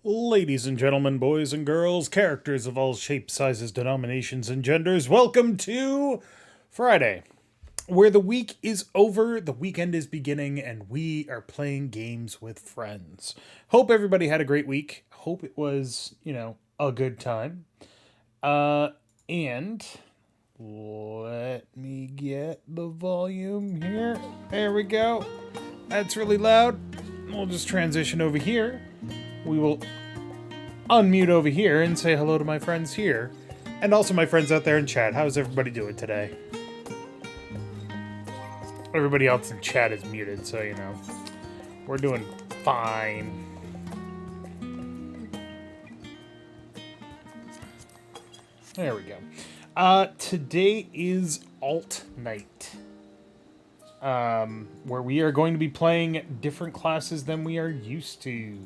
Ladies and gentlemen, boys and girls, characters of all shapes, sizes, denominations, and genders, welcome to Friday, where the week is over, the weekend is beginning, and we are playing games with friends. Hope everybody had a great week. Hope it was, a good time. And let me get the volume here. There we go. That's really loud. We'll just transition over here. We will unmute over here and say hello to my friends here. And also my friends out there in chat. How's everybody doing today? Everybody else in chat is muted, so we're doing fine. There we go. Today is Alt Night. Where we are going to be playing different classes than we are used to.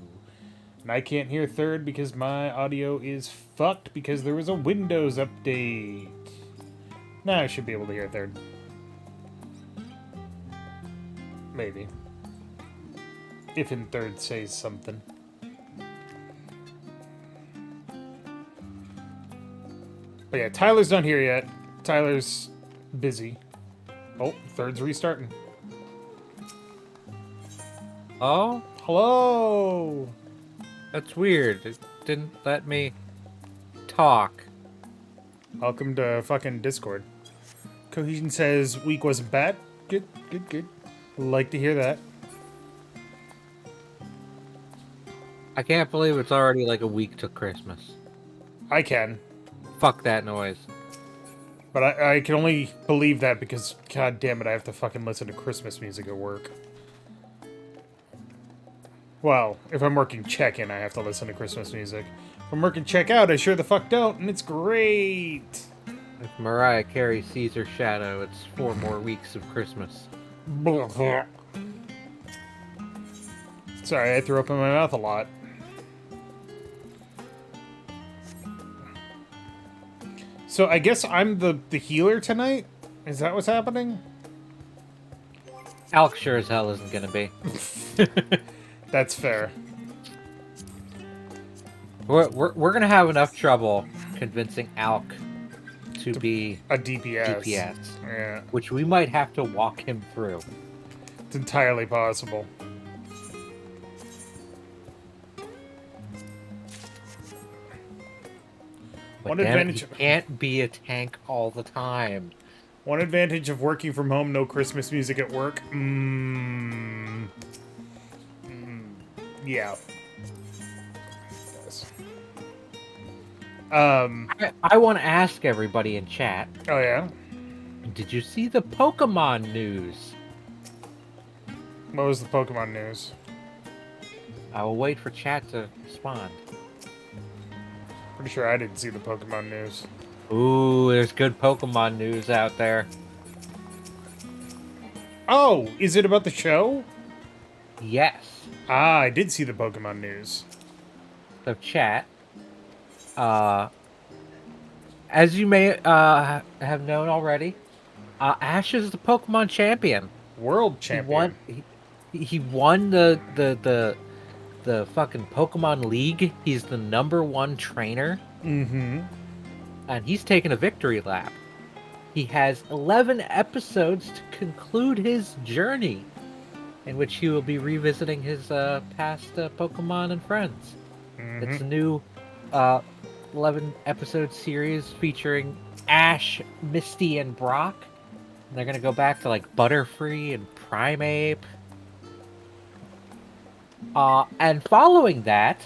And I can't hear third because my audio is fucked because there was a Windows update. Now I should be able to hear third. Maybe. If in third says something. But yeah, Tyler's not here yet. Tyler's busy. Oh, third's restarting. Oh? Hello! That's weird. It didn't let me talk. Welcome to fucking Discord. Cohesion says week wasn't bad. Good, good, good. Like to hear that. I can't believe it's already like a week to Christmas. I can. Fuck that noise. But I can only believe that because, god damn it, I have to fucking listen to Christmas music at work. Well, if I'm working check-in, I have to listen to Christmas music. If I'm working check-out, I sure the fuck don't, and it's great! If Mariah Carey sees her shadow, it's 4 more weeks of Christmas. Sorry, I threw up in my mouth a lot. So I guess I'm the healer tonight? Is that what's happening? Alex sure as hell isn't gonna be. That's fair. We're gonna have enough trouble convincing Alk to be a DPS. Yeah. Which we might have to walk him through. It's entirely possible. One advantage he can't be a tank all the time. One advantage of working from home, no Christmas music at work. Yeah. Yes. I want to ask everybody in chat. Oh yeah? Did you see the Pokemon news? What was the Pokemon news? I will wait for chat to respond. Pretty sure I didn't see the Pokemon news. Ooh, there's good Pokemon news out there. Oh, is it about the show? Yes. Ah, I did see the Pokemon news. So chat, as you may have known already, Ash is the Pokemon champion. World champion. He won the fucking Pokemon League. He's the #1 trainer. Mm-hmm. And he's taken a victory lap. He has 11 episodes to conclude his journey, in which he will be revisiting his past Pokemon and friends. Mm-hmm. It's a new 11-episode series featuring Ash, Misty, and Brock. And they're going to go back to like Butterfree and Primeape. And following that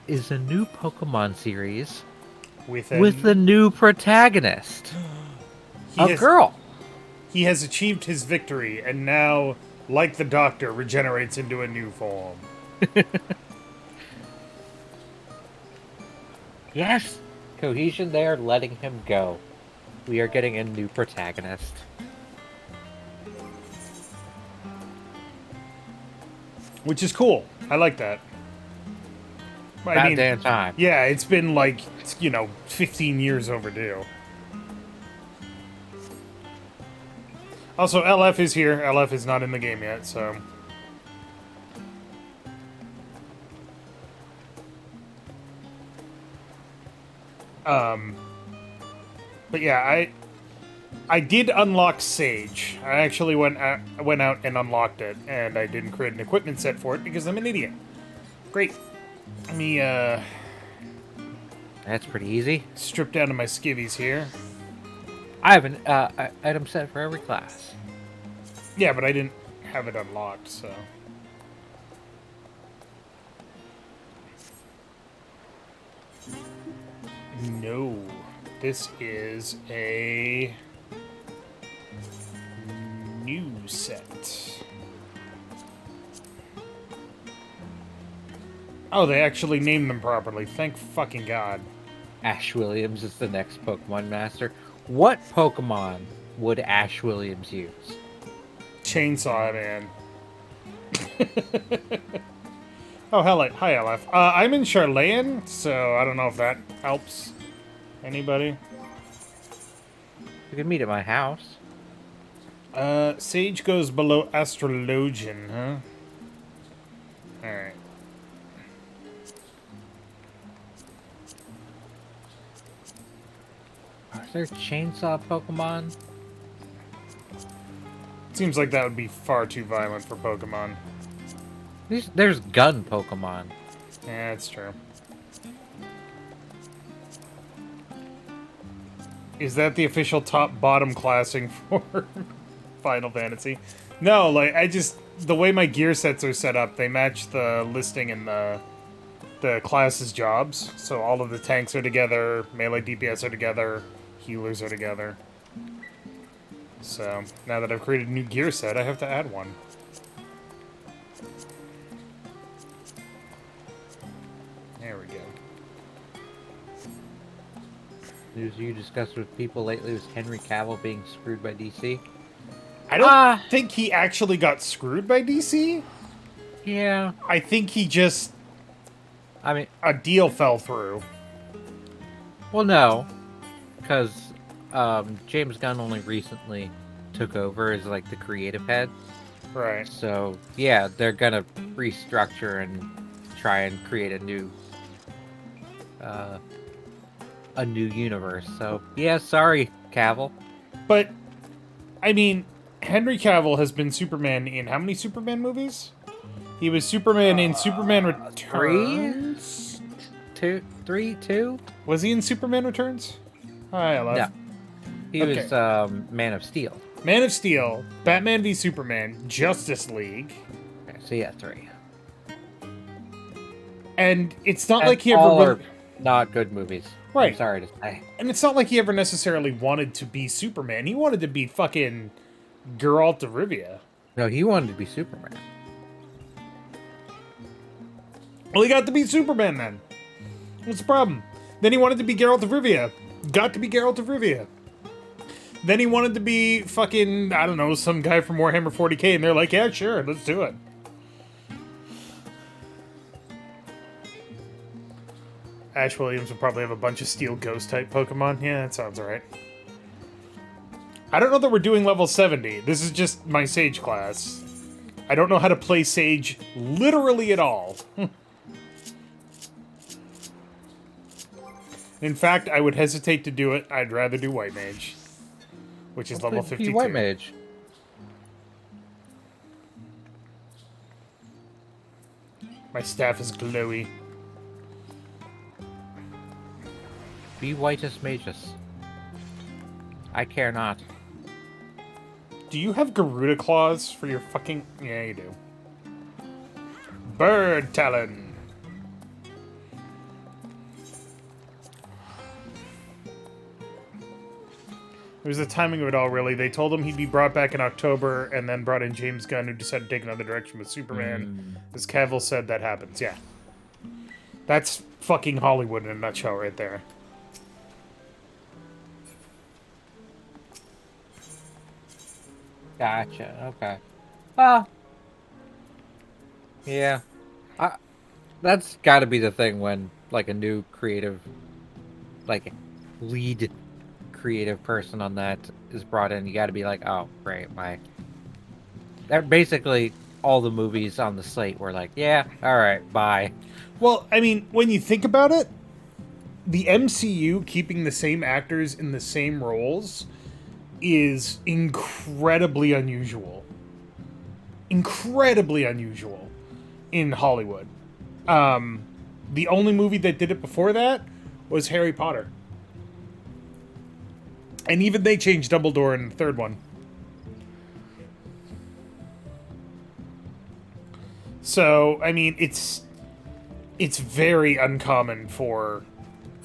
is a new Pokemon series with a new protagonist. Girl. He has achieved his victory and now, like the Doctor, regenerates into a new form. Yes! Cohesion, they are letting him go. We are getting a new protagonist. Which is cool. I like that. About damn time. Yeah, it's been like, 15 years overdue. Also, LF is here. LF is not in the game yet, so... But yeah, I did unlock Sage. I actually went out and unlocked it, and I didn't create an equipment set for it because I'm an idiot. Great. Let me That's pretty easy. strip down to my skivvies here. I have an item set for every class. Yeah, but I didn't have it unlocked, so. No. This is a new set. Oh, they actually named them properly. Thank fucking God. Ash Williams is the next Pokemon Master. What Pokemon would Ash Williams use? Chainsaw Man. Oh, hello. Hi, LF. I'm in Charlayan, so I don't know if that helps anybody. You can meet at my house. Sage goes below Astrologian, huh? Alright. Are there chainsaw Pokemon? Seems like that would be far too violent for Pokemon. There's gun Pokemon. Yeah, that's true. Is that the official top-bottom classing for Final Fantasy? No, like, the way my gear sets are set up, they match the listing in the class's jobs. So all of the tanks are together, melee DPS are together, healers are together. So, now that I've created a new gear set, I have to add one. There we go. News you discussed with people lately was Henry Cavill being screwed by DC. I don't think he actually got screwed by DC. Yeah. I think he just... I mean... a deal fell through. Well, no. Because James Gunn only recently took over as, like, the creative head. Right. So, yeah, they're gonna restructure and try and create a new universe. So, yeah, sorry, Cavill. But, I mean, Henry Cavill has been Superman in how many Superman movies? He was Superman in Superman Returns? Two? Was he in Superman Returns? Hi, hello. No. He Okay. was Man of Steel. Man of Steel, Batman v Superman, Justice League. Okay, so yeah, 3. And it's not And like he all ever... are not good movies. Right. I'm sorry to say. And it's not like he ever necessarily wanted to be Superman. He wanted to be fucking Geralt of Rivia. No, he wanted to be Superman. Well, he got to be Superman then. What's the problem? Then he wanted to be Geralt of Rivia. Got to be Geralt of Rivia. Then he wanted to be fucking, I don't know, some guy from Warhammer 40k, and they're like, yeah, sure, let's do it. Ash Williams will probably have a bunch of Steel Ghost type Pokemon. Yeah, that sounds alright. I don't know that we're doing level 70. This is just my Sage class. I don't know how to play Sage literally at all. In fact, I would hesitate to do it. I'd rather do White Mage, which is level 52. White Mage. My staff is glowy. Be white as magus. I care not. Do you have Garuda claws for your fucking... Yeah, you do. Bird Talon. It was the timing of it all, really. They told him he'd be brought back in October, and then brought in James Gunn, who decided to take another direction with Superman. As Cavill said, that happens, yeah. That's fucking Hollywood in a nutshell right there. Gotcha. Okay. Well. Yeah. That's got to be the thing when, like, a new creative, like, lead creative person on that is brought in. You got to be like, oh, great, basically all the movies on the slate were like, yeah, all right, bye. Well, I mean, when you think about it, the MCU keeping the same actors in the same roles is incredibly unusual. Incredibly unusual in Hollywood. The only movie that did it before that was Harry Potter. And even they changed Dumbledore in the third one. So, I mean, it's very uncommon for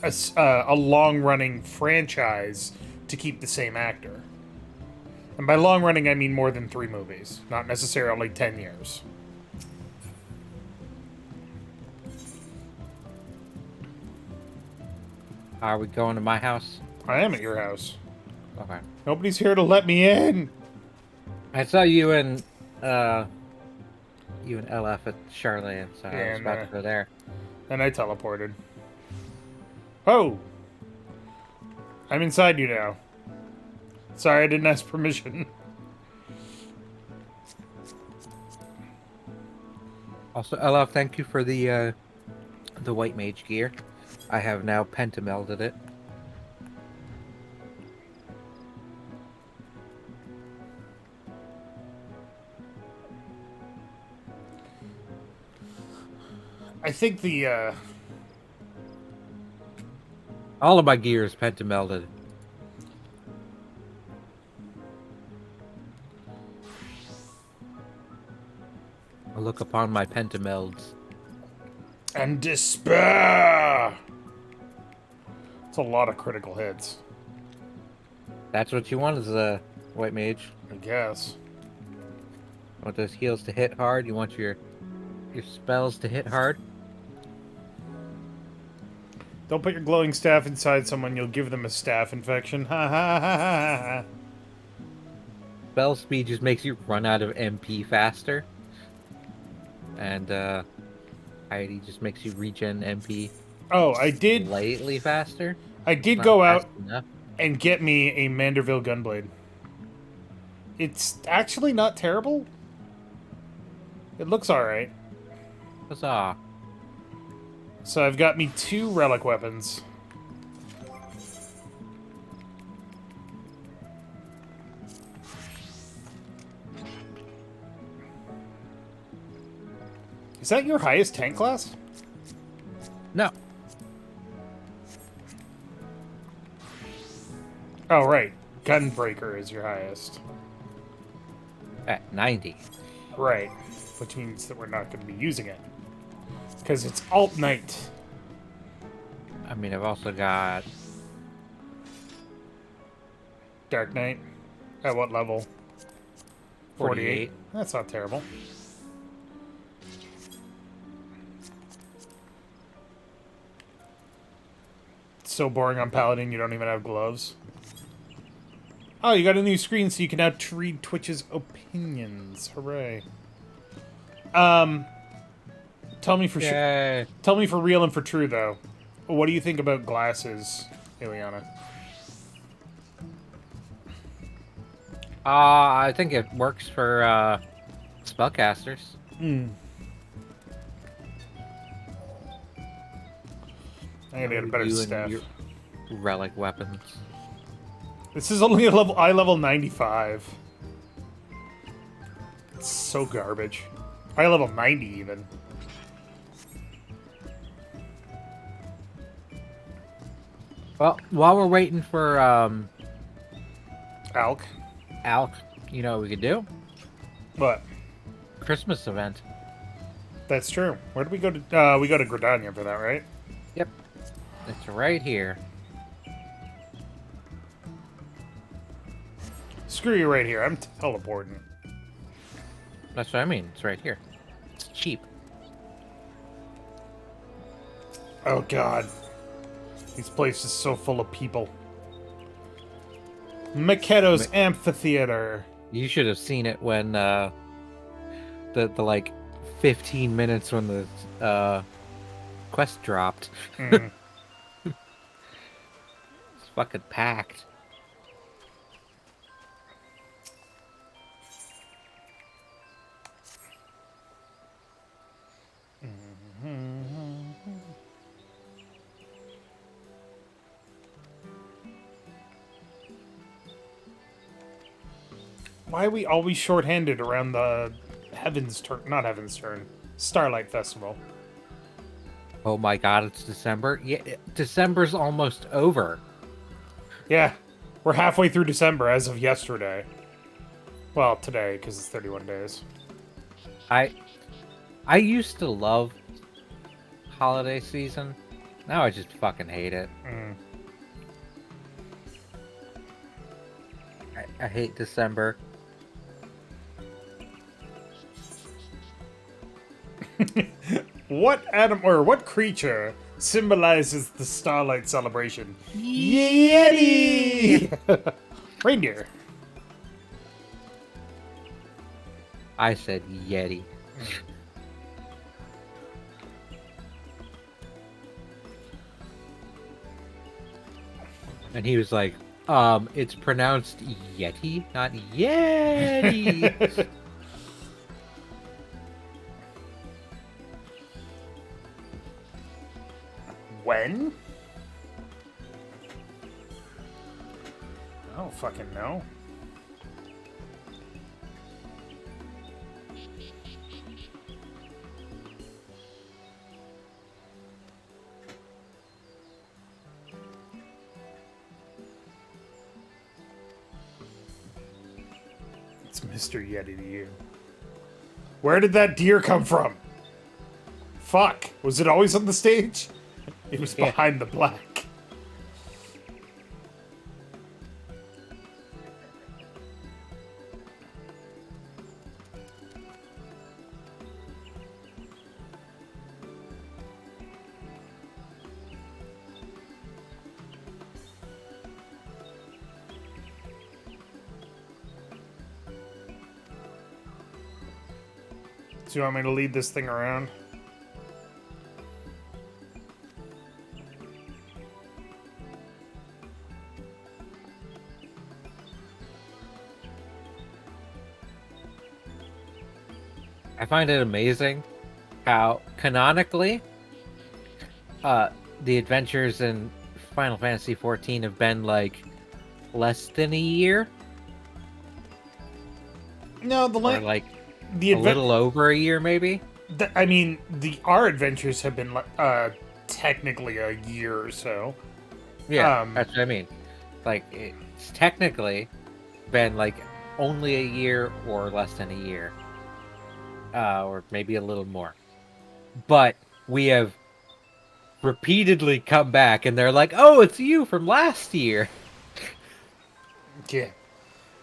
a long-running franchise to keep the same actor. And by long-running, I mean more than 3 movies, not necessarily 10 years. Are we going to my house? I am at your house. Okay. Nobody's here to let me in. I saw you and LF at Charlotte, so I was And about to go there. then I teleported. Oh! I'm inside you now. Sorry, I didn't ask permission. Also, LF, thank you for the white mage gear. I have now pentamelded it. I think All of my gear is pentamelded. I look upon my pentamelds. and despair! It's a lot of critical hits, That's what you want as a white mage. I guess. You want those heals to hit hard. You want your spells to hit hard. Don't put your glowing staff inside someone, you'll give them a staph infection. Ha ha ha ha ha. Spell speed just makes you run out of MP faster. And Heidi just makes you regen MP Oh, I did slightly faster. Not go fast out enough. and get me a Manderville Gunblade. It's actually not terrible. It looks alright. Huzzah. So I've got me 2 relic weapons. Is that your highest tank class? No. Oh, right. Gunbreaker is your highest. At 90. Right. Which means that we're not going to be using it. Because it's Alt Knight. I mean, I've also got... Dark Knight. At what level? 48. That's not terrible. It's so boring on Paladin, you don't even have gloves. Oh, you got a new screen so you can now read Twitch's opinions. Hooray. Tell me for sure. Tell me for real and for true, though. What do you think about glasses, Ileana? I think it works for spellcasters. I'm gonna get a better You and staff. your relic weapons. This is only a level eye level 95. It's so garbage. Eye level 90 even. Well, while we're waiting for Alk. Alk, you know what we could do? What? Christmas event. That's true. Where do we go to? We go to Gridania for that, right? Yep. It's right here. Screw you right here. I'm teleporting. That's what I mean. It's right here. It's cheap. Oh god. This place is so full of people. Makedo's Amphitheater. You should have seen it when the like 15 minutes when the quest dropped. Mm. It's fucking packed. Why are we always shorthanded around the Heaven's Turn? Not Heaven's Turn. Starlight Festival. Oh my god, it's December. Yeah, December's almost over. Yeah, we're halfway through December as of yesterday. Well, today, because it's 31 days. I used to love holiday season. Now I just fucking hate it. I hate December. What creature symbolizes the Starlight celebration? Yeti! Reindeer. I said Yeti. And he was like, it's pronounced Yeti, not Yeti. When? I don't fucking know. It's Mr. Yeti to you. Where did that deer come from? Fuck. Was it always on the stage? It was behind the black. Do you want me to lead this thing around? I find it amazing how canonically the adventures in Final Fantasy XIV have been like less than a year. No, or like the a little over a year, maybe. I mean, our adventures have been technically a year or so. Yeah, that's what I mean. Like, it's technically been like only a year or less than a year, or maybe a little more. But we have repeatedly come back, and they're like, "Oh, it's you from last year." Yeah,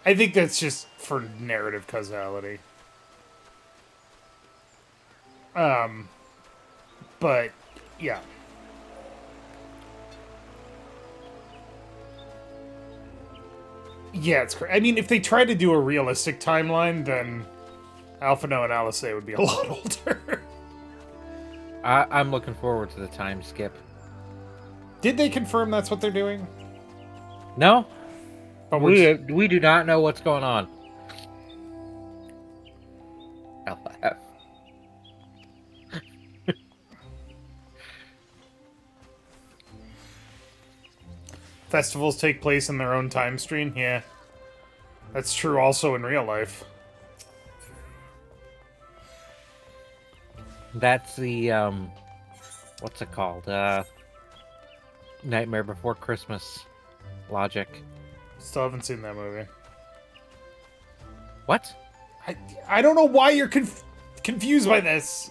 I think that's just for narrative causality. But yeah. Yeah, it's crazy. I mean, if they tried to do a realistic timeline, then Alphino and Alice would be a lot older. I'm looking forward to the time skip. Did they confirm that's what they're doing? No, But we do not know what's going on. LF. Festivals take place in their own time stream? Yeah. That's true also in real life. That's the what's it called? Nightmare Before Christmas logic. Still haven't seen that movie. What? I don't know why you're confused by this.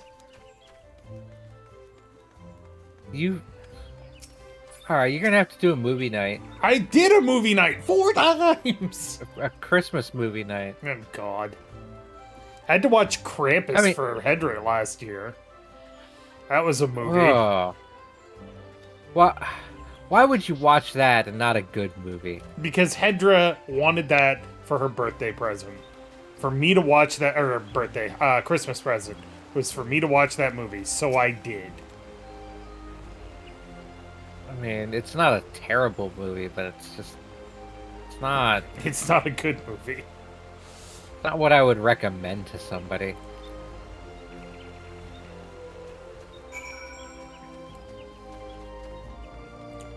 Alright, you're gonna have to do a movie night. I did a movie night 4 times! A Christmas movie night. Oh, God. I had to watch Krampus for Hedra last year. That was a movie. Oh. Why would you watch that and not a good movie? Because Hedra wanted that for her birthday present. For me to watch that, or Christmas present, was for me to watch that movie, so I did. I mean, it's not a terrible movie, but it's not... It's not a good movie. It's not what I would recommend to somebody.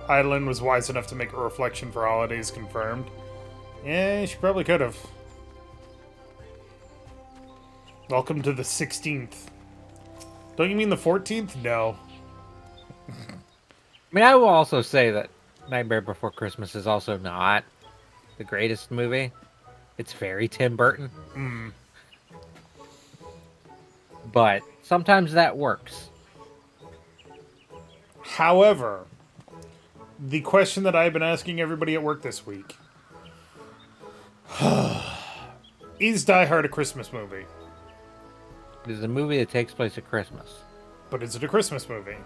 Hydaelyn was wise enough to make a reflection for holidays confirmed. Yeah, she probably could have. Welcome to the 16th. Don't you mean the 14th? No. I mean, I will also say that Nightmare Before Christmas is also not the greatest movie. It's very Tim Burton. But sometimes that works. However, the question that I've been asking everybody at work this week is Die Hard a Christmas movie? It is a movie that takes place at Christmas. But is it a Christmas movie?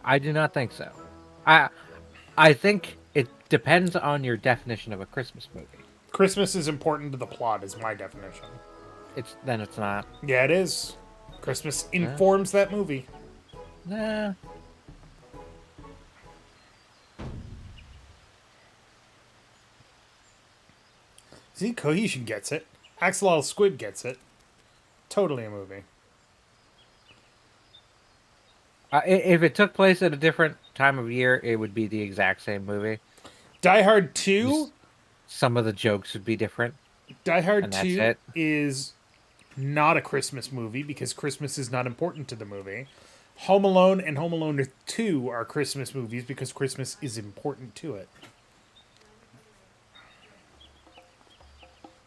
I do not think so. I think it depends on your definition of a Christmas movie. Christmas is important to the plot, is my definition. It's not. Yeah, it is. Christmas informs that movie. Nah. See, Cohesion gets it. Axolotl Squid gets it. Totally a movie. If it took place at a different time of year, it would be the exact same movie. Die Hard 2? Just some of the jokes would be different. Die Hard and 2 that's it. is not a Christmas movie because Christmas is not important to the movie. Home Alone and Home Alone 2 are Christmas movies because Christmas is important to it.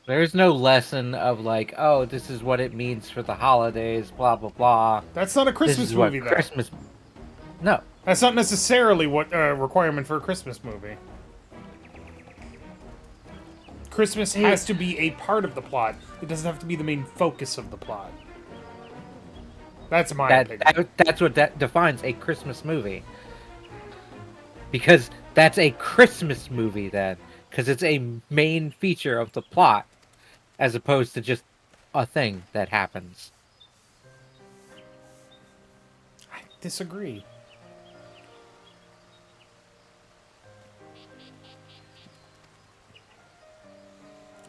There's no lesson of like, oh, this is what it means for the holidays, blah blah blah. That's not a This Christmas is what movie, though. Christmas. No, That's not necessarily what requirement for a Christmas movie. Christmas has to be a part of the plot. It doesn't have to be the main focus of the plot. That's my opinion. that's what that defines a Christmas movie. Because that's a Christmas movie then, because it's a main feature of the plot, as opposed to just a thing that happens. I disagree.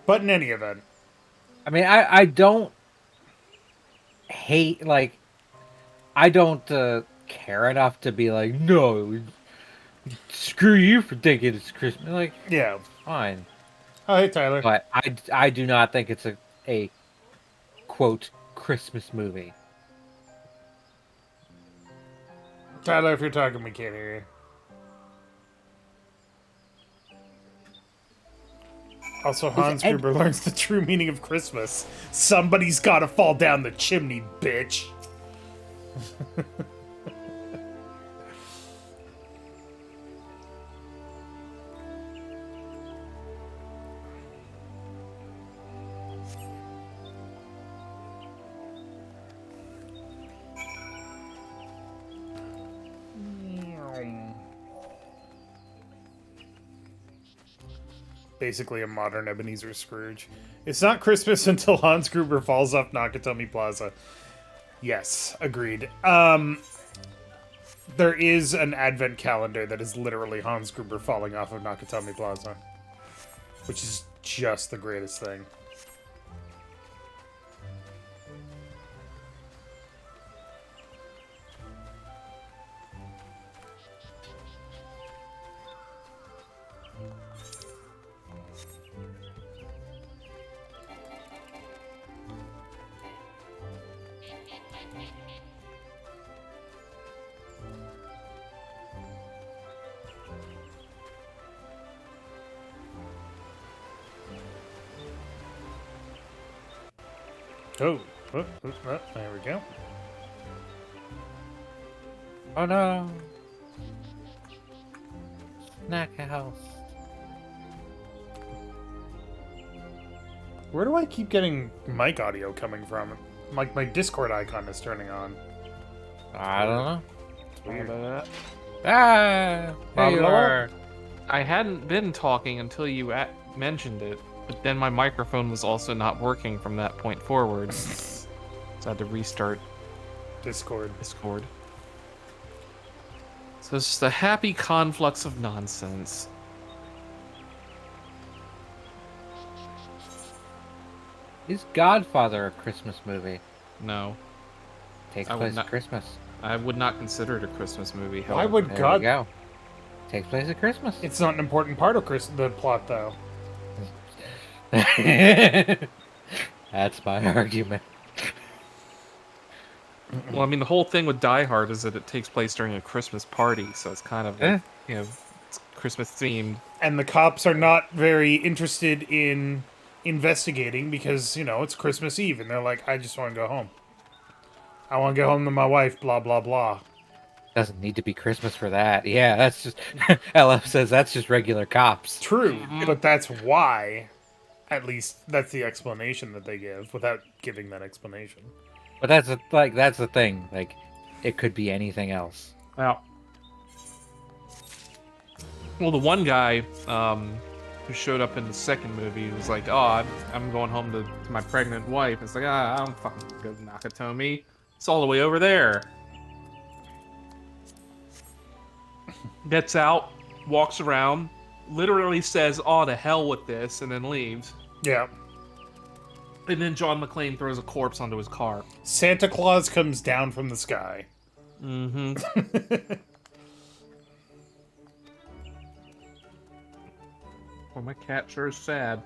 But in any event, I mean, I don't hate, like, I don't care enough to be like, no, screw you for thinking it's Christmas. Like, yeah. fine. Oh, hey, Tyler. But I do not think it's a quote, Christmas movie. Tyler, if you're talking, we can't hear you. Also, Hans Gruber learns the true meaning of Christmas. Somebody's gotta fall down the chimney, bitch. Basically a modern Ebenezer Scrooge. It's not Christmas until Hans Gruber falls off Nakatomi Plaza. Yes, agreed. There is an advent calendar that is literally Hans Gruber falling off of Nakatomi Plaza. Which is just the greatest thing. Oh, there we go. Oh no. Snack house. Where do I keep getting mic audio coming from? Like, my Discord icon is turning on. I don't know. It's weird. Ah, there you are. I hadn't been talking until you mentioned it, but then my microphone was also not working from that point forward. So I had to restart Discord. So it's just a happy conflux of nonsense. Is Godfather a Christmas movie? No, Takes I would place not- at Christmas. I would not consider it a Christmas movie. Why However. would There God... we go. Takes place at Christmas. It's not an important part of the plot, though. That's my argument. Well, I mean, the whole thing with Die Hard is that it takes place during a Christmas party, so it's kind of like, it's Christmas themed. And the cops are not very interested in investigating because, it's Christmas Eve and they're like, I just want to go home. I want to get home to my wife, blah, blah, blah. Doesn't need to be Christmas for that. Yeah, that's just LF says that's just regular cops. True, but that's why. At least that's the explanation that they give without giving that explanation. But that's the thing. Like, it could be anything else. Well, the one guy who showed up in the second movie was like, "Oh, I'm going home to my pregnant wife." It's like, I don't fucking go to Nakatomi. It's all the way over there. Gets out, walks around, literally says, "Oh, to hell with this," and then leaves. Yeah. And then John McClane throws a corpse onto his car. Santa Claus comes down from the sky. Mm-hmm. Well, my cat sure is sad.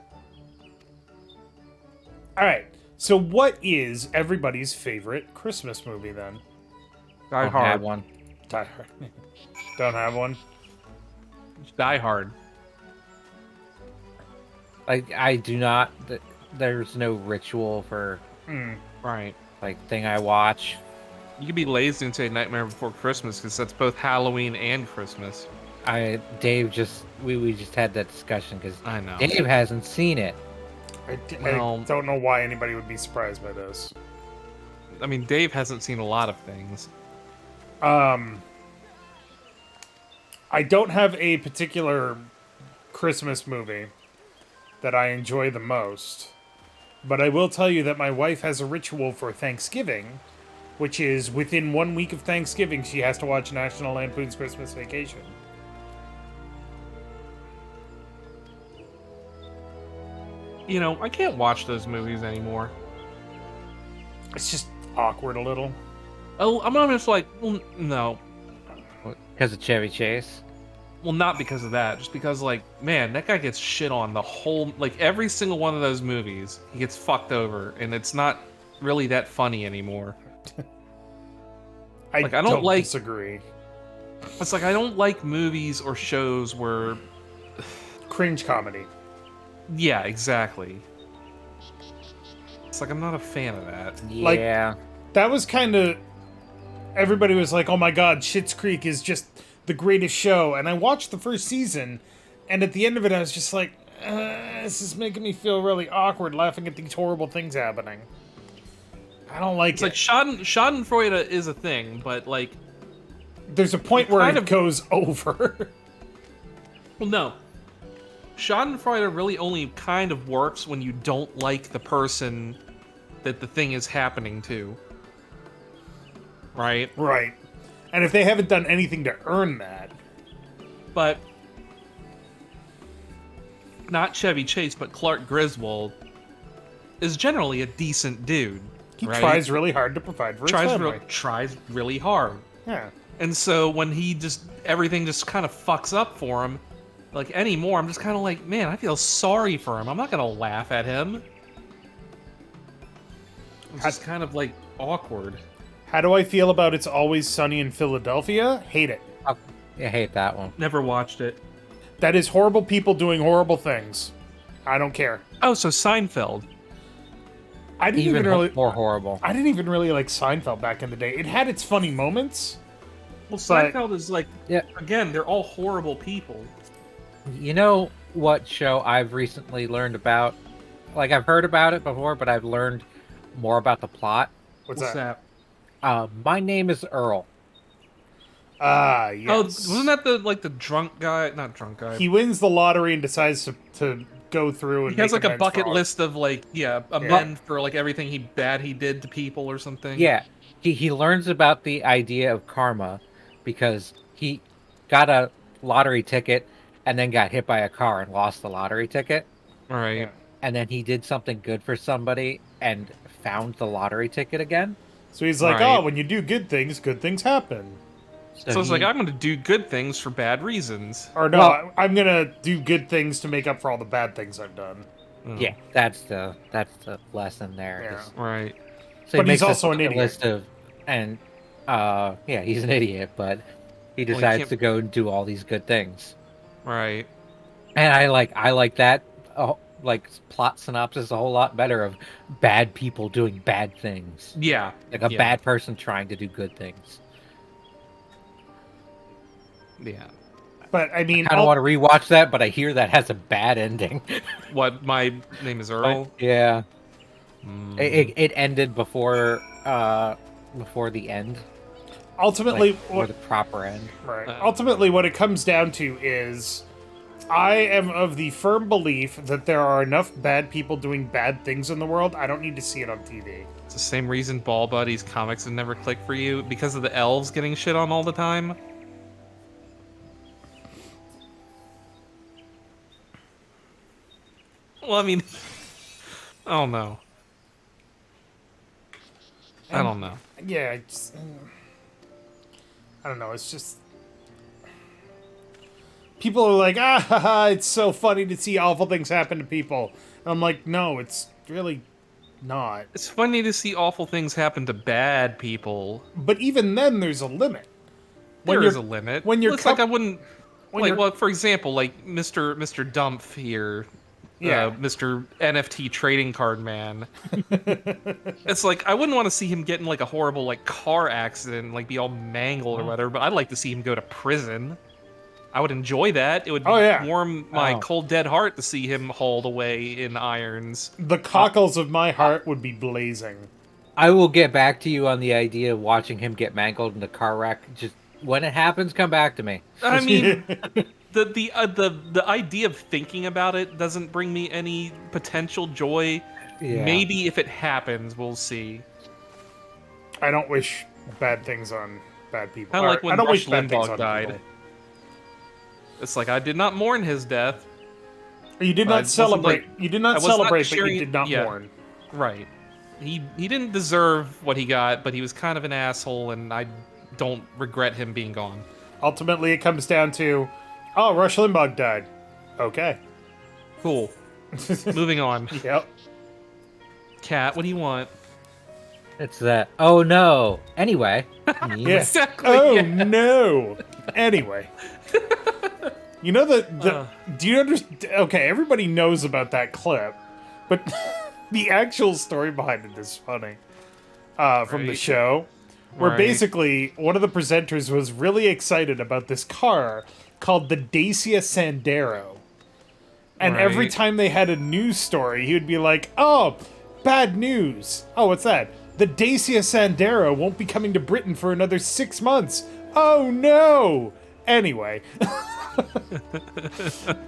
All right. So, what is everybody's favorite Christmas movie then? Die Don't Hard. have one. Die Hard. Don't have one. Die Hard. Like, I do not. There's no ritual for Right. thing I watch. You could be lazy and say Nightmare Before Christmas because that's both Halloween and Christmas. Dave we just had that discussion because I know. Dave hasn't seen it. I Well- don't know why anybody would be surprised by this. I mean, Dave hasn't seen a lot of things. I don't have a particular Christmas movie that I enjoy the most, but I will tell you that my wife has a ritual for Thanksgiving, which is within 1 week of Thanksgiving, she has to watch National Lampoon's Christmas Vacation. You know, I can't watch those movies anymore. It's just awkward a little. Oh, I'm almost like, well, no. Because of Chevy Chase. Well, not because of that. Just because, like, man, that guy gets shit on the whole... Like, every single one of those movies, he gets fucked over, and it's not really that funny anymore. I don't like... disagree. It's like, I don't like movies or shows where... Cringe comedy. Yeah, exactly. It's like, I'm not a fan of that. Like- Yeah. That was kind of... Everybody was like, oh my god, Schitt's Creek is just the greatest show. And I watched the first season, and at the end of it, I was just like, this is making me feel really awkward laughing at these horrible things happening. I don't like It's it. like, Schadenfreude is a thing, but, like... There's a point where kind it of- goes over. Well, no. Schadenfreude really only kind of works when you don't like the person that the thing is happening to. Right? Right. And if they haven't done anything to earn that... But... Not Chevy Chase, but Clark Griswold is generally a decent dude. He right? tries really hard to provide for his family. Tries really hard. Yeah. And so when everything just kind of fucks up for him, like anymore, I'm just kind of like, man, I feel sorry for him. I'm not gonna laugh at him. It's just kind of like awkward. How do I feel about It's Always Sunny in Philadelphia? Hate it. I hate that one. Never watched it. That is horrible people doing horrible things. I don't care. Oh, so Seinfeld. I didn't even really... more horrible. I didn't even really like Seinfeld back in the day. It had its funny moments. Well, But- Seinfeld is like, Yeah. again, they're all horrible people. You know what show I've recently learned about? Like, I've heard about it before, but I've learned more about the plot. What's What's that? that? My Name is Earl. Ah, yes. Oh, wasn't that the drunk guy? Not drunk guy. He wins the lottery and decides to go through and He has make like a amends for bucket all- list of like, amend for like everything bad he did to people or something. Yeah, he learns about the idea of karma because he got a lottery ticket and then got hit by a car and lost the lottery ticket. All right. Yeah. And then he did something good for somebody and found the lottery ticket again. So he's like, Right. oh, when you do good things happen. So it's like, I'm going to do good things for bad reasons. Or no, Well- I'm gonna do good things to make up for all the bad things I've done. Yeah, that's the lesson there. Yeah. is- Right. So But he he's makes also a an idiot. list of and yeah, he's an idiot, but he Well, decides can't- to go and do all these good things. Right. And I like that like plot synopsis a whole lot better of bad people doing bad things. Yeah. Like a Yeah. bad person trying to do good things. Yeah. But I mean, I don't want to rewatch that, but I hear that has a bad ending. What? My name is Earl. Yeah. Mm. It ended before the end. ultimately, Like, or the proper end. right. Ultimately, what it comes down to is, I am of the firm belief that there are enough bad people doing bad things in the world. I don't need to see it on TV. It's the same reason Ball Buddies comics have never clicked for you, because of the elves getting shit on all the time. Well, I mean, I don't know. I don't know. Yeah, I don't know. It's just people are like, ah, ha, ha, it's so funny to see awful things happen to people. And I'm like, no, it's really not. It's funny to see awful things happen to bad people. But even then, there's a limit. There is a limit. when you're It's like com- I wouldn't. when Like, you're- well, for example, like Mr. Dumpf here, Yeah. Mr. NFT trading card man. It's like I wouldn't want to see him get in like a horrible like car accident, and, like be all mangled or whatever. But I'd like to see him go to prison. I would enjoy that. It would Oh, yeah. warm my Oh. cold dead heart to see him hauled away in irons. The cockles of my heart would be blazing. I will get back to you on the idea of watching him get mangled in the car wreck. Just when it happens, come back to me. I mean, the idea of thinking about it doesn't bring me any potential joy. Yeah. Maybe if it happens, we'll see. I don't wish bad things on bad people. Kinda like when I don't Rush wish bad things Limbaugh on died. people. It's like I did not mourn his death. You did I not wasn't, celebrate. like- You did I not was not celebrate, but cheering- you did not yeah. mourn. Right. He didn't deserve what he got, but he was kind of an asshole, and I don't regret him being gone. Ultimately, it comes down to, oh, Rush Limbaugh died. Okay. Cool. Moving on. Yep. Kat, what do you want? It's that. Oh no. Anyway. Yeah. Exactly. Oh yeah. no. Anyway. You know do you understand? Okay, everybody knows about that clip, but the actual story behind it is funny. From the Right. show, where Right. basically one of the presenters was really excited about this car called the Dacia Sandero. And every Right. time they had a news story, he would be like, oh, bad news. Oh, what's that? The Dacia Sandero won't be coming to Britain for another 6 months. Oh, no. Anyway.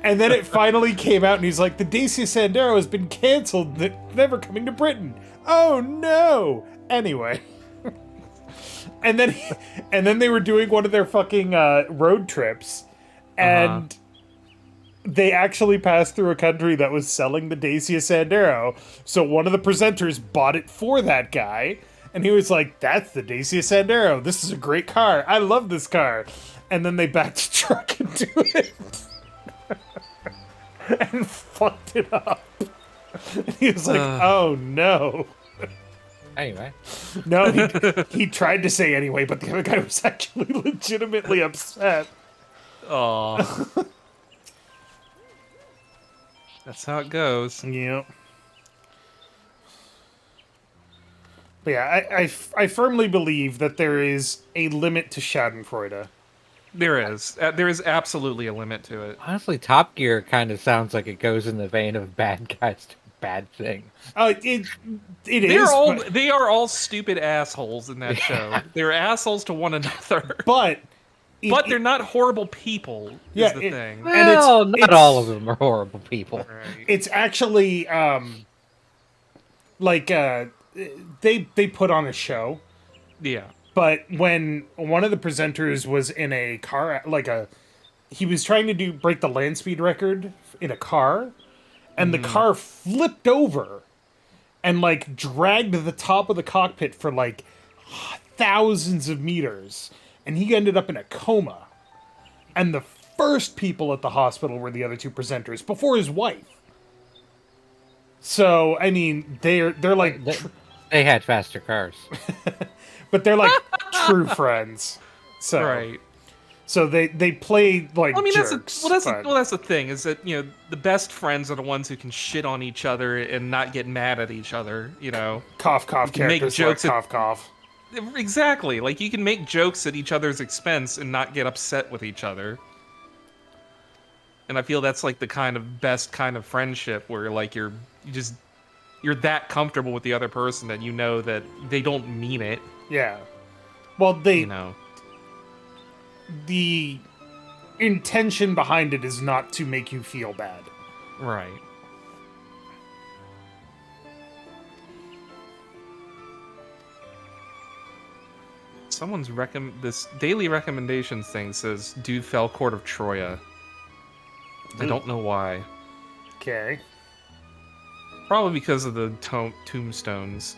And then it finally came out, and he's like, the Dacia Sandero has been canceled. Never coming to Britain. Oh, no. Anyway. And then they were doing one of their fucking road trips, and they actually passed through a country that was selling the Dacia Sandero. So one of the presenters bought it for that guy, and he was like, "That's the Dacia Sandero. This is a great car. I love this car." And then they backed the truck into it and fucked it up. And he was like, "Oh no." Anyway. No, he tried to say anyway, but the other guy was actually legitimately upset. Aw. That's how it goes. Yep. But yeah, I firmly believe that there is a limit to Schadenfreude. There is. There is absolutely a limit to it. Honestly, Top Gear kind of sounds like it goes in the vein of bad guys doing bad things. It is, but, They are all stupid assholes in that show. They're assholes to one another. but They're not horrible people, Yeah, is the thing. And Well, not it's- all of them are horrible people. Right. it's actually like they put on a show. Yeah. But when one of the presenters was in a car, he was trying to break the land speed record in a car, and the car flipped over and like dragged the top of the cockpit for like thousands of meters, and he ended up in a coma. And the first people at the hospital were the other two presenters before his wife. So I mean, they're like. They had faster cars. but they're like true friends. So Right. so they play like I mean, jerks. that's the thing is that the best friends are the ones who can shit on each other and not get mad at each other. Cough cough You can make characters jokes like at- cough cough. Exactly. Like you can make jokes at each other's expense and not get upset with each other. And I feel that's like the kind of best kind of friendship where like you're that comfortable with the other person that you know that they don't mean it. Yeah. Well, You know. the intention behind it is not to make you feel bad. Right. Someone's this daily recommendations thing says Dude fell Court of Troya. I don't know why. Okay. Probably because of the tombstones.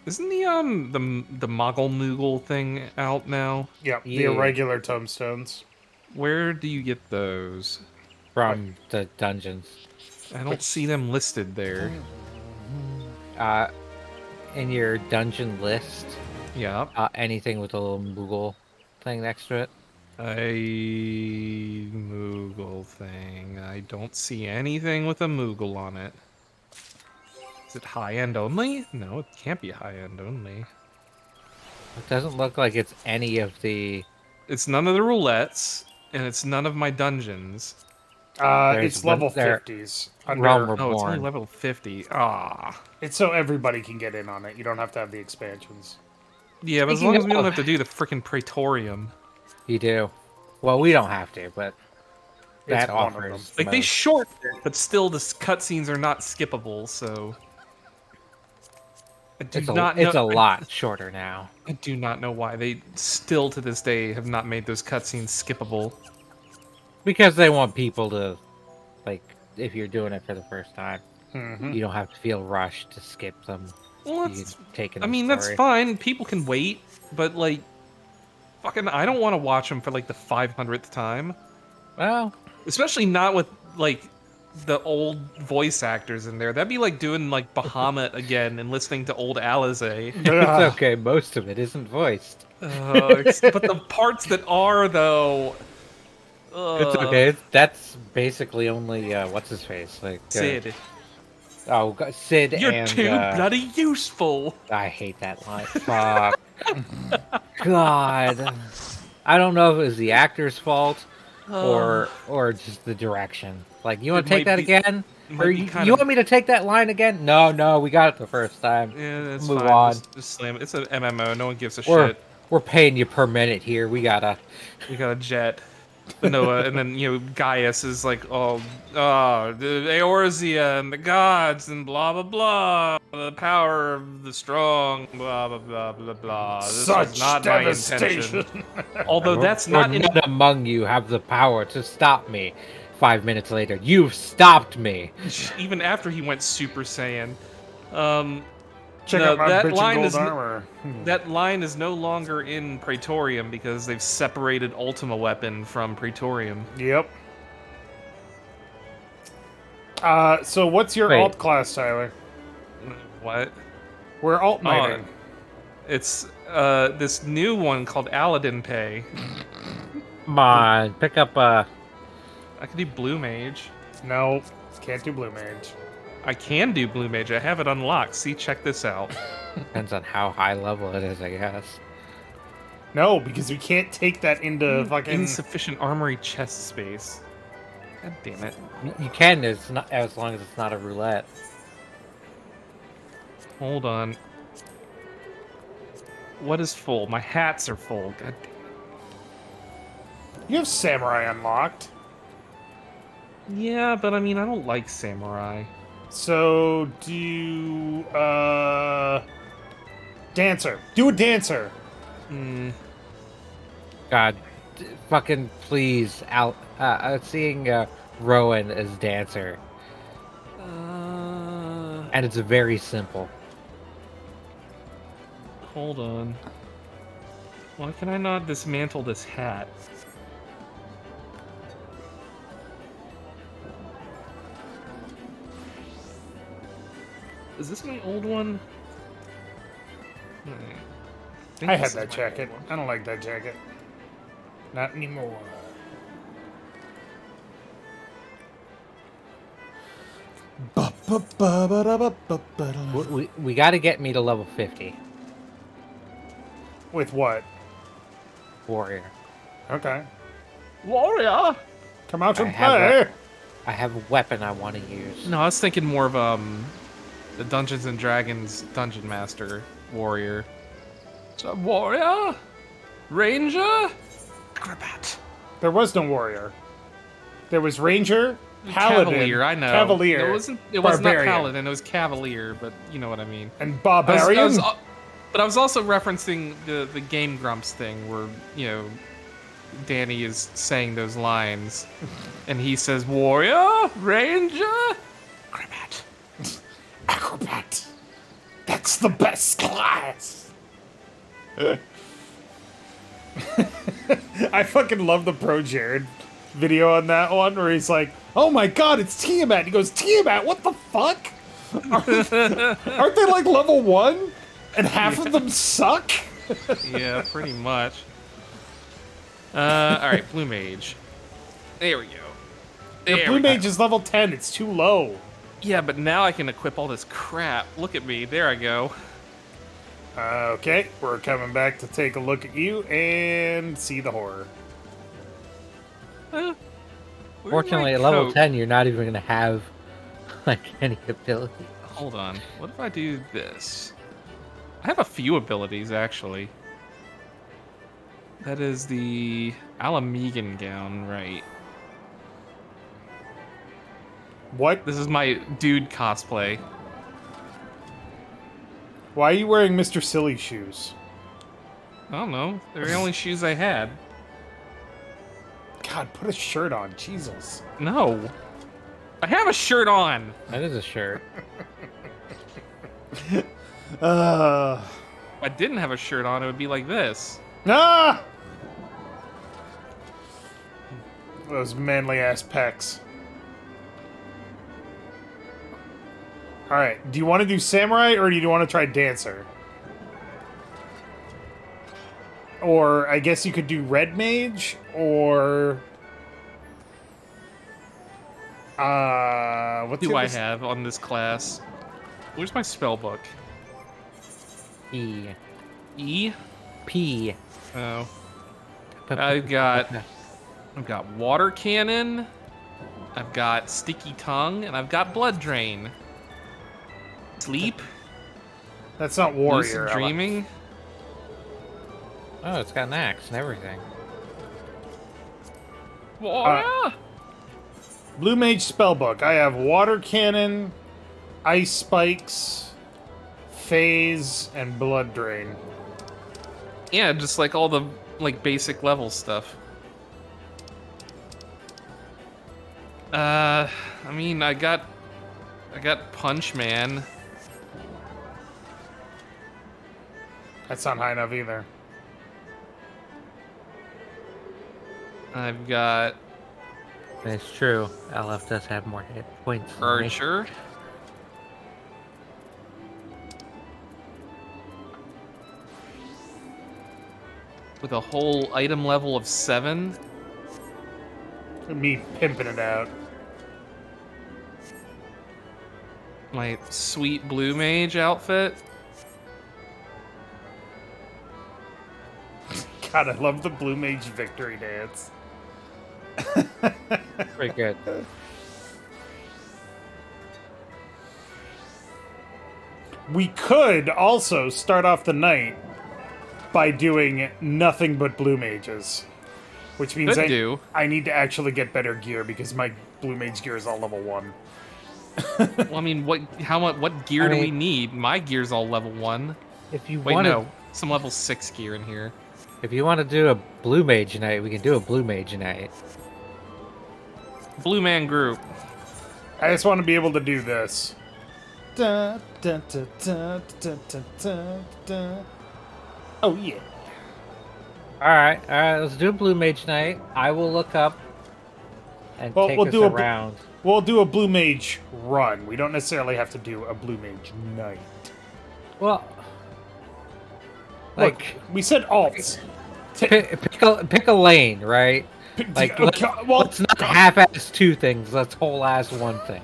Isn't the Moggle Moogle thing out now? Yep, the Yeah. irregular tombstones. Where do you get those? From the dungeons. I don't see them listed there. In your dungeon list, Yeah. anything with a little Moogle thing next to it. A Moogle thing. I don't see anything with a Moogle on it. Is it high end only? No, it can't be high end only. It doesn't look like it's any of the. It's none of the roulettes, and it's none of my dungeons. It's level there- 50s. Realm Under, Oh, it's only Reborn. level 50. Ah. it's so everybody can get in on it. You don't have to have the expansions. Yeah, but as Speaking long as we don't of- have to do the freaking Praetorium. You do. Well, we don't have to, but It's that one of offers. them. Like, they most. shortened it, but still the cutscenes are not skippable, so... I do It's a not know, it's a lot shorter now. I do not know why they still, to this day, have not made those cutscenes skippable. Because they want people to, like, if you're doing it for the first time, Mhm. you don't have to feel rushed to skip them. Well, You that's... can take it. I mean, that's fine. People can wait, but, like... Fucking, I don't want to watch them for, like, the 500th time. Well, Especially not with, like, the old voice actors in there. That'd be like doing, like, Bahamut again and listening to old Alizé. it's okay. Most of it isn't voiced. But the parts that are, though... It's okay. That's basically only what's his face, like Sid, Sid you're and too bloody useful. I hate that line. Fuck. God. I don't know if it was the actor's fault or just the direction. Like, you want It to take might that be- again? might Or be you kind of- want me to take that line again? No, we got it the first time. Yeah, that's Move fine. on. Just slam it. It's an MMO. No one gives a We're shit. we're paying you per minute here. We gotta. We got a jet. But no, and then Gaius is like, the Eorzea and the gods and blah blah blah, the power of the strong, blah blah blah blah blah. This was Such not my intention. devastation. Although that's For not in. none among you have the power to stop me. 5 minutes later, you've stopped me. Even after he went Super Saiyan. Check No, out my that bitch in line gold is n- armor. That line is no longer in Praetorium because they've separated Ultima Weapon from Praetorium. Yep. So what's your Wait. alt class, Tyler? What? We're alt knighting. It's this new one called Aladdin Pay. Come on, pick up I can do Blue Mage. No, can't do blue mage. I can do Blue Mage. I have it unlocked. See, check this out. Depends on how high level it is, I guess. No, because we can't take that into fucking. Insufficient armory chest space. God damn it. You can, it's not as long as it's not a roulette. Hold on. What is full? My hats are full. God damn. You have samurai unlocked. Yeah, but I mean, I don't like samurai. So do dancer. Do a dancer. God, fucking please, seeing Rowan as dancer, and it's very simple. Hold on. Why can I not dismantle this hat? Is this my old one? think I this had is that my jacket. old one. I don't like that jacket. Not anymore. We got to get me to level 50 With what? warrior. Okay. Warrior. Come out I and have play! I have a weapon I want to use. No, I was thinking more of the Dungeons and Dragons Dungeon Master warrior. So, warrior, ranger, acrobat. There was no warrior. There was ranger, paladin, Cavalier, I know. cavalier, No, it was not barbarian, paladin. It was cavalier, but you know what I mean. and barbarian. But I was also referencing the Game Grumps thing where, you know, Danny is saying those lines, and he says, warrior, ranger, acrobat. Acrobat. That's the best class. I fucking love the Pro Jared video on that one where he's like, "Oh my god, it's Tiamat." He goes, "Tiamat, what the fuck? Aren't they like level 1? And half of them suck?" Yeah, pretty much. Alright, Blue Mage. There we go. Your There Blue we go. Mage is level 10. It's too low. Yeah, but now I can equip all this crap. Look at me. There I go. Okay, we're coming back to take a look at you and see the horror. Where's Fortunately, my at level coat? 10, you're not even going to have like any ability. Hold on. What if I do this? I have a few abilities, actually. That is the Alamegan gown, right? What? This is my dude cosplay. Why are you wearing Mr. Silly shoes? I don't know. They're the only shoes I had. God, put a shirt on. Jesus. No. I have a shirt on. That is a shirt. Uh. If I didn't have a shirt on, it would be like this. Ah! Those manly ass pecs. Alright, do you want to do samurai or do you want to try dancer? Or I guess you could do red mage or what Do I have on this class? Where's my spell book? E. E? P. Oh. I've got water cannon, I've got sticky tongue, and I've got blood drain. Sleep, That's not lucid warrior. dreaming. Oh, it's got an axe and everything. Warrior. Blue mage spellbook. I have water cannon, ice spikes, phase, and blood drain. Yeah, just like all the like basic level stuff. I mean, I got Punch Man. That's not high enough either. I've got It's true. LF does have more hit points. than me. Archer. With a whole item level of 7. Me pimping it out. My sweet blue mage outfit. God, I love the blue mage victory dance. Pretty good. We could also start off the night by doing nothing but blue mages. Which means Could do. I need to actually get better gear because my blue mage gear is all level 1. Well, I mean, what gear do we mean- need? My gear's all level 1. If you Wait, want no. Some level 6 gear in here. if you want to do a blue mage night, we can do a blue mage night. Blue man group. I just want to be able to do this. Da, da, da, da, da, da, da, da. Oh, yeah. All right, let's do a blue mage night. I will look up and Well, take we'll us do a around. We'll do a blue mage run. We don't necessarily have to do a blue mage night. Well, Look, Like, we said alts. pick a lane, right? Like, Well, let's not half-ass two things. Let's whole-ass one thing.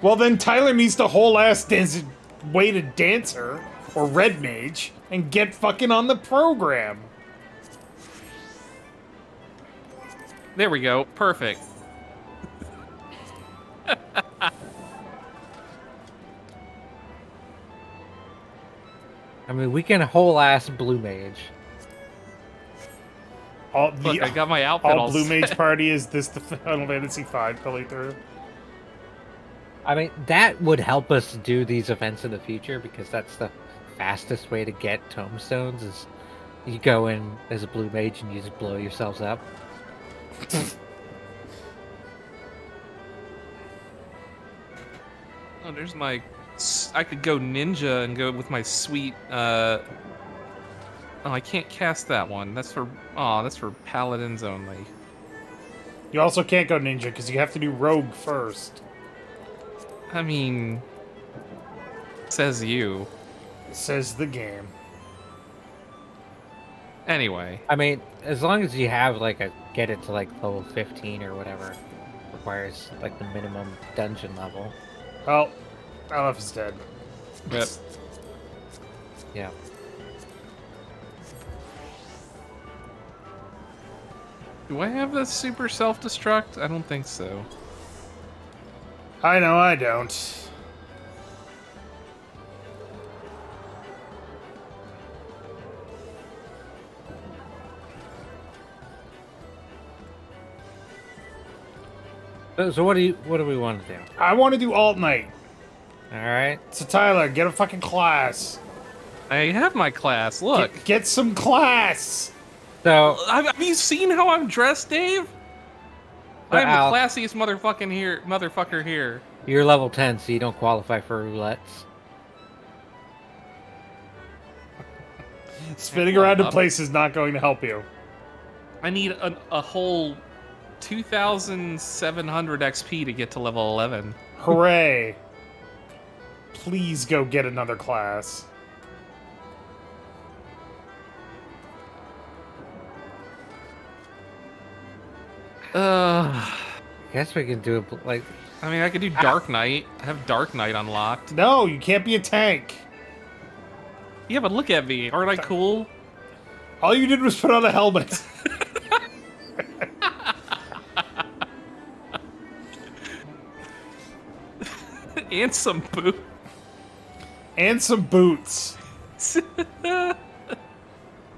well, then Tyler needs to whole ass dance way to Dancer or Red Mage and get fucking on the program. There we go. Perfect. I mean, we can whole-ass blue mage. Look, I got my outfit all Blue Mage set. Party is this the Final Fantasy V playthrough? I mean, that would help us do these events in the future because that's the fastest way to get tombstones is you go in as a blue mage and you just blow yourselves up. Oh, there's my... I could go ninja and go with my sweet, Oh, I can't cast that one. That's for... Oh, that's for paladins only. You also can't go ninja because you have to do rogue first. I mean... Says you. Says the game. Anyway. I mean, as long as you have like get it to like level 15 or whatever requires like the minimum dungeon level. Oh, Aleph is dead. Yep. Yeah. Do I have the super self-destruct? I don't think so. I know I don't. So what do we want to do? I want to do Alt Knight. All right. So Tyler, get a fucking class. I have my class. Look. Get some class. So Have you seen how I'm dressed, Dave? I'm Al, the classiest motherfucker here. you're level 10, so you don't qualify for roulettes. Spinning around in place is not going to help you. I need a whole 2,700 XP to get to level 11. Hooray. Please go get another class. I guess we can do it like. I mean, I could do Dark Knight. I have Dark Knight unlocked. No, you can't be a tank. Yeah, but look at me. Aren't I cool? All you did was put on a helmet. And some boot. And some boots. God.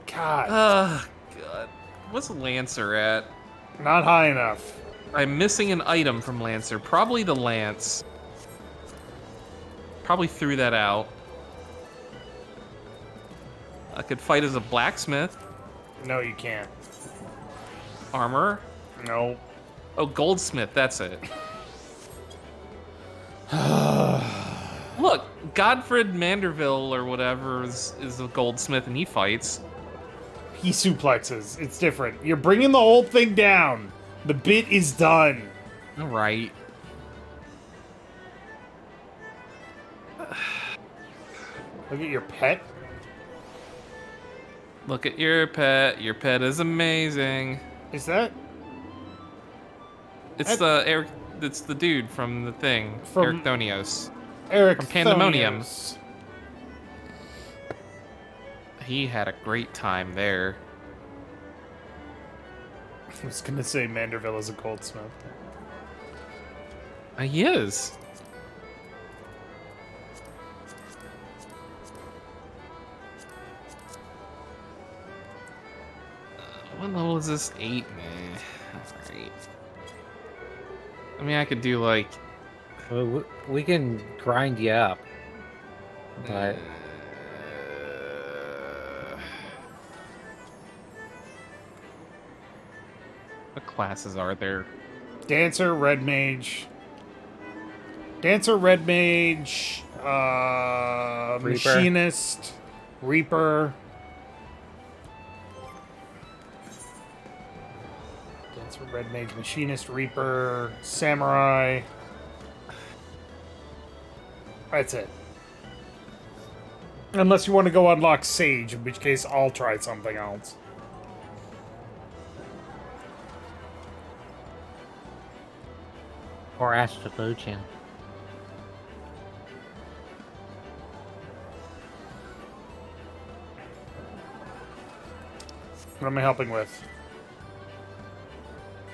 God. What's Lancer at? Not high enough. I'm missing an item from Lancer. Probably the lance. Probably threw that out. I could fight as a blacksmith. No, you can't. Armor. No. Oh, goldsmith. That's it. Look, Godfred Manderville or whatever is a goldsmith and he fights. He suplexes. It's different. You're bringing the whole thing down. The bit is done. All right. Look at your pet. Look at your pet. Your pet is amazing. Is that It's the Eric. It's the dude from the thing. From- Eric Thonios. Eric From Pandemonium. Thonius? He had a great time there. I was gonna say Manderville is a goldsmith. He is. What level is this? 8? Meh. Alright. I mean, I could do like... We can grind you up, but what classes are there? Dancer, Red Mage. Dancer, Red Mage, Machinist, Reaper. Dancer, Red Mage, Machinist, Reaper, Samurai. That's it. Unless you want to go unlock Sage, in which case I'll try something else. Or Astrologian. What am I helping with?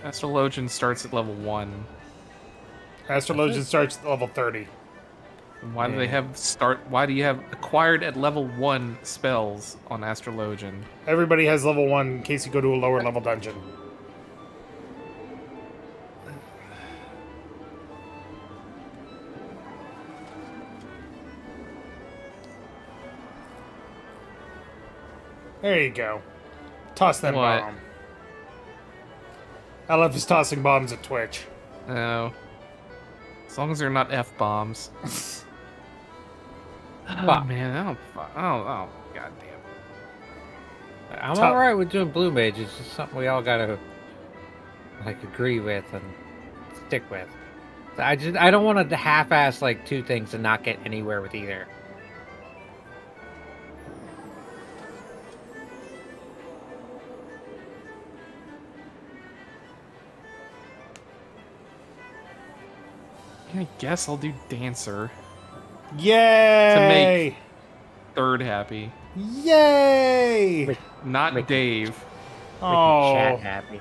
Astrologian starts at level 1. Astrologian starts at level 30. Why do they have why do you have acquired at level 1 spells on Astrologian? Everybody has level 1 in case you go to a lower level dungeon. There you go. Toss that What? bomb. LF is tossing bombs at Twitch. No. As long as they're not F bombs. Oh Fuck. man, I don't. Oh, god damn. I'm alright with doing blue mage. It's just something we all gotta like agree with and stick with. I don't want to half-ass like two things and not get anywhere with either. I guess I'll do Dancer. Yay! Third happy. Yay! Wait. Not Make- Dave. Make Oh, the chat happy.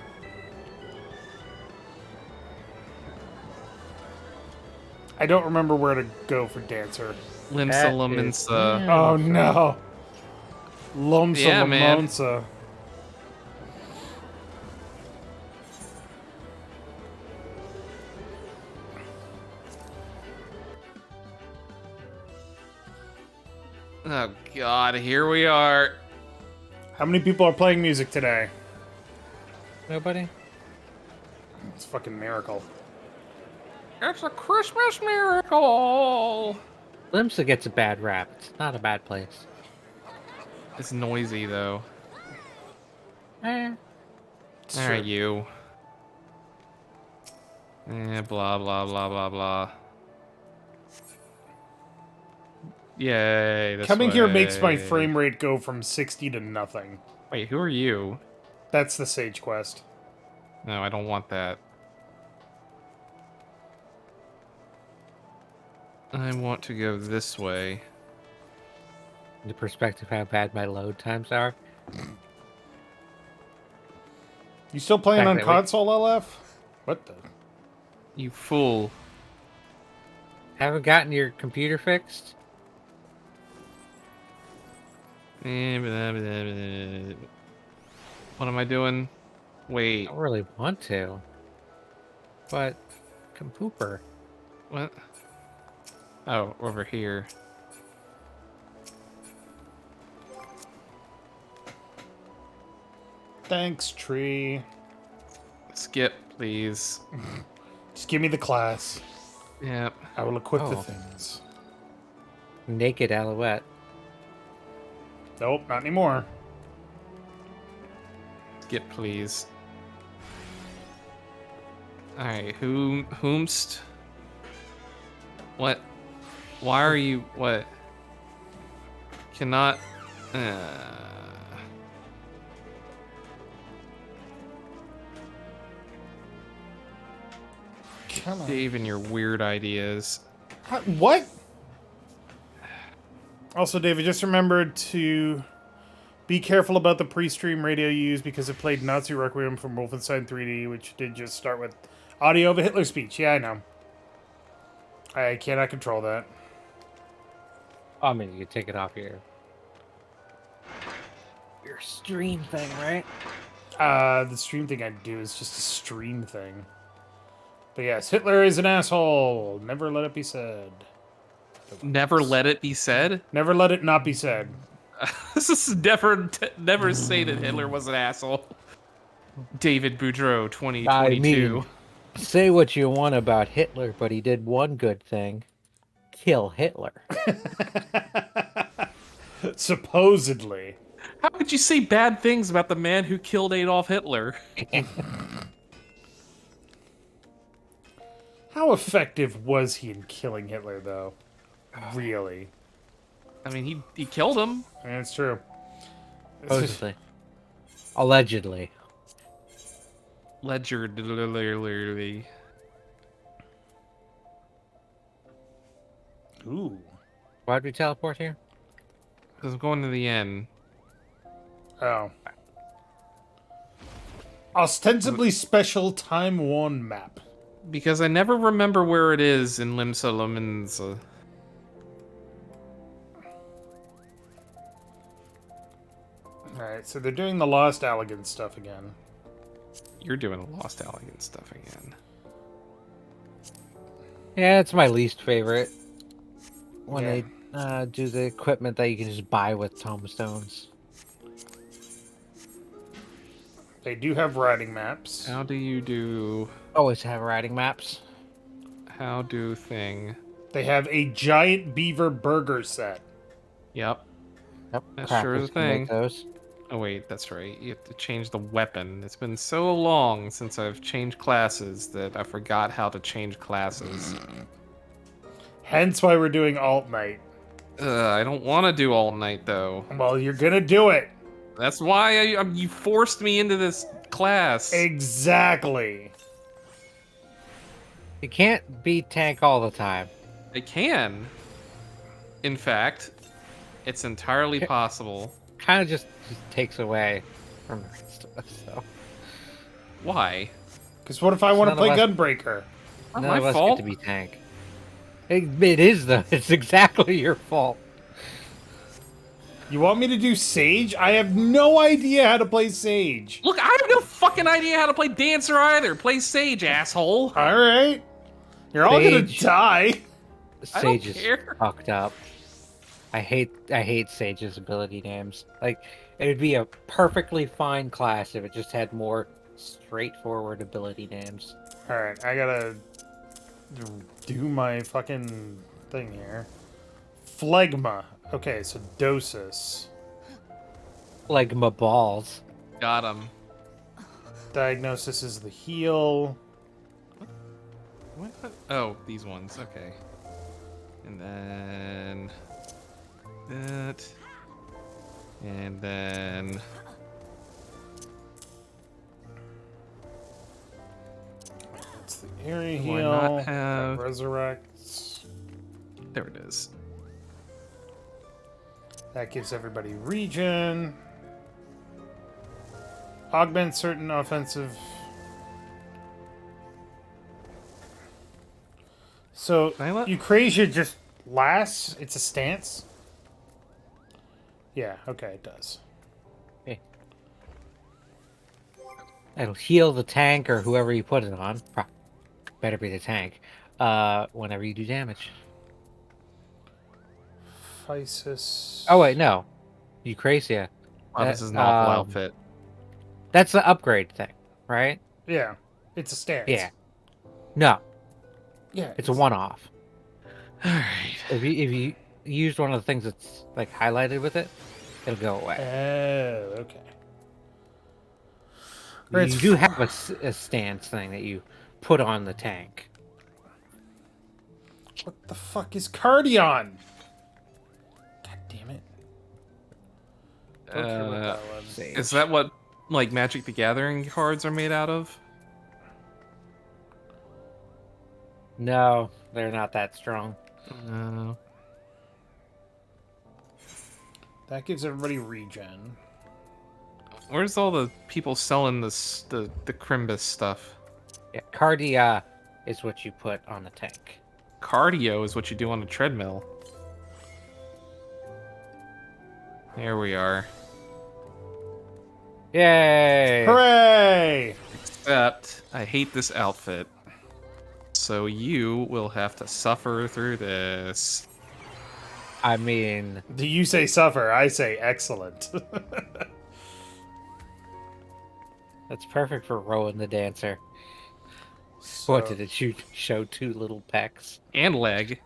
I don't remember where to go for Dancer. Limsa That is- Laminsa. Yeah. Oh no. Lomsa Yeah, man. Lamonsa. Oh god, here we are. How many people are playing music today? Nobody? It's a fucking miracle. It's a Christmas miracle. Limsa gets a bad rap. It's not a bad place. It's noisy though. Eh. It's All right, true. you. Blah blah blah blah blah. Yay! This Coming here way. makes my frame rate go from 60 to nothing. Wait, who are you? That's the Sage quest. No, I don't want that. I want to go this way. The perspective how bad my load times are. You still playing on Exactly. console, LF? What the? You fool. Haven't gotten your computer fixed? What am I doing? I Wait, don't really want to. But, Pooper. what? Oh, over here. Thanks, tree. Skip, please. Just give me the class. Yep. I will equip the Oh. things. Naked Alouette. Nope, not anymore. Skip, please. Alright, whomst? What? Why are you, what? Cannot, Come on. Dave and your weird ideas. What? Also, David, just remembered to be careful about the pre-stream radio you use because it played Nazi Requiem from Wolfenstein 3D, which did just start with audio of a Hitler speech. Yeah, I know. I cannot control that. I mean, you could take it off your stream thing, right? The stream thing I do is just a stream thing. But yes, Hitler is an asshole. Never let it be said. Never let it be said? Never let it not be said. This is never say that Hitler was an asshole. David Boudreau, 2022. Say what you want about Hitler, but he did one good thing. Kill Hitler. Supposedly. How could you say bad things about the man who killed Adolf Hitler? How effective was he in killing Hitler, though? Really? I mean, he killed him. That's true. Supposedly. Allegedly. Ledger. Ooh. Why'd we teleport here? Because I'm going to the end. Oh. Ostensibly special Time 1 map. Because I never remember where it is in Limsa Lemons. Alright, so they're doing the Lost Allegan stuff again. You're doing Lost Allegan stuff again. Yeah, it's my least favorite. When Yeah. they do the equipment that you can just buy with tombstones. They do have riding maps. How do you do... Always have riding maps. How do thing... They have a giant beaver burger set. Yep. Yep, That crackers sure is a can make thing. those. Oh wait, that's right. You have to change the weapon. It's been so long since I've changed classes that I forgot how to change classes. Hence why we're doing Alt Night. I don't want to do all night though. Well, you're gonna do it. That's why you forced me into this class. Exactly. You can't be tank all the time. I can. In fact, it's entirely possible. Kind of just takes away from the rest of us, though. Why? Because what if I want to none of play us- Gunbreaker? Not None my of us fault. get to be tank. It is, though. It's exactly your fault. You want me to do Sage? I have no idea how to play Sage. Look, I have no fucking idea how to play Dancer either. Play Sage, asshole. Alright. You're all gonna Sage. die. I don't Sage is care. fucked up. I hate Sage's ability names. Like, it would be a perfectly fine class if it just had more straightforward ability names. Alright, I gotta do my fucking thing here. Phlegma. Okay, so Dosis. Like my balls. Got him. Diagnosis is the heal. What? Oh, these ones. Okay. And then that. And then That's the area Do I heal. not That have- resurrects. there it is. That gives everybody regen. Augment certain offensive. So Violet? Eucrasia just lasts. It's a stance. Yeah. Okay, it does. It'll heal the tank or whoever you put it on. Better be the tank. Whenever you do damage. Physis. Oh wait, no. Eucrasia. Oh, this is an awful outfit. That's the upgrade thing, right? Yeah, it's a stance. Yeah. No, Yeah. it's a one-off. All right. If you used one of the things that's like highlighted with it, it'll go away. Oh, okay. You It's do have a stance thing that you put on the tank. What the fuck is Cardion? God damn it. Don't care about that one. Sage. Is that what like Magic the Gathering cards are made out of? No, they're not that strong. No. That gives everybody regen. Where's all the people selling this the Crimbus stuff? Yeah, Cardia is what you put on the tank. Cardio is what you do on a treadmill. There we are. Yay! Hooray! Except I hate this outfit. So you will have to suffer through this. I mean, Do you say suffer? I say excellent. that's perfect for Rowan the Dancer. So, What did it show? Two little pecs. And leg.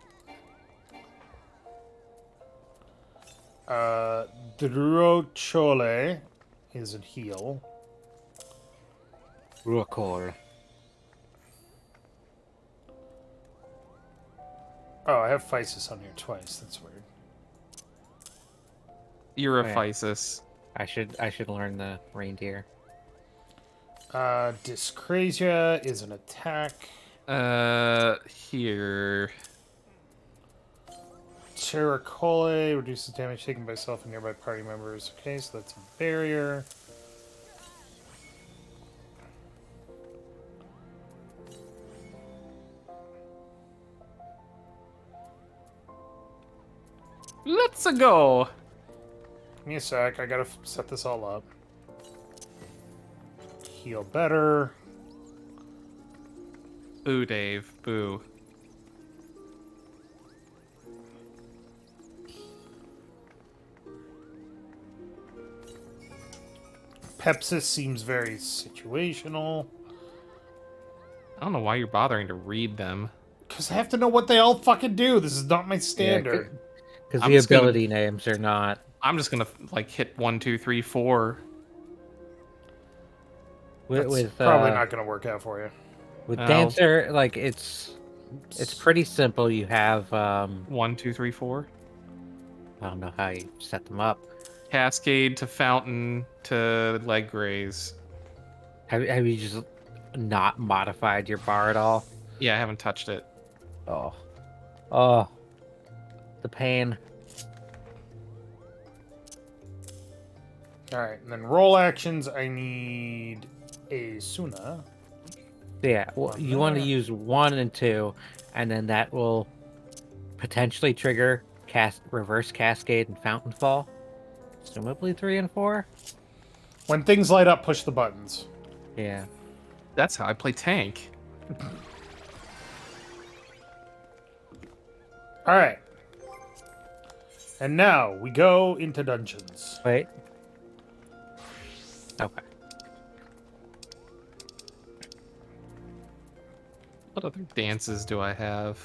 Druochole is a heal. Ruakor. Oh, I have Physis on here twice. That's weird. Europhysis. I should learn the reindeer. Dyscrasia is an attack. Here. Terracole reduces damage taken by self and nearby party members. Okay, so that's a barrier. Let's go. Give me a sec. I gotta set this all up. Heal better. Boo, Dave. Boo. Pepsis seems very situational. I don't know why you're bothering to read them. Because I have to know what they all fucking do. This is not my standard. Because I'm the just gonna- ability names are not. I'm just gonna like hit 1, 2, 3, 4. That's probably not going to work out for you. With Oh. Dancer, like it's pretty simple. You have 1, 2, 3, 4. I don't know how you set them up. Cascade to fountain to leg graze. Have you just not modified your bar at all? Yeah, I haven't touched it. Oh, the pain. All right, and then roll actions. I need a Suna. Yeah, well, you want to use 1 and 2, and then that will potentially trigger reverse cascade and fountain fall. Presumably 3 and 4. When things light up, push the buttons. Yeah. That's how I play tank. All right. And now we go into dungeons. Wait. Okay. What other dances do I have?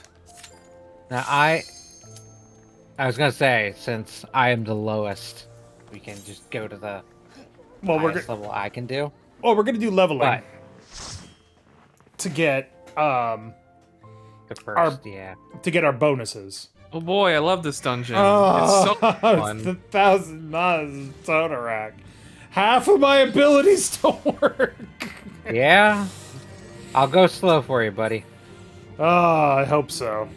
Now I was gonna say, since I am the lowest, we can just go to the Well, highest level I can do. we're gonna do leveling But to get the first, yeah. our bonuses. Oh boy, I love this dungeon. Oh, It's so fun. it's the $1,000 soda rack. Half of my abilities don't work. Yeah. I'll go slow for you, buddy. Oh, I hope so.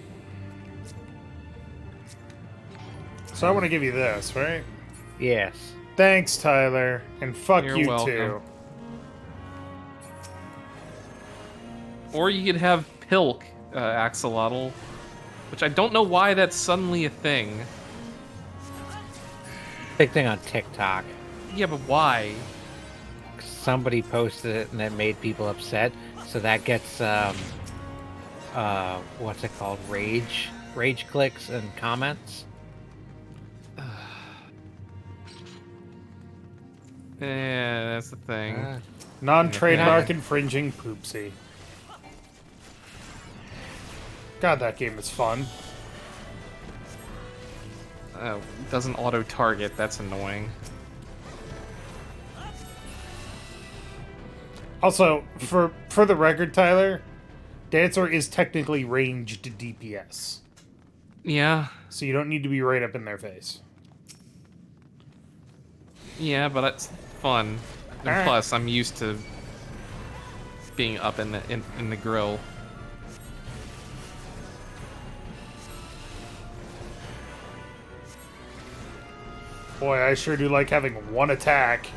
So I want to give you this, right? Yes. Thanks, Tyler, and fuck You're you welcome. too. Or you could have Pilk, Axolotl, which I don't know why that's suddenly a thing. Big thing on TikTok. Yeah, but why? Somebody posted it and it made people upset. So that gets what's it called? Rage clicks and comments. Yeah, that's the thing. Non-trademark infringing poopsie. God, that game is fun. It doesn't auto-target, that's annoying. Also, for the record, Tyler, Dancer is technically ranged DPS. Yeah, So you don't need to be right up in their face. yeah, but it's fun. And Alright. plus, I'm used to being up in the grill. Boy, I sure do like having one attack.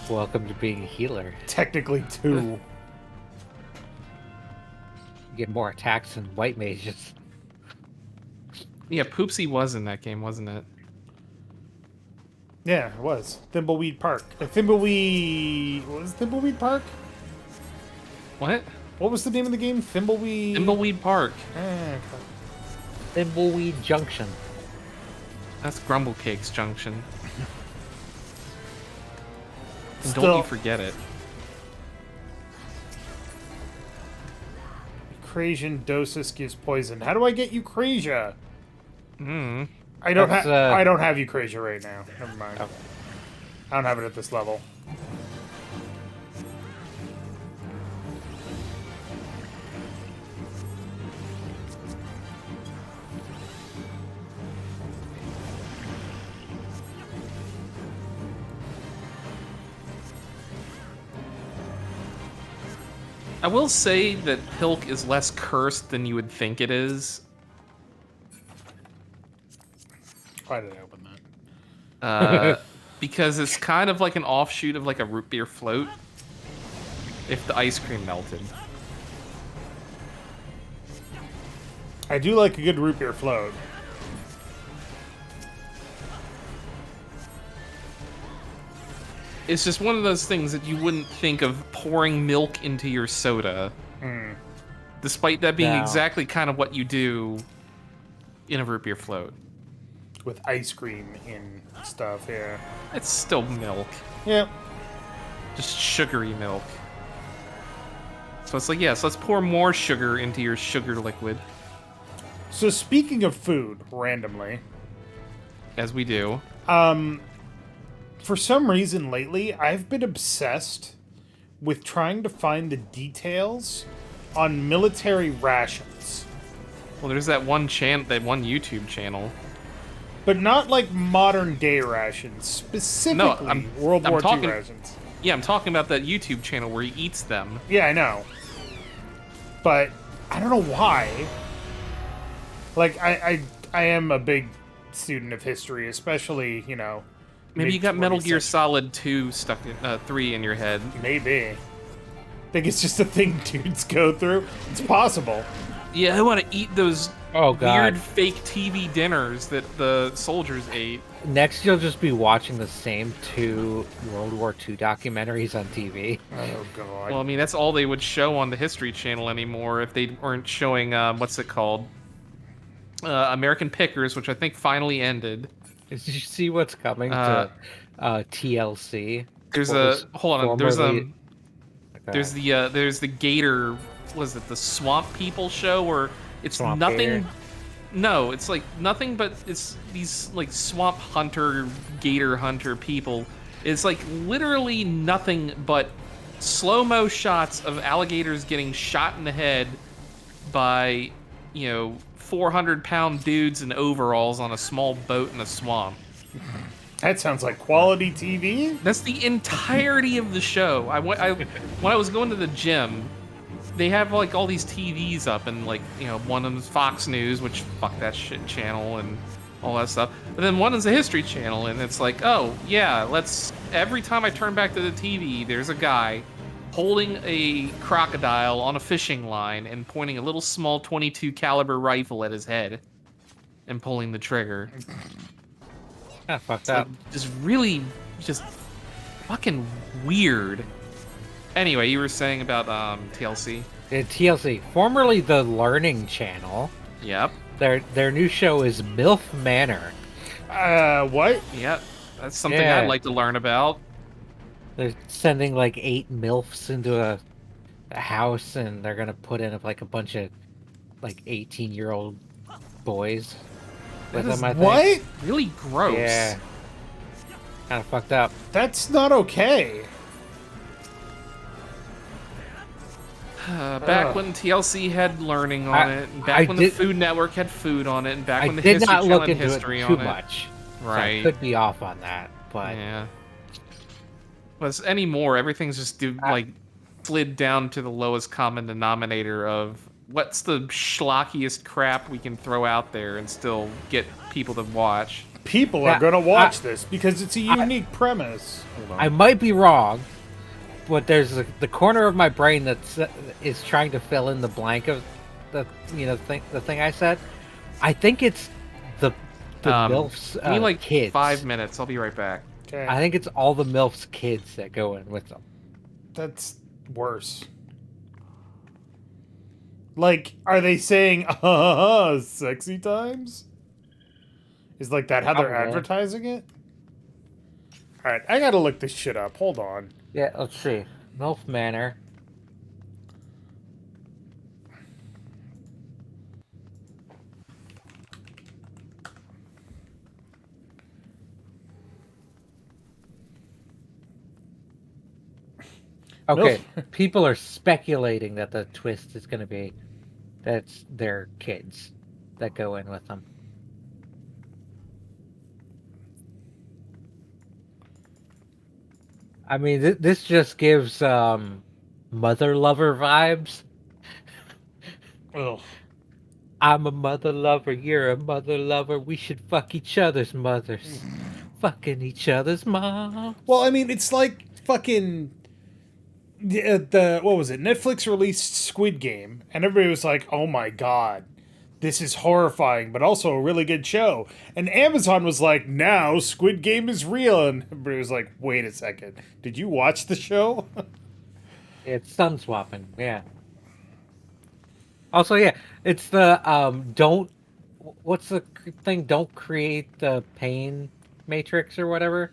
Welcome to being a healer. Technically two. You get more attacks than white mages. Yeah, Poopsie was in that game, wasn't it? Yeah, it was. Thimbleweed Park. Thimbleweed... What was Thimbleweed Park? What? What was the name of the game? Thimbleweed... Thimbleweed Park. Okay. Thimbleweed Junction. That's Grumble Cakes Junction. And Still- don't you forget it. Eucrasian Dosis gives poison. How do I get Eucrasia? Hmm. I don't That's, have. I don't have Eucrasia right now. Never mind. Okay. I don't have it at this level. I will say that Pilk is less cursed than you would think it is. Why did I open that? Because it's kind of like an offshoot of like a root beer float. If the ice cream melted. I do like a good root beer float. It's just one of those things that you wouldn't think of pouring milk into your soda. Despite that being exactly kind of what you do in a root beer float. With ice cream in stuff, yeah. It's still milk. Yeah. Just sugary milk. So it's like, yes, let's pour more sugar into your sugar liquid. So speaking of food, randomly, As we do. for some reason lately, I've been obsessed with trying to find the details on military rations. Well, there's that one YouTube channel. But not like modern day rations, specifically World War II rations. Yeah, I'm talking about that YouTube channel where he eats them. Yeah, I know. But I don't know why. Like, I am a big student of history, especially, you know... Maybe you got Metal Gear Solid 2 stuck in, 3 in your head. Maybe. I think it's just a thing dudes go through. It's possible. Yeah, I want to eat those God. weird fake TV dinners that the soldiers ate. Next, you'll just be watching the same 2 World War II documentaries on TV. Oh, God. Well, I mean, that's all they would show on the History Channel anymore if they weren't showing, what's it called? American Pickers, which I think finally ended. Did you see what's coming to TLC? There's there's the Gator, was it the Swamp People show, where it's Swamp nothing. Gator. No, it's like nothing but it's these like swamp hunter, gator hunter people. It's like literally nothing but slow-mo shots of alligators getting shot in the head by, 400-pound dudes in overalls on a small boat in a swamp. That sounds like quality TV. That's the entirety of the show. When I was going to the gym, they have like all these TVs up, and like, one of them's Fox News, which fuck that shit channel and all that stuff. But then one is a History Channel, and it's like, oh yeah, every time I turn back to the TV, there's a guy holding a crocodile on a fishing line and pointing a little small 22 caliber rifle at his head and pulling the trigger. Fucked up. Like, just fucking weird. Anyway, you were saying about TLC. TLC, formerly the Learning Channel. Yep. Their new show is MILF Manor. What? Yep. That's something I'd like to learn about. They're sending like 8 MILFs into a house, and they're gonna put in like a bunch of like 18-year-old boys with them. I think. What? Really gross. Yeah. Kind of fucked up. That's not okay. Back when TLC had learning on it, and back when the Food Network had food on it, and back when the did History not Channel look had into history it on too it. much. Right. So I could be off on that, but yeah. But anymore, everything's just slid down to the lowest common denominator of what's the schlockiest crap we can throw out there and still get people to watch. People are gonna watch this because it's a unique premise. I might be wrong, but there's the corner of my brain that is trying to fill in the blank of the thing I said. I think it's the MILFs. Give me like kids. 5 minutes. I'll be right back. Okay. I think it's all the MILFs kids that go in with them. That's worse. Like, are they saying, sexy times? Is like that how they're advertising it? Alright, I gotta look this shit up. Hold on. Yeah, let's see. MILF Manor. Okay, people are speculating that the twist is going to be that's their kids that go in with them. I mean, this just gives mother lover vibes. Ugh. I'm a mother lover, you're a mother lover. We should fuck each other's mothers. Fucking each other's moms. Well, I mean, it's like fucking the what was it? Netflix released Squid Game, and everybody was like, "Oh my god, this is horrifying, but also a really good show." And Amazon was like, "Now Squid Game is real," and everybody was like, "Wait a second, did you watch the show?" It's sun swapping, yeah. Also, yeah, it's the don't. What's the thing? Don't create the pain matrix or whatever.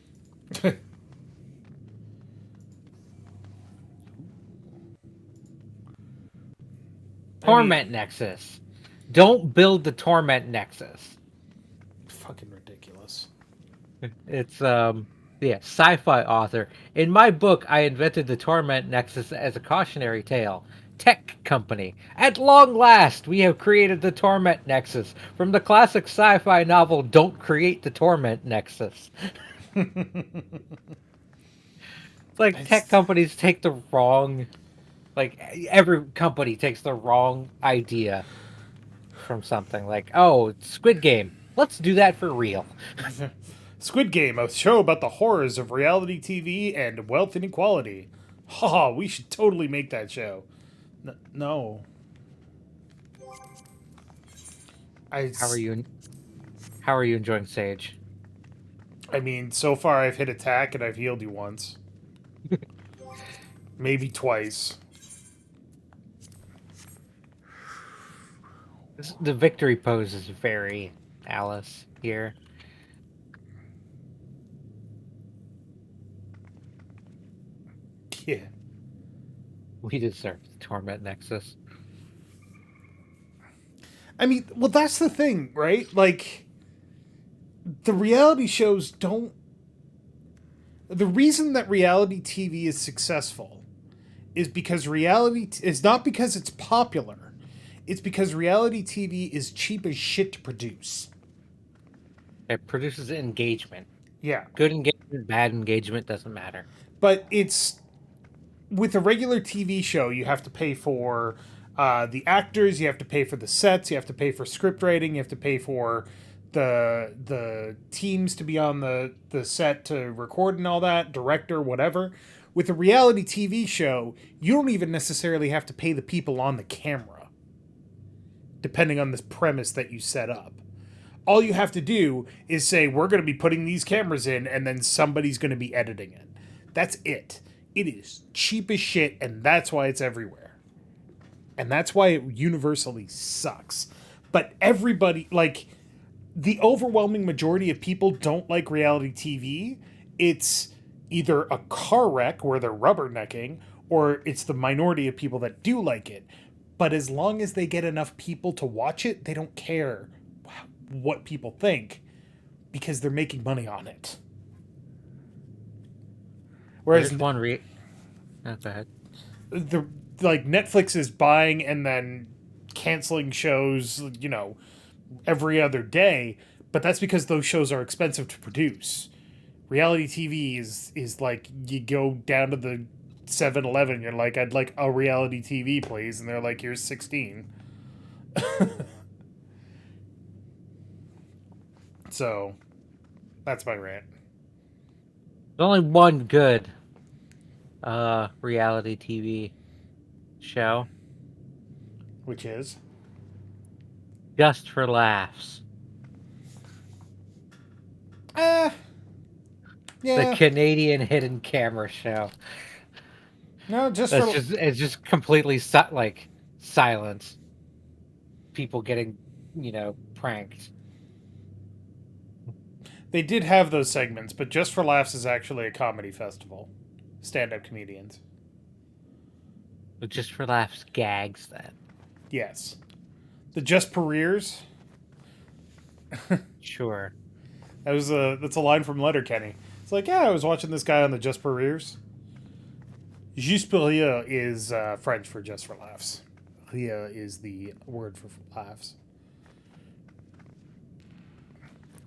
Torment Nexus. Don't build the Torment Nexus. Fucking ridiculous. It's yeah, sci-fi author. In my book, I invented the Torment Nexus as a cautionary tale. Tech company. At long last, we have created the Torment Nexus from the classic sci-fi novel Don't Create the Torment Nexus. It's like tech companies take the wrong, like every company takes the wrong idea from something. Like, oh, Squid Game. Let's do that for real. Squid Game, a show about the horrors of reality TV and wealth inequality. Haha, we should totally make that show. No. How are you? How are you enjoying Sage? I mean, so far I've hit attack and I've healed you once. Maybe twice. The victory pose is very Alice here. Yeah. We deserve the Torment Nexus. I mean, well, that's the thing, right? Like, the reality shows don't. The reason that reality TV is successful is because is not because it's popular. It's because reality TV is cheap as shit to produce. It produces engagement. Yeah. Good engagement, bad engagement, doesn't matter. But it's. With a regular TV show, you have to pay for the actors, you have to pay for the sets, you have to pay for script writing, you have to pay for the teams to be on the set to record and all that, director, whatever. With a reality TV show, you don't even necessarily have to pay the people on the camera, depending on the premise that you set up. All you have to do is say, we're going to be putting these cameras in, and then somebody's going to be editing it. That's it. It is cheap as shit, and that's why it's everywhere. And that's why it universally sucks. But everybody, like, the overwhelming majority of people don't like reality TV. It's either a car wreck where they're rubbernecking, or it's the minority of people that do like it. But as long as they get enough people to watch it, they don't care what people think because they're making money on it. Whereas There's one go ahead. Like Netflix is buying and then canceling shows, you know, every other day, but that's because those shows are expensive to produce. Reality TV is like you go down to the 7-Eleven, you're like, I'd like a reality TV, please, and they're like, here's 16. So, that's my rant. There's only one good reality TV show. Which is? Just for Laughs. Yeah. The Canadian hidden camera show. No, it's just completely silence. People getting, pranked. They did have those segments, but Just for Laughs is actually a comedy festival. Stand-up comedians. But Just for Laughs gags, then. Yes. The Just Careers. Sure. That's a line from Letterkenny. It's like, yeah, I was watching this guy on the Just for Rears. Juste pour rire is French for Just for Laughs. Rire is the word for laughs.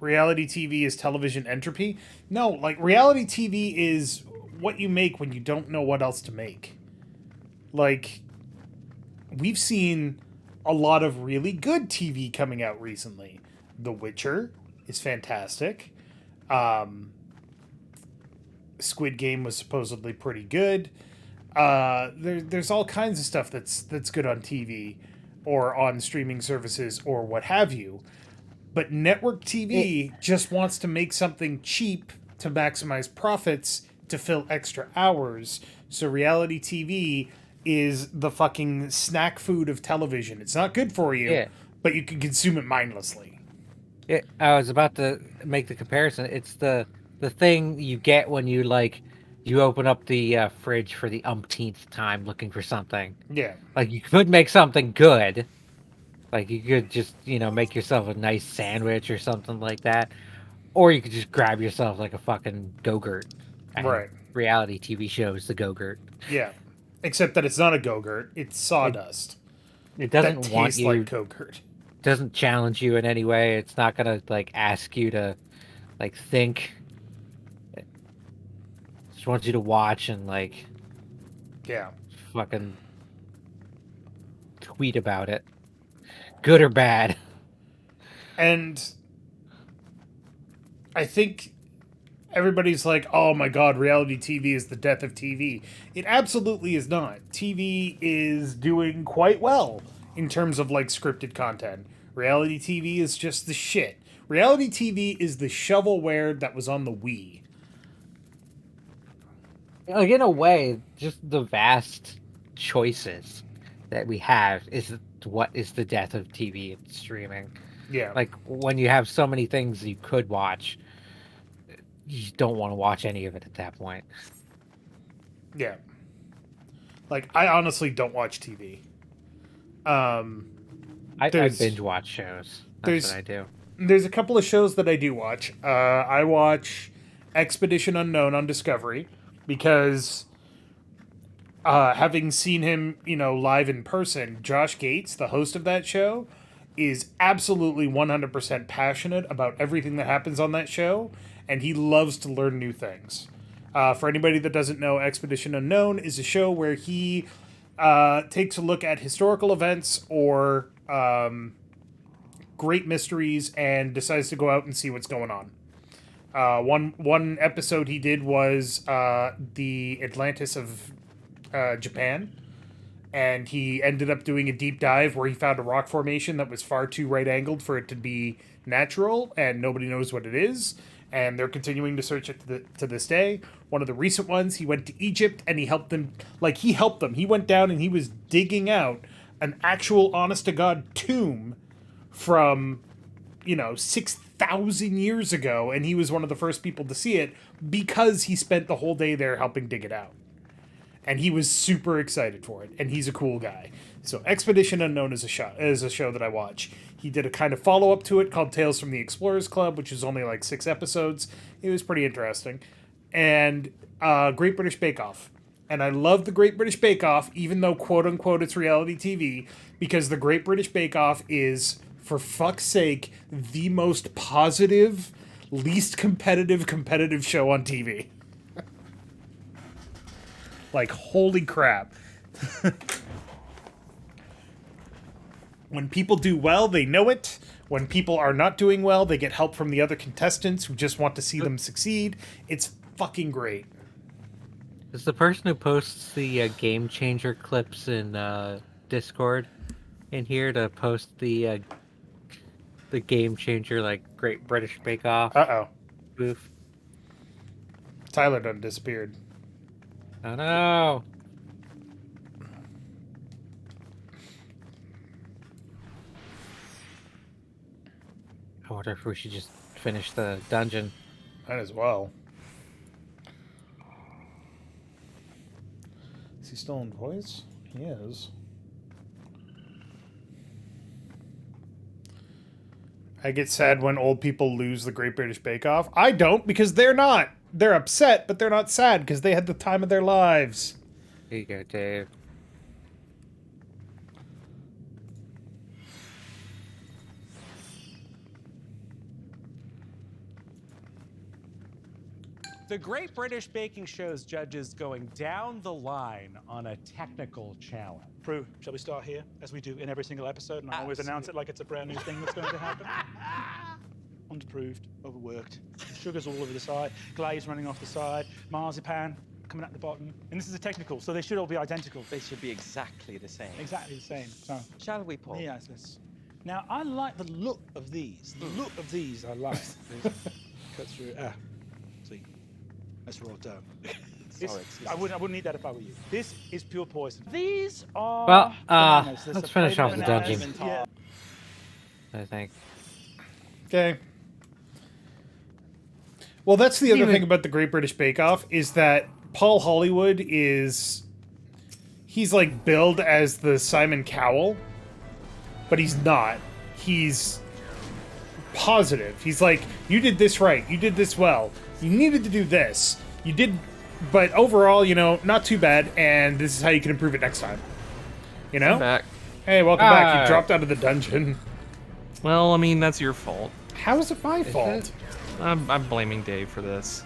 Reality TV is television entropy? No, like reality TV is what you make when you don't know what else to make. Like, we've seen a lot of really good TV coming out recently. The Witcher is fantastic. Squid Game was supposedly pretty good. There's all kinds of stuff that's good on TV or on streaming services or what have you. But network TV just wants to make something cheap to maximize profits to fill extra hours. So reality TV is the fucking snack food of television. It's not good for you, Yeah. but you can consume it mindlessly. I was about to make the comparison. It's the thing you get when you you open up the fridge for the umpteenth time looking for something. Yeah. Like you could make something good. Like you could just make yourself a nice sandwich or something like that, or you could just grab yourself like a fucking Go-Gurt. And Right. reality TV shows the Go-Gurt. Yeah. Except that it's not a Go-Gurt, it's sawdust. It That doesn't want tastes you. like Go-Gurt. Doesn't challenge you in any way. It's not gonna ask you to think. It just wants you to watch and Yeah. fucking tweet about it, good or bad. And I think everybody's like, oh my god, reality TV is the death of TV. It absolutely is not. TV is doing quite well in terms of scripted content. Reality TV is just the shit. Reality TV is the shovelware that was on the Wii. In a way, just the vast choices that we have is what is the death of TV and streaming. Yeah. When you have so many things you could watch, you don't want to watch any of it at that point. Yeah. I honestly don't watch TV. I binge watch shows. That's what I do. There's a couple of shows that I do watch. I watch Expedition Unknown on Discovery because having seen him, live in person, Josh Gates, the host of that show, is absolutely 100% passionate about everything that happens on that show, and he loves to learn new things. For anybody that doesn't know, Expedition Unknown is a show where he takes a look at historical events or great mysteries and decides to go out and see what's going on. One episode he did was the Atlantis of Japan, and he ended up doing a deep dive where he found a rock formation that was far too right angled for it to be natural, and nobody knows what it is. And they're continuing to search it to this day. One of the recent ones, he went to Egypt and he helped them. He went down and he was digging out an actual honest-to-God tomb from, 6,000 years ago. And he was one of the first people to see it because he spent the whole day there helping dig it out. And he was super excited for it. And he's a cool guy. So Expedition Unknown is a show that I watch. He did a kind of follow-up to it called Tales from the Explorers Club, which is only 6 episodes. It was pretty interesting. And Great British Bake Off. And I love the Great British Bake Off, even though, quote-unquote, it's reality TV, because the Great British Bake Off is, for fuck's sake, the most positive, least competitive show on TV. Holy crap. When people do well, they know it. When people are not doing well, they get help from the other contestants who just want to see them succeed. It's fucking great. Is the person who posts the game changer clips in Discord in here to post the game changer Great British Bake Off booth? Tyler done disappeared. Oh no! I wonder if we should just finish the dungeon. Might as well. Is he still in voice? He is. I get sad when old people lose the Great British Bake Off. I don't, because they're not. They're upset, but they're not sad because they had the time of their lives. Here you go, Dave. The Great British Baking Show's judges going down the line on a technical challenge. Prue, shall we start here, as we do in every single episode, and I always announce it like it's a brand new thing that's going to happen? Underproofed, overworked, sugars all over the side, glaze running off the side, marzipan coming out the bottom. And this is a technical, so they should all be identical. They should be exactly the same. Exactly the same. So, Shall we, Paul? yes, yes. Now, I like the look of these. The look of these I like. Cut through. See, that's raw dough. Sorry, excuse I me. wouldn't need that if I were you. This is pure poison. These are. Well, bananas. There's let's a finish plate off of the bananas dungeon. and- Yeah. I think. Okay. Well, that's the other Even- thing about the Great British Bake Off is that Paul Hollywood he's like billed as the Simon Cowell, but he's not. He's positive. He's like, you did this right. You did this well. You needed to do this. You did, but overall, not too bad, and this is how you can improve it next time. I'm back. Hey, welcome back. You Ah. dropped out of the dungeon. Well, I mean, that's your fault. How is it my fault? it? I'm blaming Dave for this.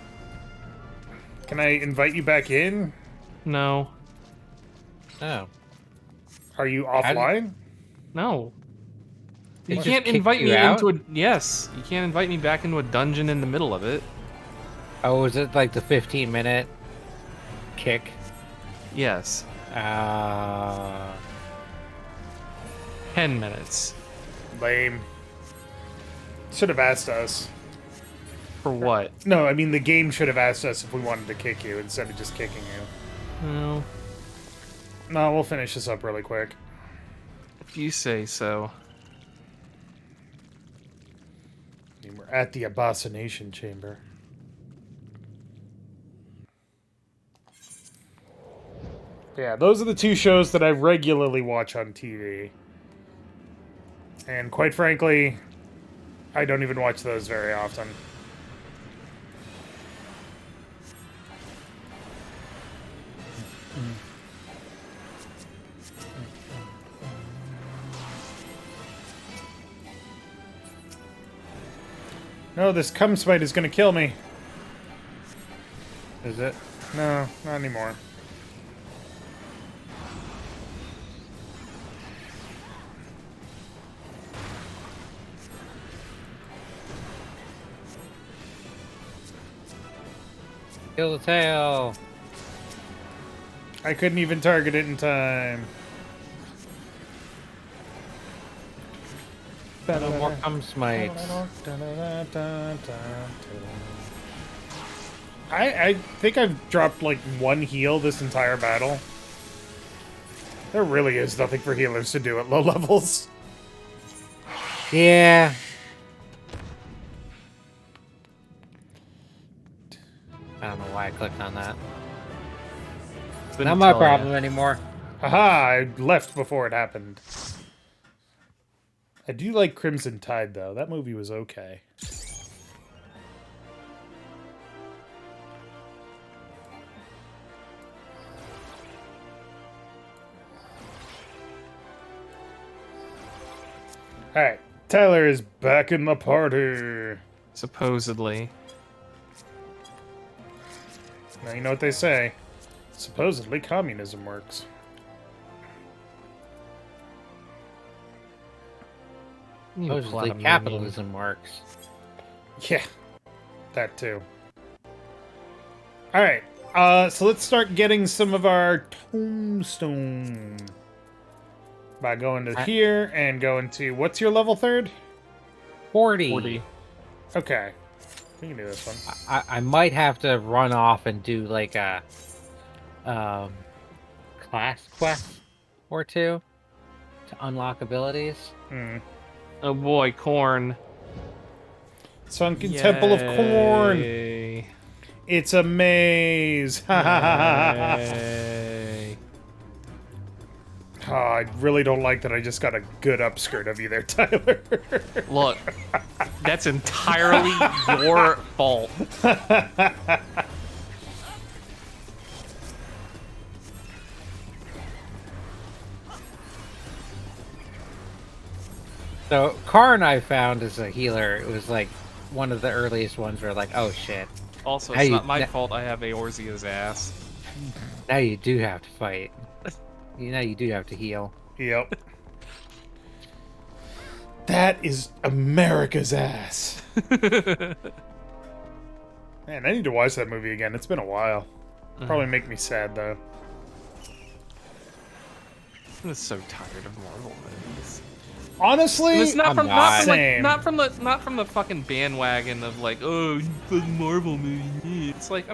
Can I invite you back in? No. Oh. Are you did- offline? No. They You just can't kicked invite you me out? into a... Yes. You can't invite me back into a dungeon in the middle of it. Oh, was it like the 15-minute kick? Yes. 10 minutes. Lame. Should have asked us. For what? No, I mean the game should have asked us if we wanted to kick you instead of just kicking you. No. No, we'll finish this up really quick. If you say so. I mean, we're at the Abassination Chamber. Yeah, those are the two shows that I regularly watch on TV. And quite frankly, I don't even watch those very often. No, this cum smite is gonna kill me. Is it? No, not anymore. Kill the tail. I couldn't even target it in time. No more cum smites. I think I've dropped like one heal this entire battle. There really is nothing for healers to do at low levels. Yeah. I don't know why I clicked on that. Couldn't Not my tell ya. problem anymore. Aha, I left before it happened. I do like Crimson Tide, though. That movie was okay. Alright, Tyler is back in the party. Supposedly. Now you know what they say. Supposedly communism works. You Supposedly plum capitalism works. Yeah, that too. Alright, so let's start getting some of our tombstone. By going to here and going to... What's your level 3rd? 40. 40. Okay. We can do this one. I might have to run off and do like a class quest or two to unlock abilities. Hmm. Oh boy, corn. Sunken Temple of Corn. Yay. It's a maze. Yay. Oh, I really don't like that I just got a good upskirt of you there, Tyler. Look, that's entirely your fault. So Karn I found as a healer. It was like one of the earliest ones where like, oh shit, Also, Now it's you- not my now- fault I have Eorzea's ass. Now you do have to fight. You do have to heal. Yep. That is America's ass. Man, I need to watch that movie again. It's been a while. Probably make me sad though. I'm so tired of Marvel movies. Honestly, And it's not I'm from not. Same. not from the fucking bandwagon of like, oh, fucking Marvel movie. It's like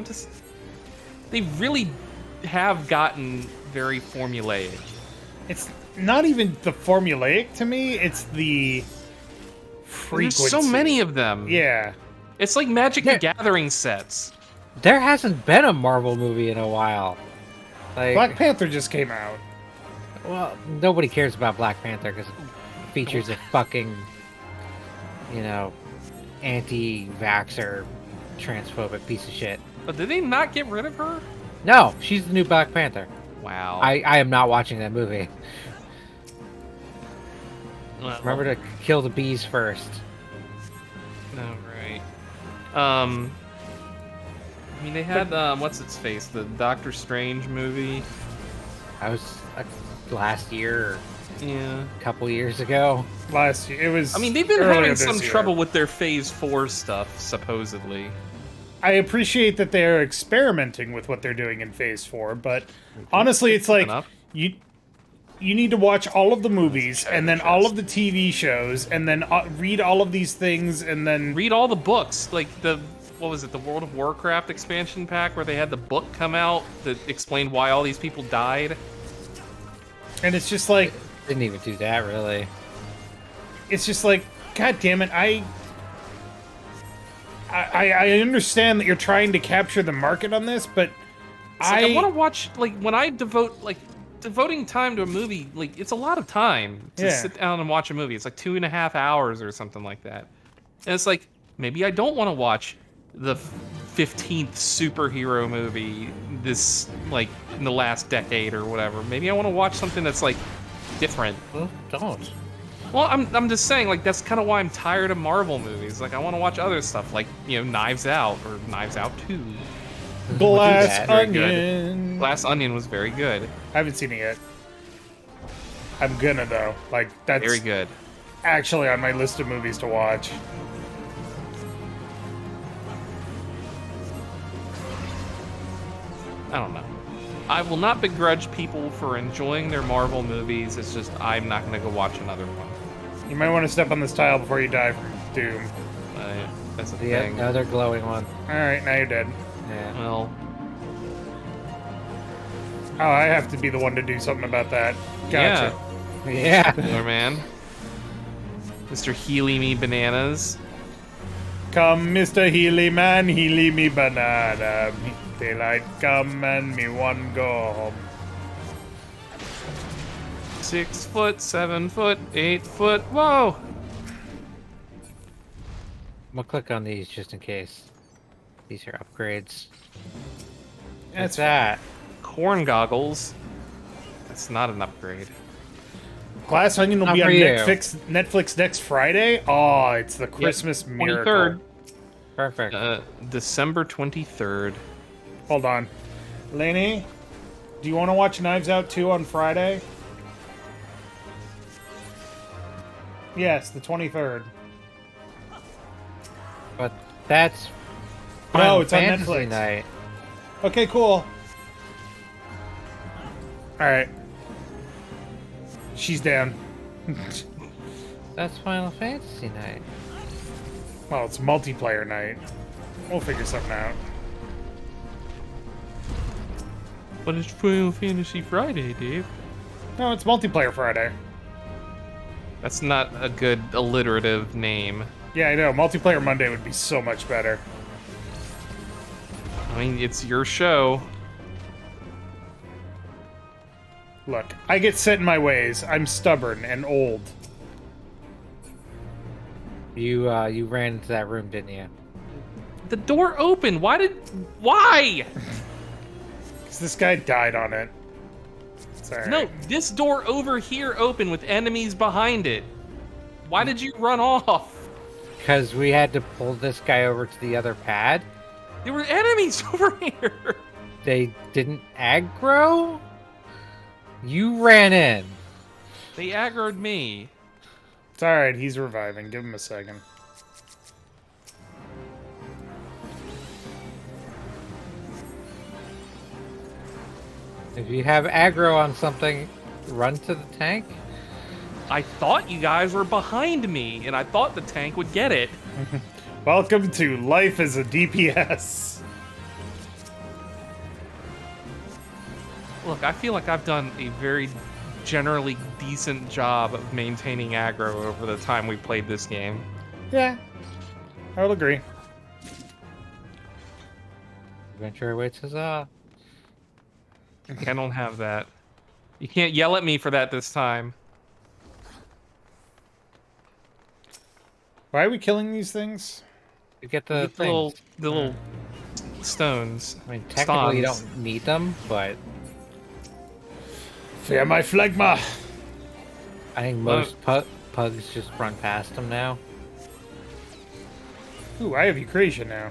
they really have gotten very formulaic. it's not even the formulaic to me. It's the frequency. There's so many of them. Yeah. It's like Magic Yeah. the Gathering sets. There hasn't been a Marvel movie in a while. Like, Black Panther just came out. well, nobody cares about Black Panther because it features a fucking, anti-vaxxer, transphobic piece of shit. But did they not get rid of her? No, she's the new Black Panther. Wow. I am not watching that movie. Well, Remember to kill the bees first. all right. I mean, they had what's its face, the Doctor Strange movie. I was last year or Yeah. a couple years ago. Last year, it was. I mean, they've been earlier having this some year. trouble with their Phase 4 stuff, supposedly. I appreciate that they're experimenting with what they're doing in Phase 4, but honestly, it's like Enough. you need to watch all of the movies and then all of the TV shows and then read all of these things and then Read all the books, like what was it, the World of Warcraft expansion pack, where they had the book come out that explained why all these people died. and it's just like Didn't even do that really. God damn it, I understand that you're trying to capture the market on this, but It's like, I want to watch, like, when I devoting time to a movie, like, it's a lot of time to Yeah. sit down and watch a movie. It's like 2.5 hours or something like that. And it's like, maybe I don't want to watch the 15th superhero movie this, like, in the last decade or whatever. Maybe I want to watch something that's, like, different. Well, don't. Well, I'm just saying, like, that's kind of why I'm tired of Marvel movies. Like, I want to watch other stuff, like, Knives Out or Knives Out 2. Glass that. Very good. Onion. Glass Onion was very good. I haven't seen it yet. I'm gonna though. Like that's Very good. actually on my list of movies to watch. I don't know. I will not begrudge people for enjoying their Marvel movies. It's just I'm not going to go watch another one. You might want to step on this tile before you die from Doom. That's a Yeah, thing. another glowing one. Alright, now you're dead. Yeah. Well, Oh, I have to be the one to do something about that. Gotcha. Yeah. Killer Man. Mr. Healy Me Bananas. Come, Mr. Healy Man, Healy me banana. Daylight come and me one go home. 6 foot, 7 foot, 8 foot. Whoa! I'm gonna click on these just in case. These are upgrades. That's What's that? Corn goggles. That's not an upgrade. Glass Onion will Not be on for you. Netflix next Friday. Oh, it's the Christmas miracle. 23rd. Perfect. December 23rd. Hold on. Lainey, do you want to watch Knives Out 2 on Friday? Yes, the 23rd. But that's No, Final it's on Fantasy Netflix. night. Okay, cool. Alright. She's down. That's Final Fantasy night. Well, it's multiplayer night. We'll figure something out. But it's Final Fantasy Friday, Dave. No, it's multiplayer Friday. That's not a good alliterative name. Yeah, I know. Multiplayer Monday would be so much better. I mean, it's your show. Look, I get set in my ways. I'm stubborn and old. You ran into that room, didn't you? The door opened. Why? Because this guy died on it. Sorry. No, this door over here opened with enemies behind it. Why did you run off? Because we had to pull this guy over to the other pad. There were enemies over here. They didn't aggro? You ran in. They aggroed me. It's alright, he's reviving. Give him a second. If you have aggro on something, run to the tank. I thought you guys were behind me, and I thought the tank would get it. Welcome to Life as a DPS. Look, I feel like I've done a very generally decent job of maintaining aggro over the time we played this game. Yeah, I will agree. Adventure awaits us. I don't have that. You can't yell at me for that this time. Why are we killing these things? You get the Get the things. little stones. I mean, technically you Stons. don't need them, but Fear my phlegma. I think most pugs just run past them now. Ooh, I have Eucrasia now.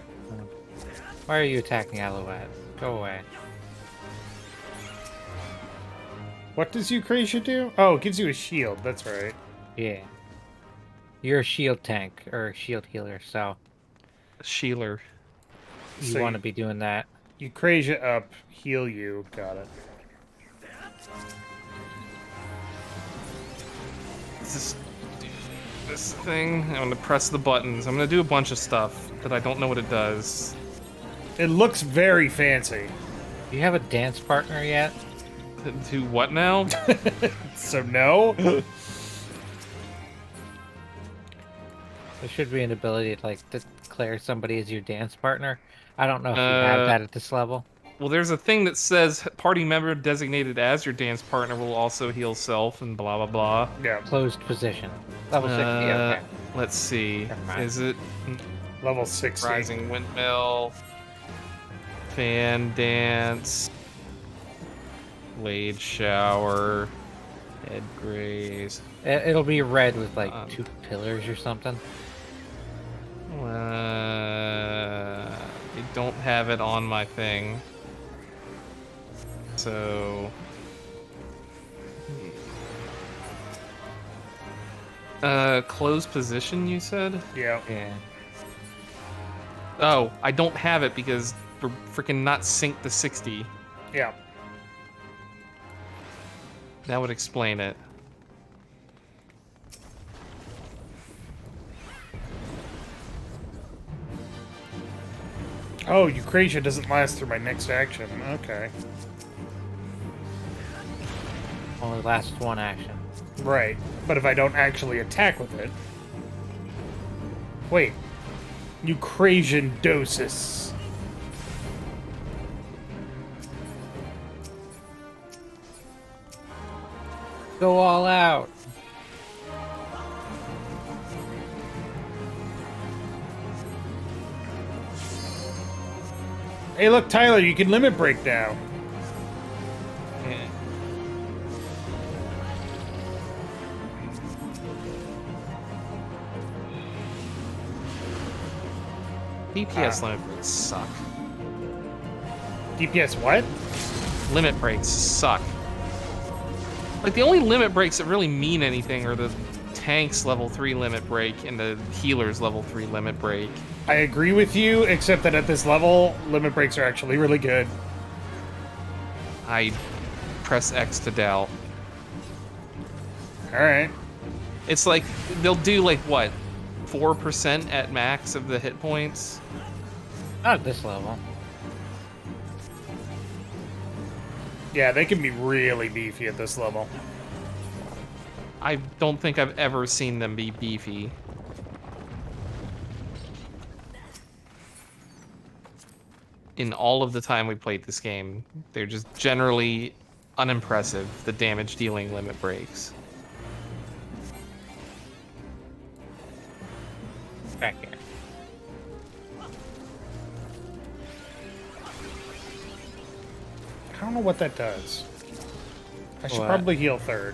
Why are you attacking Alouette? Go away. What does Eucrasia do? Oh, it gives you a shield. That's right. Yeah. You're a shield tank, or a shield healer, so Sheeler. you So want to be doing that. Eucrasia up, heal you. Got it. This thing. I'm gonna press the buttons. I'm gonna do a bunch of stuff that I don't know what it does. It looks very fancy. Do you have a dance partner yet? Do what now? So no? There should be an ability to like declare somebody as your dance partner. I don't know if you have that at this level. Well, there's a thing that says party member designated as your dance partner will also heal self and blah blah blah. Yeah. Closed position. Level 60, okay. Let's see. Never mind. Is it Level 60. rising windmill, fan dance, blade shower, head graze? It'll be red with like 2 pillars or something. I don't have it on my thing. So... closed position, you said? Yeah. Yeah. Oh, I don't have it because we're freaking not synced to 60. Yeah. That would explain it. Oh, Eucrasia doesn't last through my next action. Okay. Only lasts 1 action. Right. But if I don't actually attack with it... Wait. Eucrasian dosis. Go all out. Hey, look, Tyler, you can limit break now. Eh. DPS limit breaks suck. DPS what? Limit breaks suck. Like, the only limit breaks that really mean anything are the tank's level 3 limit break and the healer's level 3 limit break. I agree with you, except that at this level, limit breaks are actually really good. I press X to doubt. Alright. It's like, they'll do like, what, 4% at max of the hit points? Not at this level. Yeah, they can be really beefy at this level. I don't think I've ever seen them be beefy. In all of the time we played this game, they're just generally unimpressive, the damage dealing limit breaks. Back here. I don't know what that does. I should What? probably heal third.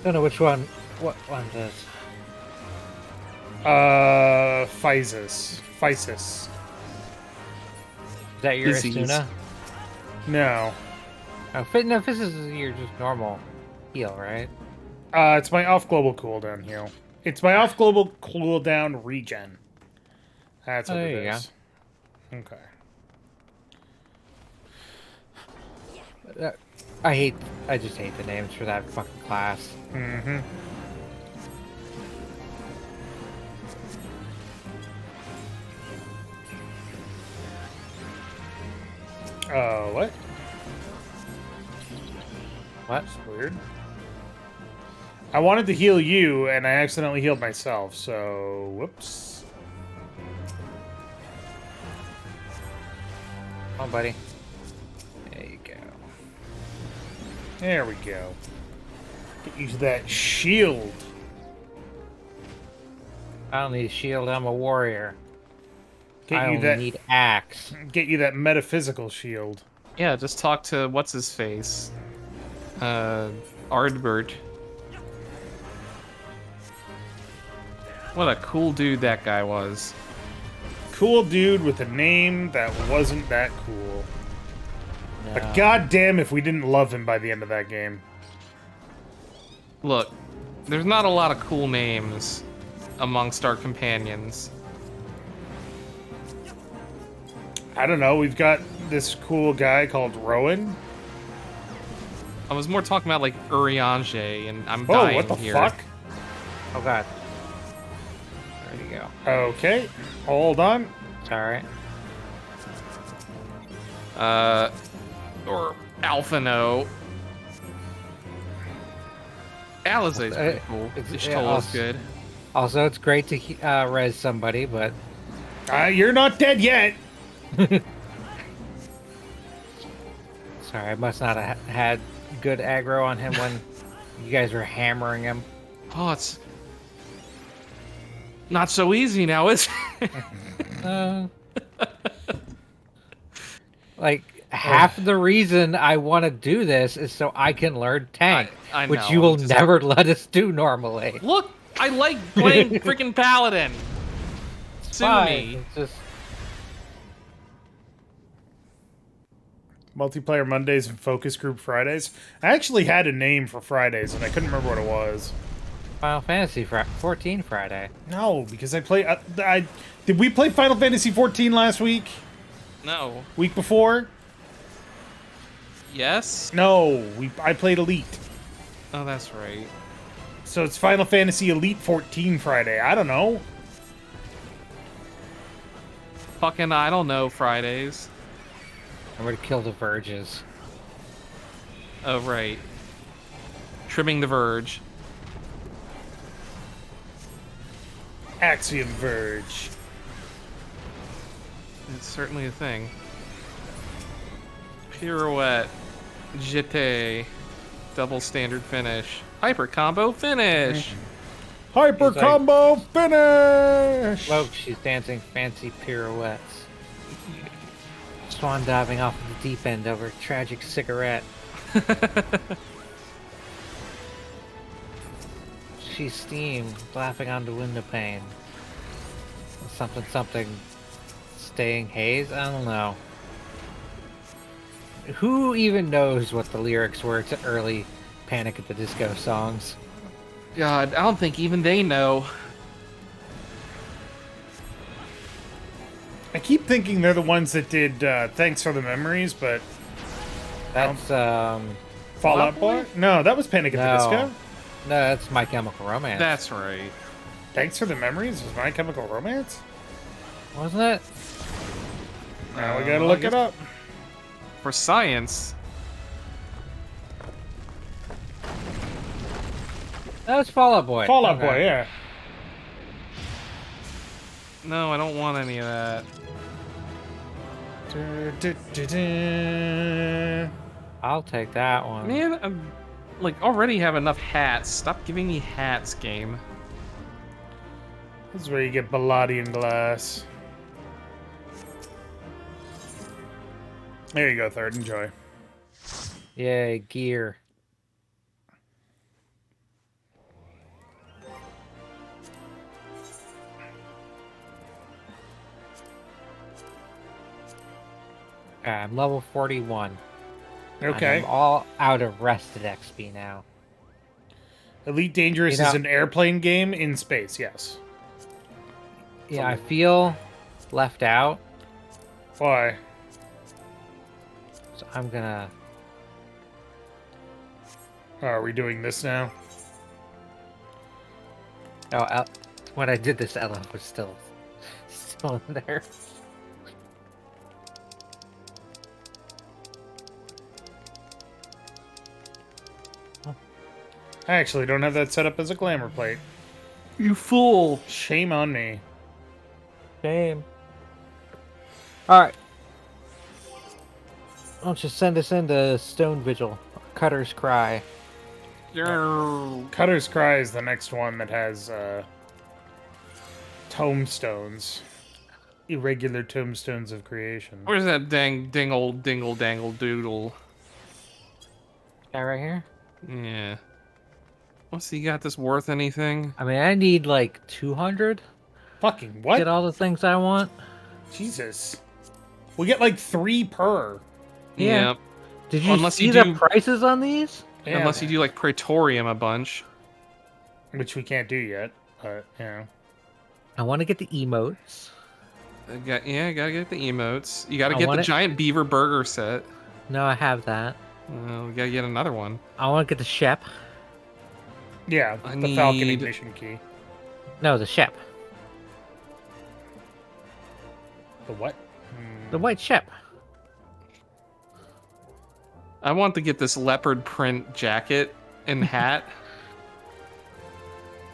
Don't know which one. What one does? Physis. Is that your Disease. Asuna? No. Oh, no, this is your just normal heal, right? It's my off global cooldown heal. It's my off global cooldown regen. That's what Oh, it there you is. Okay. I just hate the names for that fucking class. Mm-hmm. What? What? That's weird. I wanted to heal you, and I accidentally healed myself, so... Whoops. Oh, buddy. There you go. There we go. Get you to that shield. I don't need a shield, I'm a warrior. Get I you only that... need axe. Get you that metaphysical shield. Yeah, just talk to what's his face, Ardbert. What a cool dude that guy was. Cool dude with a name that wasn't that cool. No. But goddamn if we didn't love him by the end of that game. Look, there's not a lot of cool names amongst our companions. I don't know, we've got this cool guy called Rowan. I was more talking about like Urianger, and I'm Oh, dying what the here. fuck? Oh, God. There you go. Okay, hold on. It's alright. Or Alphino. Alizé's pretty cool. Ishtol is good. Also, it's great to res somebody, but... You're not dead yet. Sorry, I must not have had good aggro on him when you guys were hammering him. Oh, it's not so easy now, is it? Like, half the reason I want to do this is so I can learn tank, I which know, you will I'm just- never let us do normally. Look, I like playing freaking Paladin. Sue Fine, me. it's just... Multiplayer Mondays and Focus Group Fridays. I actually had a name for Fridays, and I couldn't remember what it was. Final Fantasy 14 Friday. No, because I play... did we play Final Fantasy 14 last week? No. Week before? Yes? No, I played Elite. Oh, that's right. So it's Final Fantasy Elite 14 Friday. I don't know. Fucking, I don't know, Fridays. I'm going to kill the Verges. Oh, right. Trimming the Verge. Axiom Verge. It's certainly a thing. Pirouette. Jeté. Double standard finish. Hyper combo finish! Hyper He's like- combo finish! Look, she's dancing fancy pirouettes. Swan diving off of the deep end over a tragic cigarette. She's steam, laughing on the window pane. Something, something, staying haze? I don't know. Who even knows what the lyrics were to early Panic at the Disco songs? God, I don't think even they know. I keep thinking they're the ones that did Thanks for the Memories, but That's, Fallout Boy? No, that was Panic at the No. Disco. no, that's My Chemical Romance. That's right. Thanks for the Memories was My Chemical Romance? Wasn't it? Now we gotta well, look I guess- it up. For science. That was Fall Out Boy. Fallout Okay. Boy, yeah. No, I don't want any of that. I'll take that one. Man, I'm like already have enough hats. Stop giving me hats, game. This is where you get Belladian glass. There you go, third. Enjoy. Yay, gear. I'm level 41. And Okay. I'm all out of rested XP now. Elite Dangerous You know- is an airplane game in space, yes. Yeah, I feel left out, Why? so I'm gonna... Oh, are we doing this now? Oh, when I did this, Ella was still in there. I actually don't have that set up as a glamour plate. You fool! Shame on me. Shame. Alright. Why don't you send us into Stone Vigil? Cutter's Cry. Cutter's Cry is the next one that has tombstones. Irregular tombstones of creation. Where's that dingle dangle doodle? Guy right here? Yeah. What's he got this worth anything? I mean, I need like 200 Fucking to what? get all the things I want. Jesus. We get like 3 per. Yeah. Yep. Did you Unless see you the do- prices on these? Yeah, Unless you do like Praetorium a bunch. which we can't do yet. But, you know. I want to get the emotes. Gotta get the emotes. You gotta I get want the it- giant beaver burger set. No, I have that. We gotta get another one. I want to get the Shep. Yeah, I the Falcon need- ignition key. No, the Shep. The what? The white Shep. I want to get this leopard print jacket and hat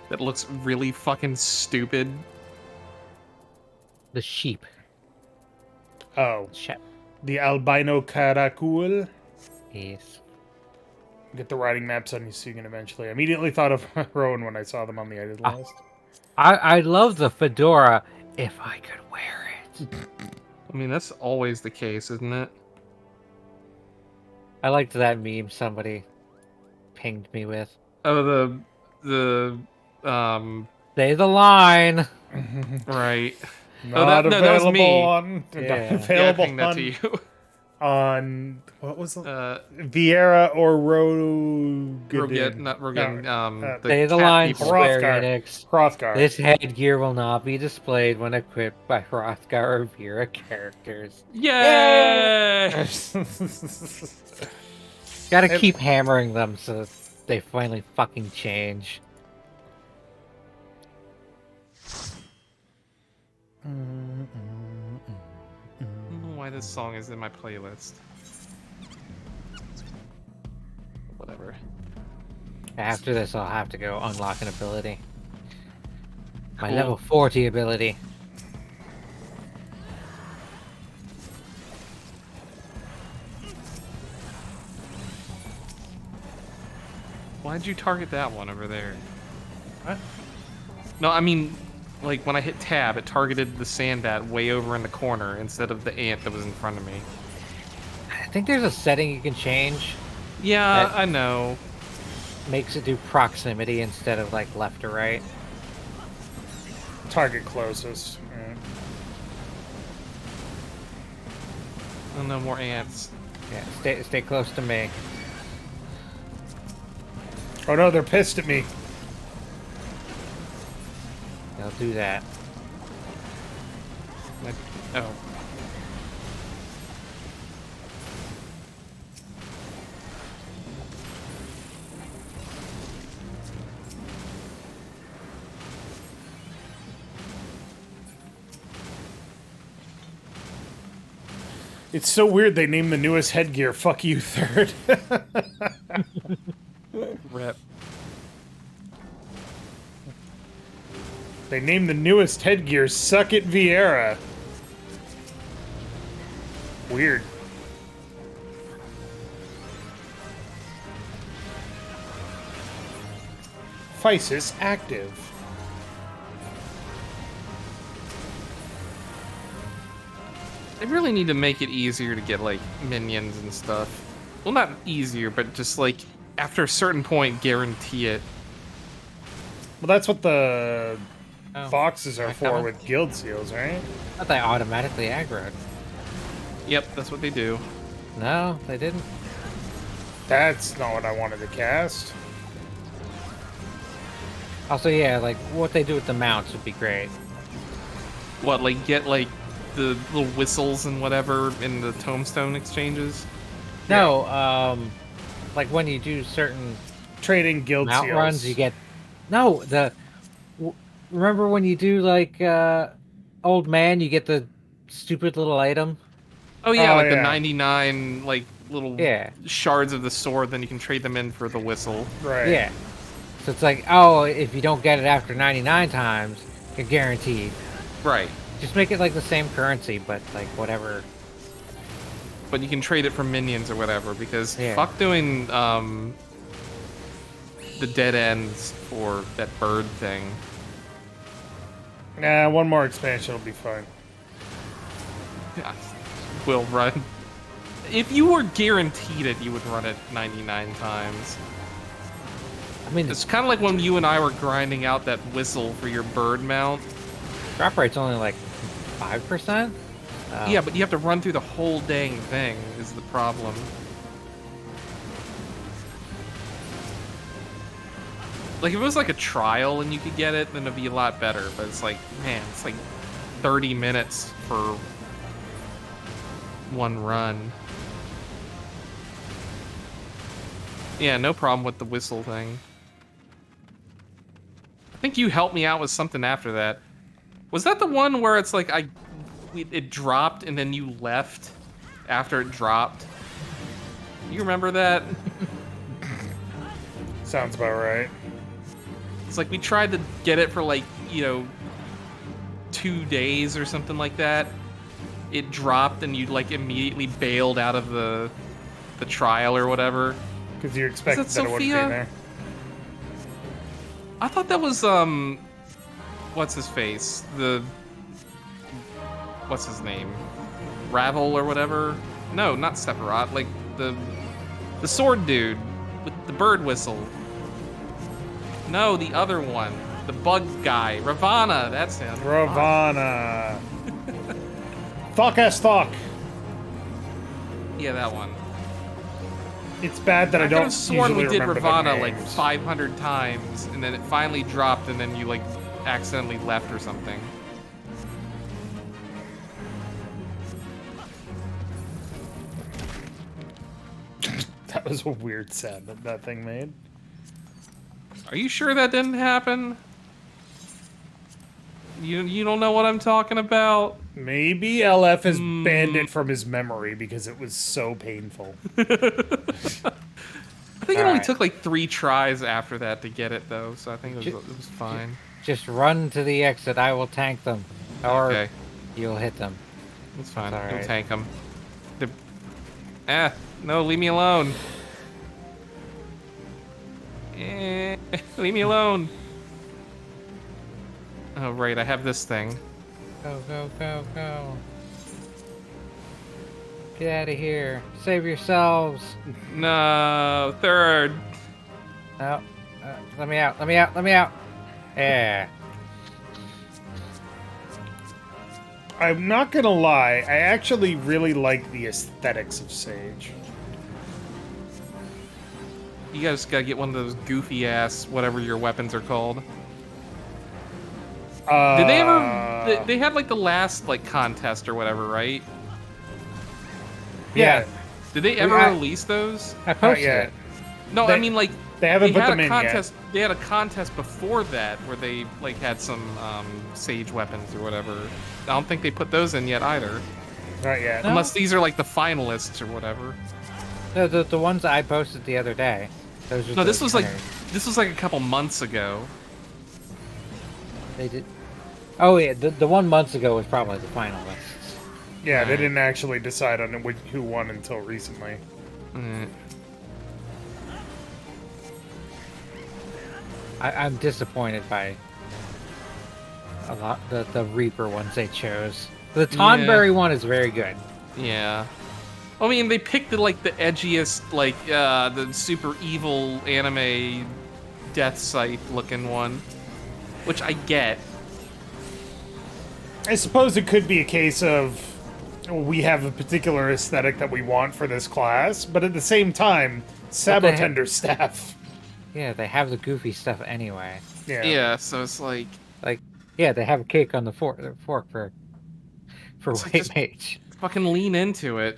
that looks really fucking stupid. The sheep. Oh, Shep. the albino caracul. Yes. Get the riding maps on Yusugan eventually. I immediately thought of Rowan when I saw them on the edit list. I love the fedora if I could wear it. I mean, that's always the case, isn't it? I liked that meme somebody pinged me with. Oh, the Say the line. right. Not that was available me. on. Yeah. Not Yeah, I available pinged that on, to you. on what was the Vieira or Rogan? not Rogan. The Say the cat line, people. Square Hrothgar. Enix. Hrothgar. This headgear will not be displayed when equipped by Hrothgar or Vera characters. Yay! Gotta keep hammering them so they finally fucking change. I don't know why this song is in my playlist. Whatever. After this, I'll have to go unlock an ability. My Cool. level 40 ability. Why'd you target that one over there? What? No, I mean, like when I hit tab, it targeted the sandbat way over in the corner instead of the ant that was in front of me. I think there's a setting you can change. Yeah, That- I know. Makes it do proximity instead of like left or right. Target closest. Yeah. Oh, no more ants. Yeah, stay close to me. Oh no, they're pissed at me. They'll do that. Oh. It's so weird they named the newest headgear Fuck You Third. Rep. They named the newest headgear Suck It Vieira. Weird. Physis active. They really need to make it easier to get like minions and stuff. Well, not easier, but just like after a certain point, guarantee it. Well, that's what the Oh. boxes are Am I for coming? with guild seals, right? I thought they automatically aggroed. Yep, that's what they do. No, they didn't. That's not what I wanted to cast. Also, yeah, like what they do with the mounts would be great. What, like get like the little whistles and whatever in the tombstone exchanges? No, like when you do certain Trading guild mount seals. runs, you get remember when you do like old man, you get the stupid little item. Oh yeah, Oh, like the yeah. 99 like little Yeah. shards of the sword, then you can trade them in for the whistle. Right. Yeah. So it's like, oh, if you don't get it after 99 times, you're guaranteed. Right. Just make it like the same currency, but like whatever. But you can trade it for minions or whatever, because Yeah. fuck doing the dead ends for that bird thing. Nah, one more expansion will be fine. Yeah, will run. If you were guaranteed it, you would run it 99 times. I mean, the It's kind of like when you and I were grinding out that whistle for your bird mount. drop rate's only like 5%. Yeah, but you have to run through the whole dang thing, is the problem. Like, if it was like a trial and you could get it, then it'd be a lot better. But it's like, man, it's like 30 minutes for one run. Yeah, no problem with the whistle thing. I think you helped me out with something after that. Was that the one where it's like it dropped and then you left after it dropped? You remember that? Sounds about right. It's like we tried to get it for like, 2 days or something like that. It dropped and you like immediately bailed out of the trial or whatever. Because you expected that that it wouldn't be Sophia? there. I thought that was what's his face? What's his name? Ravel or whatever? No, not Sephiroth, like the sword dude with the bird whistle. No, the other one. The bug guy. Ravana, that's him. Ravana. Fuck as fuck. Yeah, that one. It's bad that I could don't have sworn usually we did remember Ravana their like names. 500 times, and then it finally dropped, and then you like accidentally left or something. That was a weird sound that thing made. Are you sure that didn't happen? You don't know what I'm talking about? Maybe LF has banned it from his memory because it was so painful. I think it only Alright. took like 3 tries after that to get it though, so I think it was fine. Just run to the exit. I will tank them, or Okay, you'll hit them. it's fine. That's You'll alright. tank them. No, leave me alone. Leave me alone. Oh right, I have this thing. Go, go, go, go. Get out of here. Save yourselves. No, third. No. Let me out. Let me out. Let me out. Yeah. I'm not gonna lie, I actually really like the aesthetics of Sage. You guys gotta get one of those goofy ass whatever your weapons are called. Did they ever? They had like the last like contest or whatever, right? Yeah, Did they ever I- release those? I not posted yet. it. No, They- I mean like They haven't put had them a in contest. They had a contest before that where they like had some sage weapons or whatever. I don't think they put those in yet either, yet. Not yet. No. unless these are like the finalists or whatever. No, the ones that I posted the other day. Those are No, the this was like winners. a couple months ago. They did. Oh yeah, the 1 month ago was probably the finalists. Yeah, they Right. didn't actually decide on who won until recently. Mm. I'm disappointed by a lot the Reaper ones they chose. The Tonberry one is very good. Yeah. I mean, they picked the like the edgiest, like the super evil anime death scythe looking one, which I get. I suppose it could be a case of we have a particular aesthetic that we want for this class, but at the same time, Sabotender staff. Yeah, they have the goofy stuff anyway. Yeah. Yeah, so it's like Like, yeah, they have a cake on the fork for It's like White just- Mage. fucking lean into it.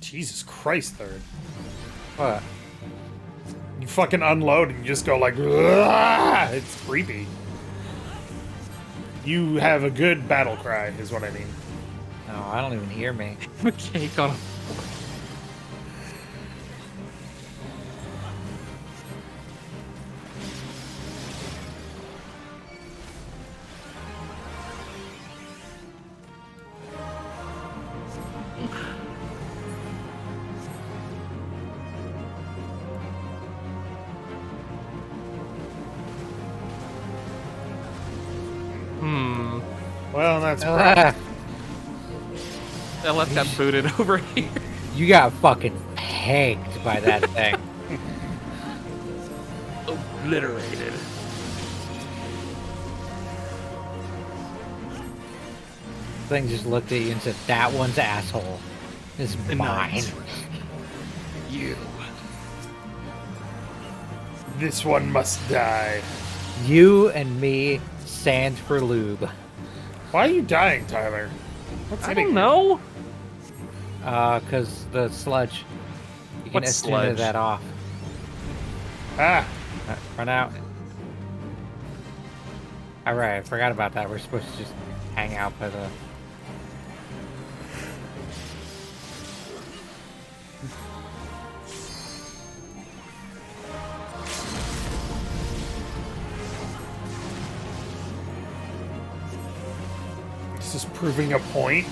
Jesus Christ, Third. What? You fucking unload and you just go like, "Ugh!" It's creepy. You have a good battle cry, is what I mean. No, I don't even hear me. Cake on. Well, that's Ah, I left got booted over here. you got fucking pegged by that thing. Obliterated. Thing just looked at you and said, "That one's asshole is mine." Nice. You. this one must die. You and me, sand for lube. Why are you dying, Tyler? What's I hitting don't you? know. Cause the sludge. You can What estimate sludge? that off. Ah, Run out. Alright, I forgot about that. We're supposed to just hang out by the... is this proving a point?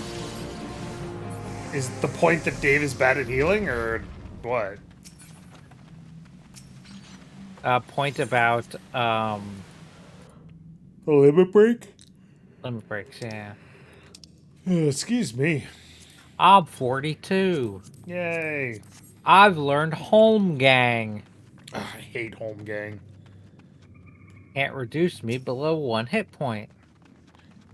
Is the point that Dave is bad at healing, or what? Point about, A limit break? limit breaks, yeah. Excuse me. I'm 42. Yay. I've learned home gang. Ugh, I hate home gang. Can't reduce me below 1 hit point.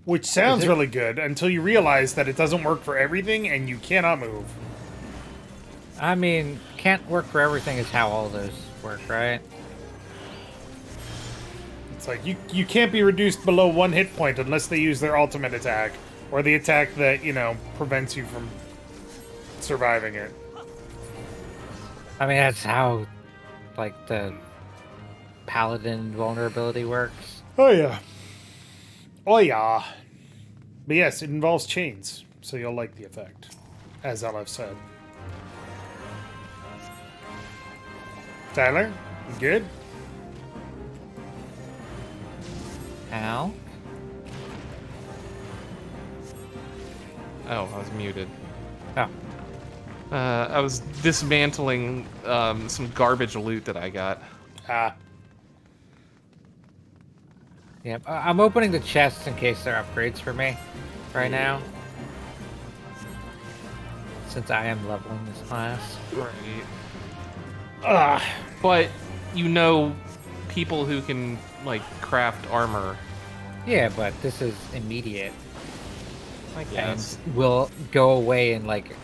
Which sounds Is it- really good until you realize that it doesn't work for everything and you cannot move. I mean, can't work for everything is how all those work, right? It's like you can't be reduced below 1 hit point unless they use their ultimate attack or the attack that, you know, prevents you from surviving it. I mean, that's how, like, the paladin vulnerability works. Oh yeah. Oh yeah. But yes, it involves chains, so you'll like the effect, as LF said. Tyler, you good? Al? Oh, I was muted. Oh. I was dismantling some garbage loot that I got. Ah. Yep. I'm opening the chests in case they're upgrades for me right now. Since I am leveling this class. Right. Ah. But you know, people who can like craft armor. Yeah, but this is immediate. I guess. And will go away in like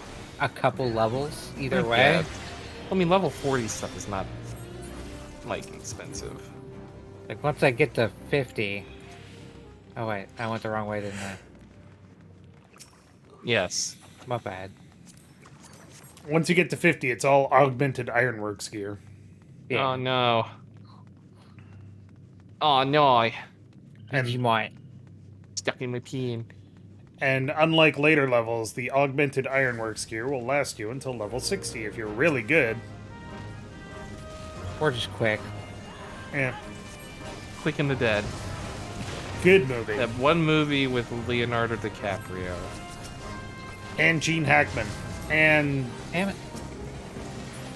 a couple levels either way. Yeah. I mean, level 40 stuff is not like expensive. Like once I get to 50. Oh wait, I went the wrong way, didn't I? Yes. My bad. Once you get to 50, it's all augmented ironworks gear. Yeah. Oh no. Oh no. Digimon. Stuck in my peen. And unlike later levels, the augmented ironworks gear will last you until level 60 if you're really good. Or just quick. Yeah. Quick and the Dead. Good movie. That one movie with Leonardo DiCaprio. And Gene Hackman. And Damn it.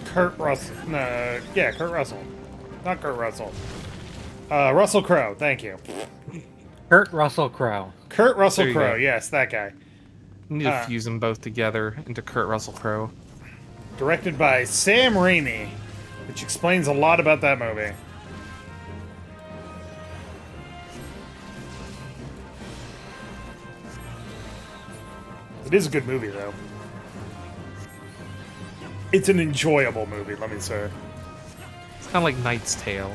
Kurt Russell. No, yeah, Kurt Russell. Not Kurt Russell. Russell Crowe, thank you. Kurt Russell Crowe. Kurt Russell There you Crowe, go. yes, that guy. You need to fuse them both together into Kurt Russell Crowe. Directed by Sam Raimi, which explains a lot about that movie. It is a good movie, though. It's an enjoyable movie, let me say. It's kind of like Knight's Tale.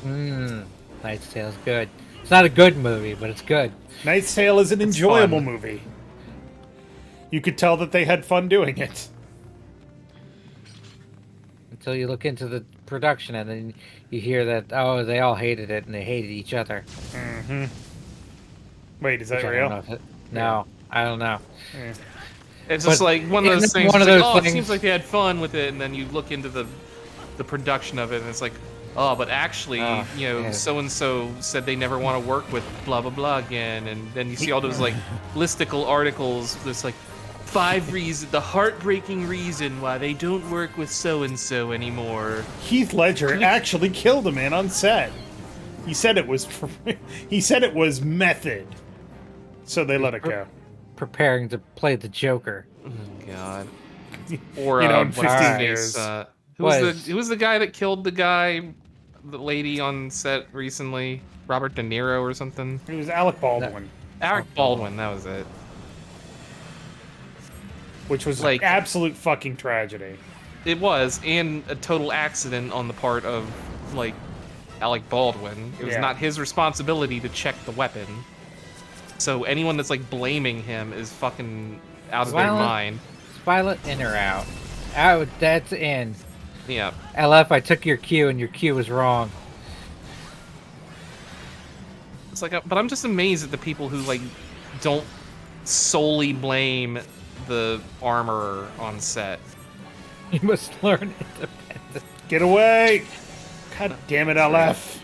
Knight's Tale's good. It's not a good movie, but it's good. Knight's Tale is an It's enjoyable fun. movie. You could tell that they had fun doing it. Until you look into the production and then you hear that, oh, they all hated it and they hated each other. Mm-hmm. Wait, is that Which I don't real? know if no, I don't know. Yeah. It's just But like one of in those things. one It's of like, those oh, it things- seems like they had fun with it, and then you look into the production of it, and it's like, oh, but actually, Oh, yeah. so and so said they never want to work with blah blah blah again, and then you see all those like listicle articles. There's like 5 reasons, the heartbreaking reason why they don't work with so and so anymore. Heath Ledger actually killed a man on set. He said it was he said it was method. So they let it go. Preparing to play the Joker. Oh, God. Or You know, in what's 15 his face, years. who was the guy that killed the lady on set recently? Robert De Niro or something? It was Alec Baldwin, Alec Baldwin, that was it. which was Like- absolute fucking tragedy. It was, and a total accident on the part of like Alec Baldwin. It was Yeah. not his responsibility to check the weapon. So anyone that's like blaming him is fucking out of their Violent. mind. Is Violet in or out? Out, that's in. Yeah. LF, I took your cue and your cue was wrong. It's like, but I'm just amazed at the people who like don't solely blame the armorer on set. You must learn independence. Get away! God damn it, LF.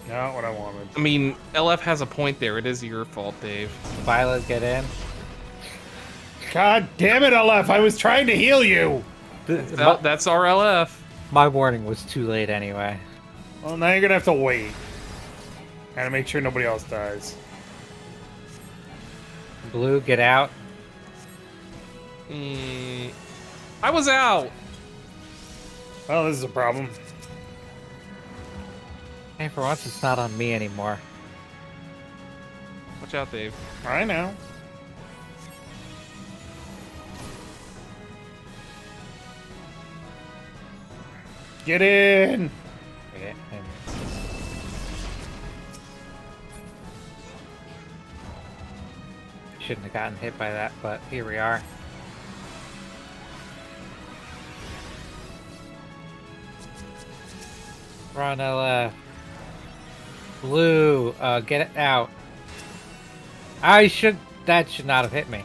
Not what I wanted. I mean, LF has a point there. It is your fault, Dave. Violet, get in. God damn it, LF! I was trying to heal you! That's our LF. My warning was too late anyway. Well, now you're gonna have to wait. And make sure nobody else dies. Blue, get out. I was out. Well, this is a problem. Hey, for once it's not on me anymore. Watch out, Dave. I know. Get in! Okay, and- Shouldn't have gotten hit by that, but here we are. Run, LF. Blue, get it out. That should not have hit me.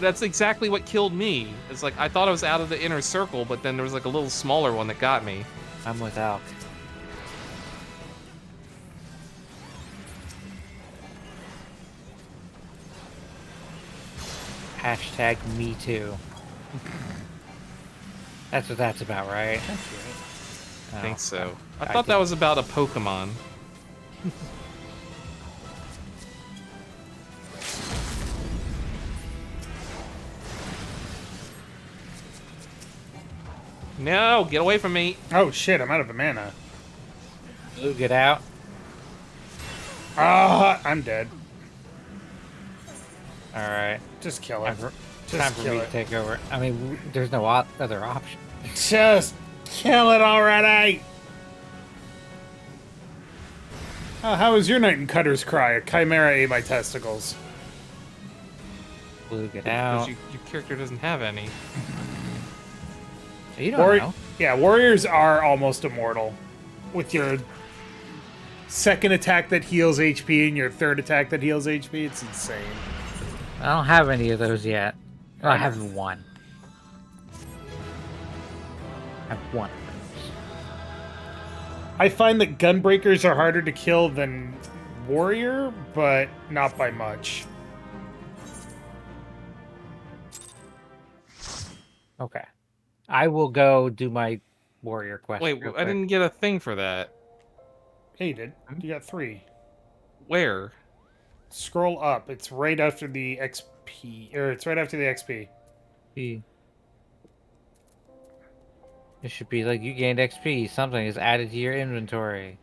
That's exactly what killed me. It's like I thought I was out of the inner circle, but then there was like a little smaller one that got me. I'm with Alk. Hashtag me too. That's what that's about, right? I think so. I I thought that did- was about a Pokemon. No, get away from me. Oh shit, I'm out of mana. Blue, get out. Ah, I'm dead. Alright. Just kill it. Time for Just me kill to it. take over. I mean, there's no other option. Just kill it already! How was your night in Cutter's Cry? A chimera ate my testicles. Blue, get Because out. your character doesn't have any. You don't know. Yeah, warriors are almost immortal. With your second attack that heals HP and your third attack that heals HP, it's insane. I don't have any of those yet. Oh, I have one. I have one of those. I find that gunbreakers are harder to kill than warrior, but not by much. Okay. I will go do my warrior quest. Wait, real I quick. didn't get a thing for that. Hey, you did. You got 3. Where? Scroll up. It's right after the XP, or it's right after the XP. It should be like you gained XP. Something is added to your inventory.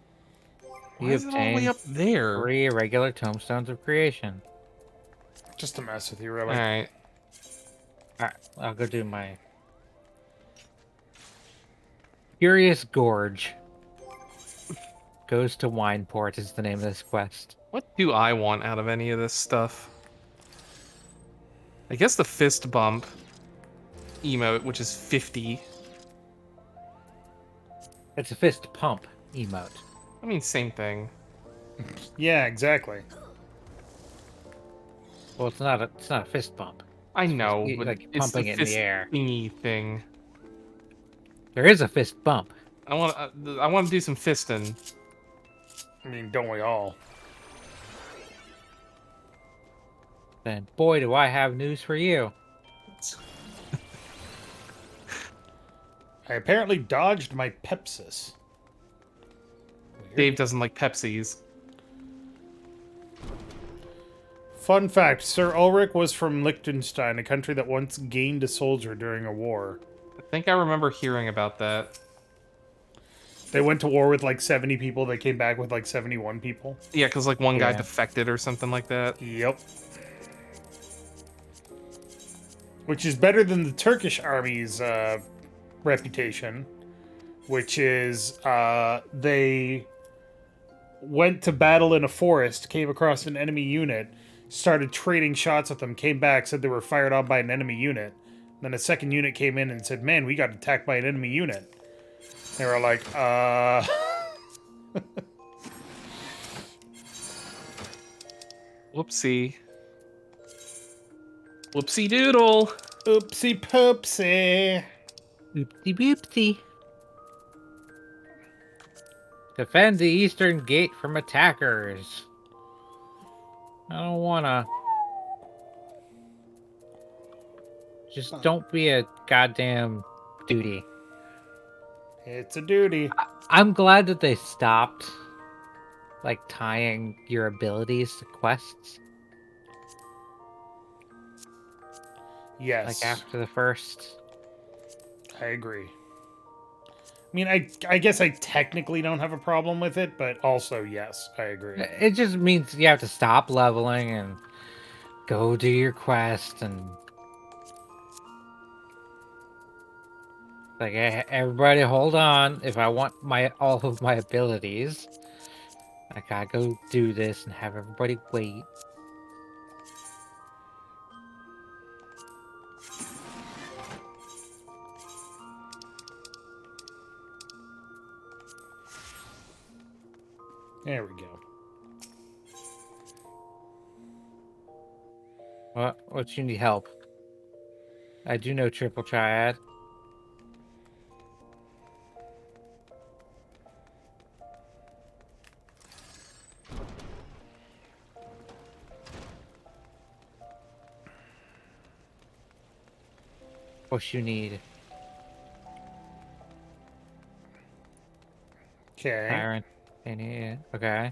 Why You is it all the way obtained up there? 3 irregular tomestones of creation. Just to mess with you, really. All right. Alright, I'll go do my... Furious Gorge. Goes to Wineport is the name of this quest. What do I want out of any of this stuff? I guess the fist bump emote, which is 50. It's a fist pump emote. I mean, same thing. Yeah, exactly. Well, it's not a fist bump. I know, you- but like it's pumping the it in the fist air. thingy thing. There is a fist bump. I want to do some fisting. I mean, don't we all? Then, boy, do I have news for you. I apparently dodged my Pepsis. Weird. Dave doesn't like Pepsis. Fun fact, Sir Ulrich was from Liechtenstein, a country that once gained a soldier during a war. I think I remember hearing about that. They went to war with like 70 people, they came back with like 71 people. Yeah, because like one guy Yeah. defected or something like that. Yep. Which is better than the Turkish army's reputation, which is they went to battle in a forest, came across an enemy unit, started trading shots with them, came back, said they were fired on by an enemy unit. Then a second unit came in and said, "Man, we got attacked by an enemy unit." They were like, Whoopsie. Whoopsie doodle. oopsie poopsie. Oopsie boopsie. Defend the eastern gate from attackers. I don't wanna. Just don't be a goddamn duty. It's a duty. I'm glad that they stopped, like, tying your abilities to quests. Yes. Like, after the first. I agree. I mean, I guess I technically don't have a problem with it, but also, yes, I agree. It just means you have to stop leveling and go do your quest and... Like, everybody hold on. If I want all of my abilities, I gotta go do this and have everybody wait. There we go. What you need help? I do know triple triad. What you need? Okay. Iron. Okay.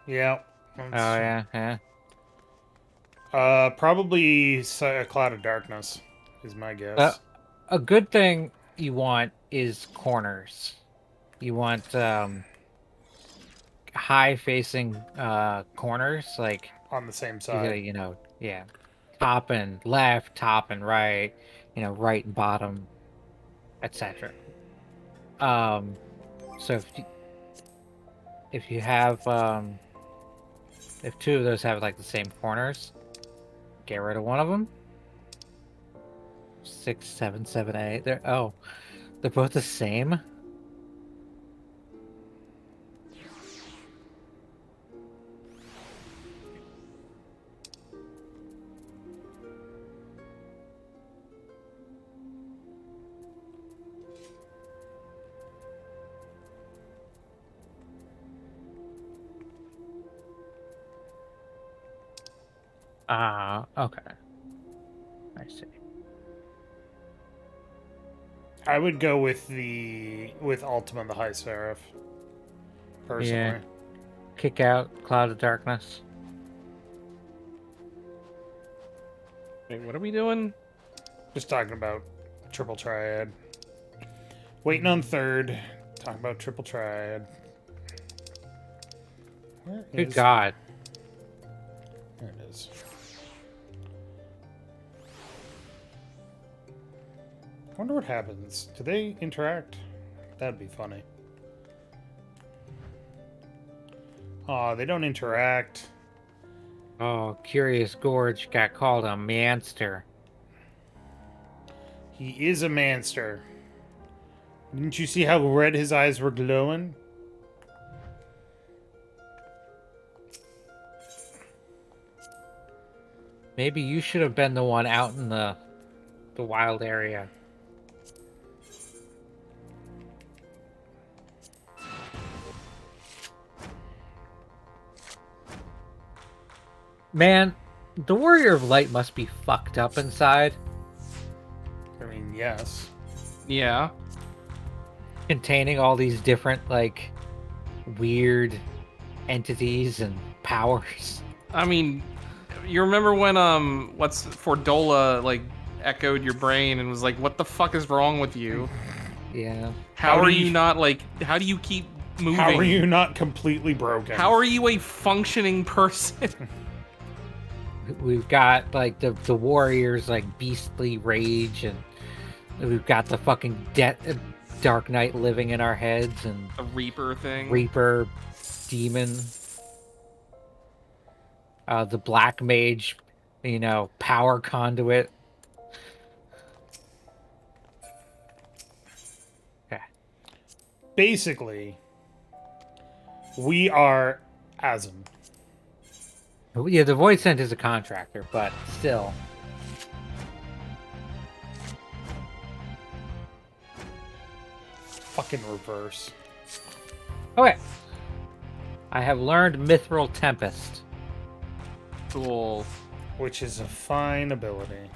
Yeah. Oh yeah. Probably a Cloud of Darkness is my guess. A good thing you want is corners. You want high facing corners, like On the same you side. gotta, yeah. Top and left, top and right, right and bottom, etc. So if you have if 2 of those have like the same corners, get rid of one of them. 6, 7, 7, 8. They're both the same. Okay. I see. I would go with Ultima the High Seraph. Personally. kick out Cloud of Darkness. Wait, what are we doing? Just talking about triple triad. Waiting on third. Talking about triple triad. Where Good is- God. There it is. I wonder what happens. Do they interact? That'd be funny. Aw, they don't interact. Oh, Curious Gorge got called a manster. He is a manster. Didn't you see how red his eyes were glowing? Maybe you should have been the one out in the wild area. Man, the Warrior of Light must be fucked up inside, I mean, yes. Yeah. containing all these different, like, weird entities and powers. I mean, you remember when what's Fordola like echoed your brain and was like, "What the fuck is wrong with you? Yeah. How How are do you- you not like? How do you keep moving? How are you not completely broken? How are you a functioning person?" We've got, like, the Warriors, like, beastly rage, and we've got the fucking Dark Knight living in our heads, and A Reaper thing. Reaper demon. The Black Mage, power conduit. Okay. Basically, we are Asm. Yeah, the Void Scent is a contractor, but still. Fucking reverse. Okay. I have learned Mithril Tempest. Cool. Which is a fine ability.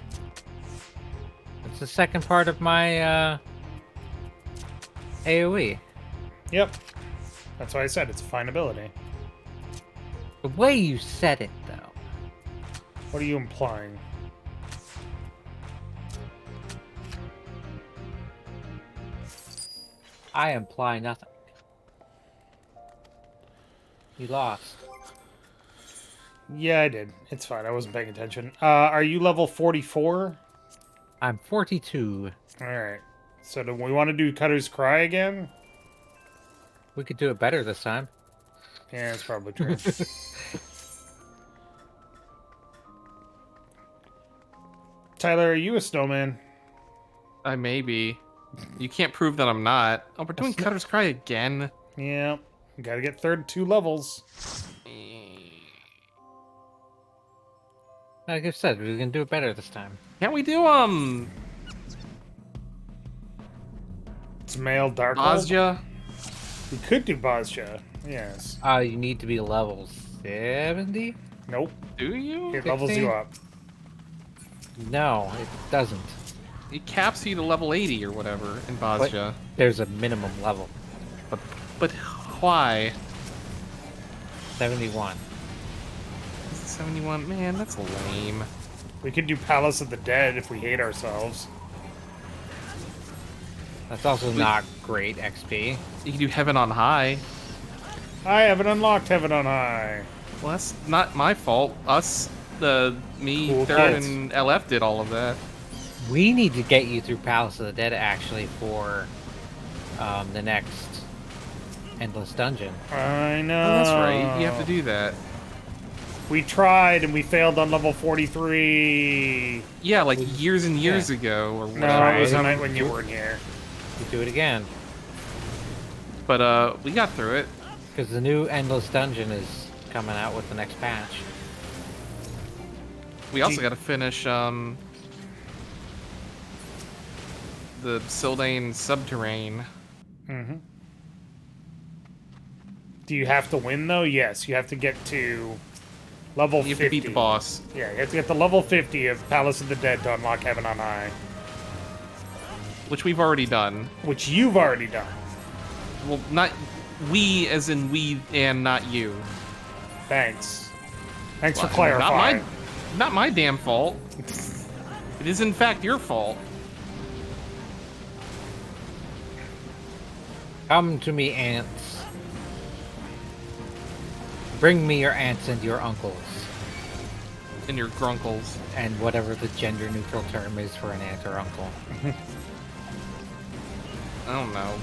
It's the second part of my AoE. Yep. That's why I said it's a fine ability. The way you said it, though. What are you implying? I imply nothing. You lost. Yeah, I did. It's fine. I wasn't paying attention. Are you level 44? I'm 42. Alright. So do we want to do Cutter's Cry again? We could do it better this time. Yeah, that's probably true. Tyler, are you a snowman? I may be. You can't prove that I'm not. Oh, we're doing Cutter's Cry again. Yeah. We gotta get third 2 levels. Like I said, we're gonna do it better this time. Can't we do It's male Dark. Azja? We could do Bozja. Yes. You need to be level 70? Nope. Do you? It levels 60? you up. No, it doesn't. It caps you to level 80 or whatever in Bozja. There's a minimum level. But why? 71. 71? Man, that's lame. We could do Palace of the Dead if we hate ourselves. That's also not great XP. You can do Heaven on High. I haven't unlocked Heaven on High. Well, that's not my fault. Me, Cool Third, kids. and LF did all of that. We need to get you through Palace of the Dead, actually, for the next Endless Dungeon. I know. Oh, that's right. You have to do that. We tried and we failed on level 43. Yeah, like years and years ago or No, whatever. it was the night when you weren't here. We do it again. But we got through it. Because the new Endless Dungeon is coming out with the next patch. We also got to finish the Sildane Subterrane. Mm-hmm. Do you have to win, though? Yes, you have to get to level 50. You have to beat the boss. Yeah, you have to get to level 50 of Palace of the Dead to unlock Heaven on High. Which we've already done. Which you've already done. Well, not we as in we and not you. Thanks. Thanks for Well, clarifying. Not my damn fault. It is in fact your fault. Come to me, aunts. Bring me your aunts and your uncles. And your grunkles. And whatever the gender-neutral term is for an aunt or uncle. I don't know.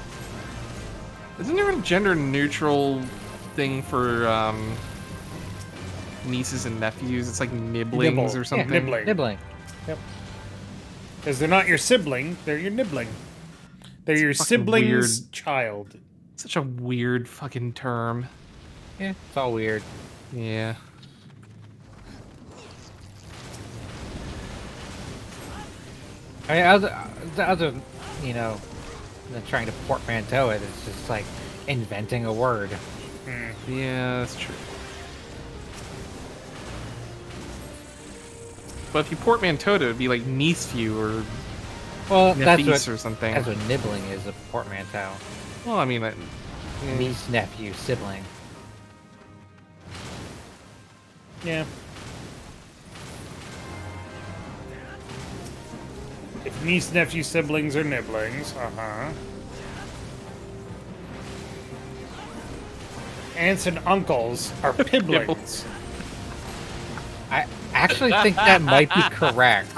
Isn't there a gender-neutral thing for nieces and nephews? It's like nibblings Nibble. or something. Yeah, nibbling. Nibbling. Yep. Because they're not your sibling, they're your nibbling. They're your fucking sibling's weird. child. Such a weird fucking term. Yeah, it's all weird. Yeah. I mean, the other, you know, than trying to portmanteau it, it's just like inventing a word. Yeah, that's true. But if you portmanteaued it, it'd be like niece-few or Well, that's nephews what or something. that's what nibbling is, a portmanteau. Well, I mean, Niece, nephew, sibling. Yeah. If niece, nephew, siblings are nibblings, Aunts and uncles are pibblings. I actually think that might be correct.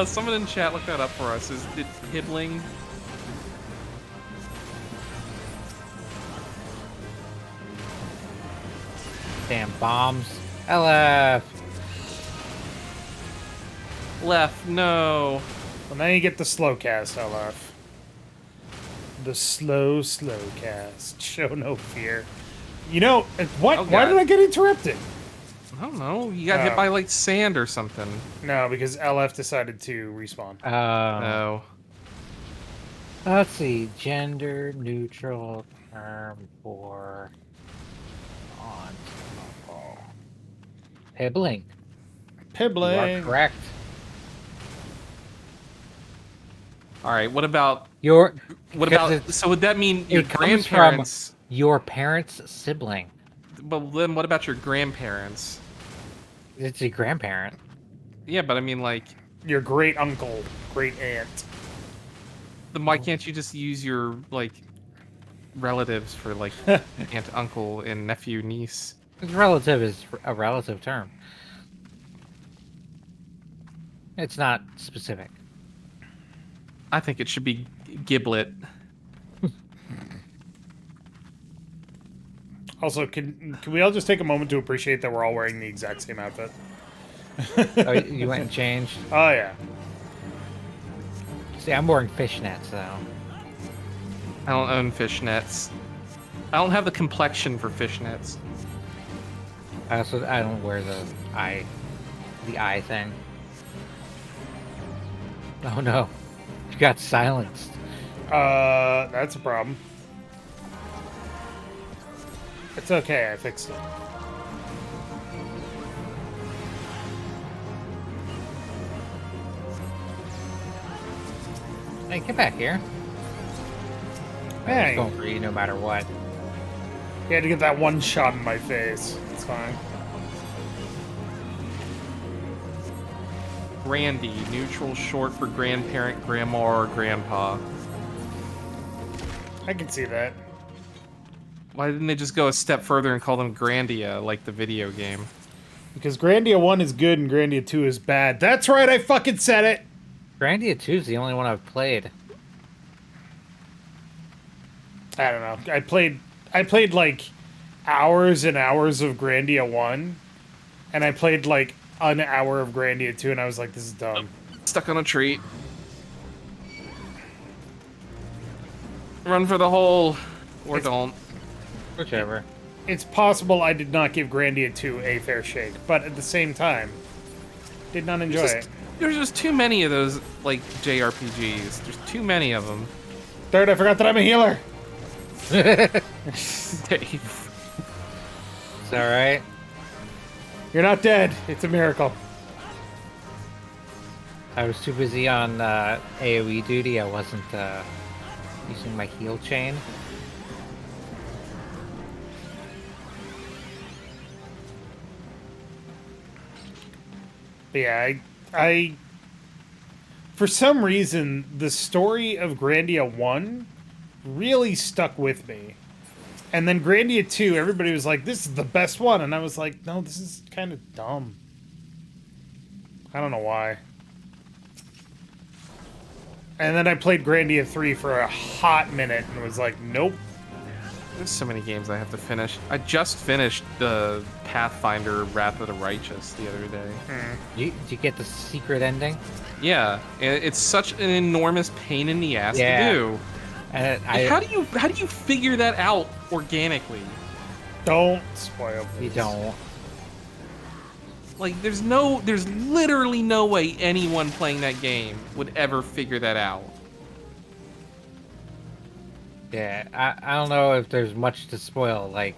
someone in chat look that up for us. Is it pibbling? Damn bombs. LF. Left, no. Well, now you get the slow cast, LF. The slow cast. Show no fear. You know, what? Oh, Why God. did I get interrupted? I don't know. You got hit by like sand or something. No, because LF decided to respawn. No. Let's see. Gender neutral term for aunt, uncle. Pibbling. You are Pibbling. correct. All right. What about? Your What because about? it's- So would that mean your it comes from grandparents? your parents' sibling. But then what about your grandparents? It's your grandparent. Yeah, but I mean, like, Your great uncle, great aunt. then why can't you just use your like relatives for like aunt, uncle, and nephew, niece? Relative is a relative term. It's not specific. I think it should be giblet. Also, can we all just take a moment to appreciate that we're all wearing the exact same outfit? Oh, you went and changed? Oh, yeah. See, I'm wearing fishnets, though. I don't own fishnets. I don't have the complexion for fishnets. I don't wear the eye thing. Oh no, you got silenced. That's a problem. It's okay, I fixed it. Hey, get back here. I was Hey, going for you no matter what. you had to get that one shot in my face. It's fine. Grandy, neutral short for grandparent, grandma, or grandpa. I can see that. Why didn't they just go a step further and call them Grandia, like the video game? Because Grandia 1 is good and Grandia 2 is bad. That's right, I fucking said it! Grandia 2 is the only one I've played. I don't know. I played like hours and hours of Grandia 1, and I played like an hour of Grandia 2, and I was like, this is dumb. Stuck on a tree. Run for the hole. Or don't. Whichever. It's possible I did not give Grandia 2 a fair shake, but at the same time, did not enjoy it. There's just too many of those, like, JRPGs. There's too many of them. Third, I forgot that I'm a healer. Dave. It's alright. You're not dead. It's a miracle. I was too busy on AoE duty, I wasn't Using my heal chain. But yeah, I for some reason the story of Grandia 1 really stuck with me. And then Grandia 2, everybody was like, this is the best one. And I was like, no, this is kind of dumb. I don't know why. And then I played Grandia 3 for a hot minute and was like, nope. There's so many games I have to finish. I just finished the Pathfinder Wrath of the Righteous the other day. Did you get the secret ending? Yeah, it's such an enormous pain in the ass Yeah. to do. And How do you figure that out organically? Don't spoil you this. don't. Like, there's literally no way anyone playing that game would ever figure that out. Yeah, I don't know if there's much to spoil. Like,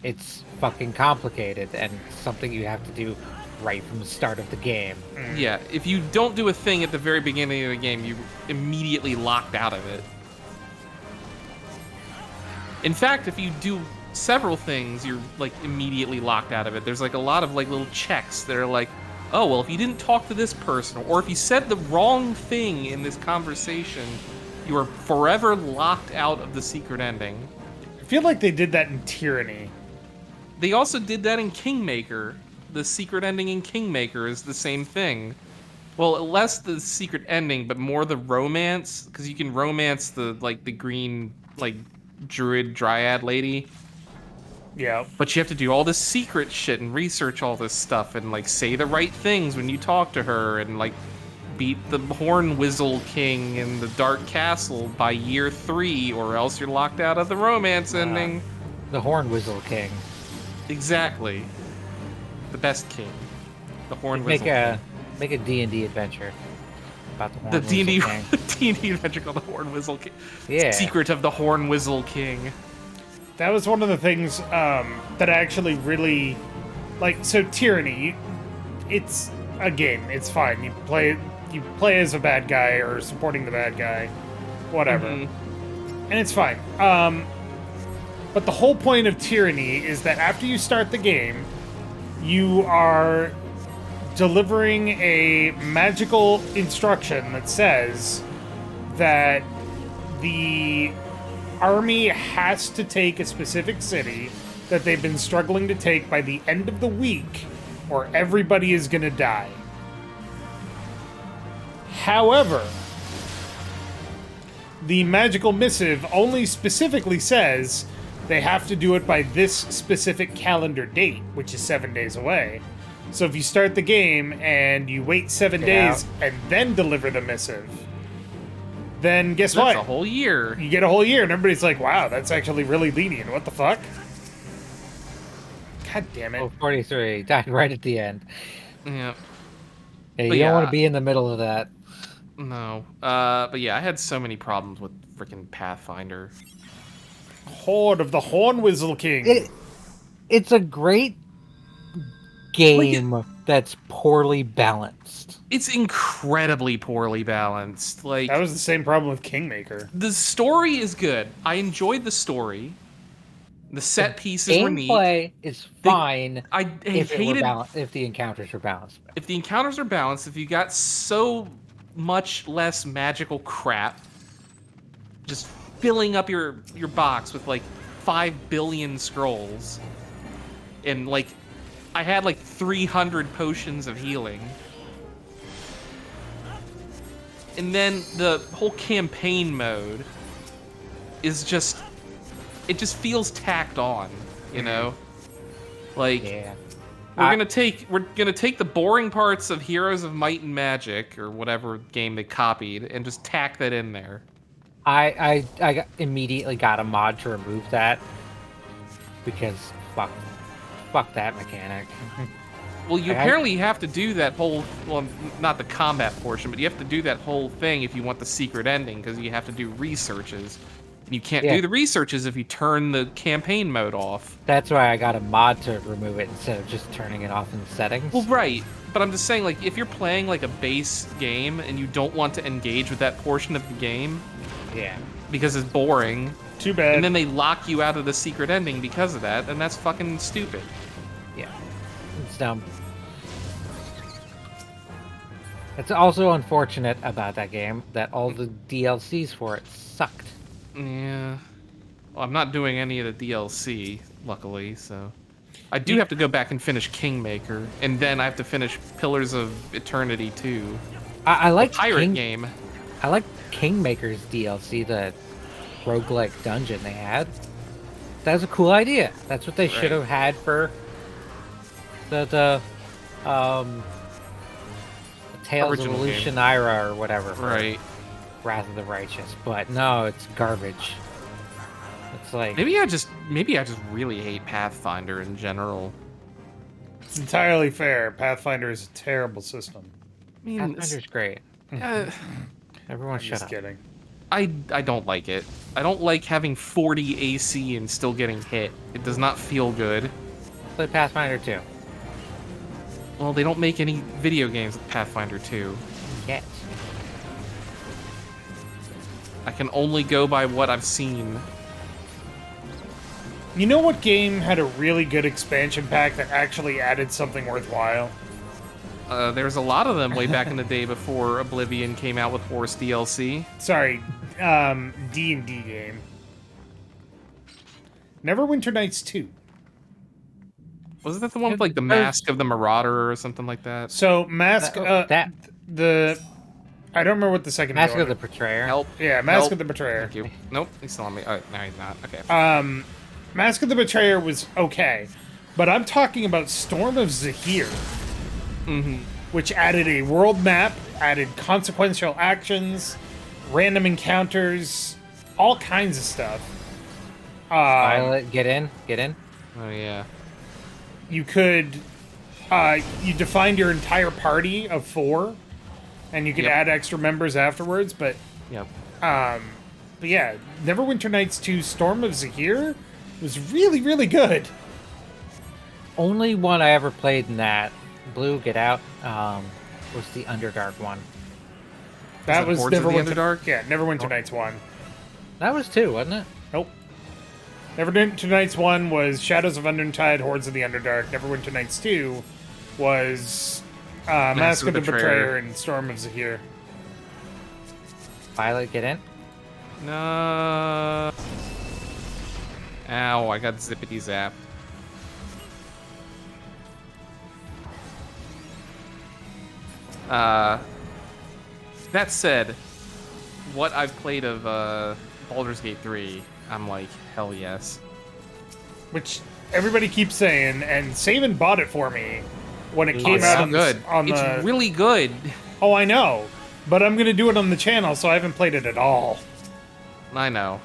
it's fucking complicated and something you have to do right from the start of the game. Yeah, if you don't do a thing at the very beginning of the game, you immediately locked out of it. In fact, if you do several things, you're like immediately locked out of it. There's like a lot of like little checks that are like, oh, well, if you didn't talk to this person, or if you said the wrong thing in this conversation, you are forever locked out of the secret ending. I feel like they did that in Tyranny. They also did that in Kingmaker. The secret ending in Kingmaker is the same thing. Well, less the secret ending, but more the romance, because you can romance the green druid dryad lady. Yeah. But you have to do all this secret shit and research all this stuff and like say the right things when you talk to her and like beat the Hornwizzle King in the Dark Castle by year 3, or else you're locked out of the romance ending. The Hornwizzle King. Exactly. The best king. The Hornwizzle Make a D&D adventure about the The Hornwizzle King. D&D adventure called the Hornwizzle King. Yeah. Secret of the Hornwizzle King. That was one of the things that I actually really like. So Tyranny, it's a game. It's fine. You play as a bad guy or supporting the bad guy, whatever, and it's fine. But the whole point of Tyranny is that after you start the game, you are delivering a magical instruction that says that the army has to take a specific city that they've been struggling to take by the end of the week, or everybody is going to die. However, the magical missive only specifically says they have to do it by this specific calendar date, which is 7 days away. So if you start the game and you wait 7 days and then deliver the missive, then guess what? That's a whole year. You get a whole year, and everybody's like, wow, that's actually really lenient. What the fuck? God damn it. Oh, 43 died right at the end. Yeah. Yeah, you But don't want yeah. to be in the middle of that. No. But yeah, I had so many problems with freaking Pathfinder. Horde of the Hornwizzle King. It's a great game that's poorly balanced. It's incredibly poorly balanced. Like, That was the same problem with Kingmaker. the story is good. I enjoyed the story. The set pieces were neat. Gameplay is fine I if hated if the encounters are balanced. if the encounters are balanced. If you got so much less magical crap, just filling up your box with like 5 billion scrolls, and like I had like 300 potions of healing. And then the whole campaign mode is just, it just feels tacked on, you know? Like, Yeah. we're gonna take the boring parts of Heroes of Might and Magic, or whatever game they copied, and just tack that in there. I immediately got a mod to remove that because fuck that mechanic. Well, you I- apparently have to do that whole, well, not the combat portion, but you have to do that whole thing if you want the secret ending, because you have to do researches. And you can't Yeah. do the researches if you turn the campaign mode off. That's why I got a mod to remove it instead of just turning it off in the settings. Well, right. But I'm just saying, like, if you're playing, like, a base game and you don't want to engage with that portion of the game, Yeah. because it's boring. Too bad. And then they lock you out of the secret ending because of that, and that's fucking stupid. Yeah, it's dumb. It's also unfortunate about that game that all the DLCs for it sucked. Yeah. Well, I'm not doing any of the DLC, luckily, so... I do have to go back and finish Kingmaker, and then I have to finish Pillars of Eternity 2. I like Pirate game. I like Kingmaker's DLC, the roguelike dungeon they had. That was a cool idea. That's what they should have had for the Tales Original of game. Lucianira or whatever. for Right. Wrath of the Righteous, but no, it's garbage. It's like Maybe I just really hate Pathfinder in general. It's entirely fair. Pathfinder is a terrible system. I mean, Pathfinder's great. Everyone I'm shut just up. kidding. I don't like it. I don't like having 40 AC and still getting hit. It does not feel good. Play Pathfinder 2. Well, they don't make any video games with Pathfinder 2. Yet. I can only go by what I've seen. You know what game had a really good expansion pack that actually added something worthwhile? There's a lot of them way back in the day before Oblivion came out with Horse DLC. Sorry, D&D game. Neverwinter Nights 2. Wasn't that the one with like the Mask of the Marauder or something like that? So, Mask... that the... I don't remember what the second Mask one of the is. Betrayer. Help. Yeah, Mask Help. of the Betrayer. Thank you. Nope, he's still on me. Oh, no, he's not. Okay. Mask of the Betrayer was okay. But I'm talking about Storm of Zahir. Which added a world map, added consequential actions, random encounters, all kinds of stuff. Violet, get in. Get in. Oh, yeah. You could... you defined your entire party of 4, and you could Yep. add extra members afterwards, but... Yep. But yeah, Neverwinter Nights 2 Storm of Zahir was really, really good. Only one I ever played in that, Blue, get out, was the Underdark one. That was Hordes of the Neverwinter... Underdark? Yeah, Neverwinter Nights 1. That was 2, wasn't it? Nope. Neverwinter Nights 1 was Shadows of Undertide, Hordes of the Underdark. Neverwinter Nights 2 was Mask of the Betrayer and Storm of Zahir. Violet, get in. No. Ow, I got zippity zapped. That said, what I've played of Baldur's Gate 3, I'm like, hell yes. Which everybody keeps saying, and Saban bought it for me when it Oh, came it's out so on good. the... It's really good. Oh, I know. But I'm going to do it on the channel, so I haven't played it at all. I know.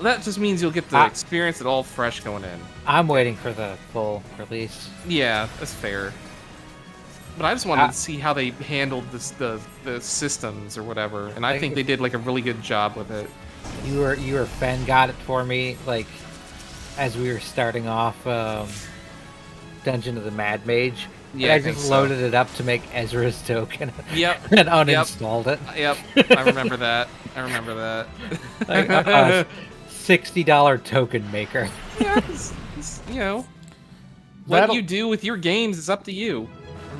That just means you'll get to experience it all fresh going in. I'm waiting for the full release. Yeah, that's fair. But I just wanted to see how they handled the systems or whatever, and I think they did like a really good job with it. You were Fen got it for me, like as we were starting off Dungeon of the Mad Mage. Yeah, and I just loaded it up to make Ezra's token. Yep. And uninstalled it. Yep. I remember that. I remember that. Like a $60 token maker. Yeah, you know, what you do with your games is up to you.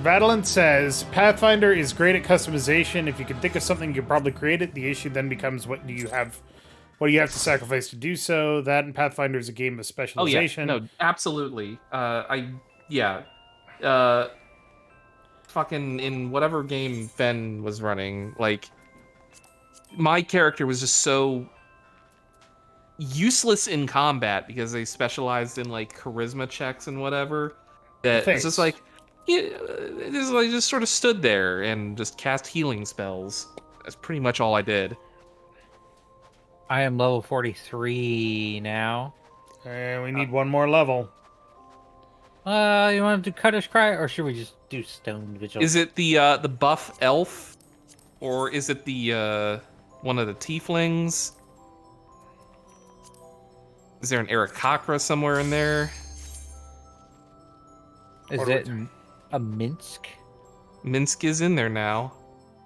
Vadalent says, Pathfinder is great at customization. If you can think of something, you could probably create it. The issue then becomes what do you have to sacrifice to do so. That and Pathfinder is a game of specialization. Oh yeah, no, absolutely. Fucking in whatever game Fen was running, like, my character was just so useless in combat because they specialized in like charisma checks and whatever. That it's just like, I just sort of stood there and just cast healing spells. That's pretty much all I did. I am level 43 now. And we need one more level. You want to do Cutter's Cry, or should we just do Stone Vigil? Is it the buff elf, or is it the one of the tieflings? Is there an Aarakocra somewhere in there? Is it a Minsk? Minsk is in there now.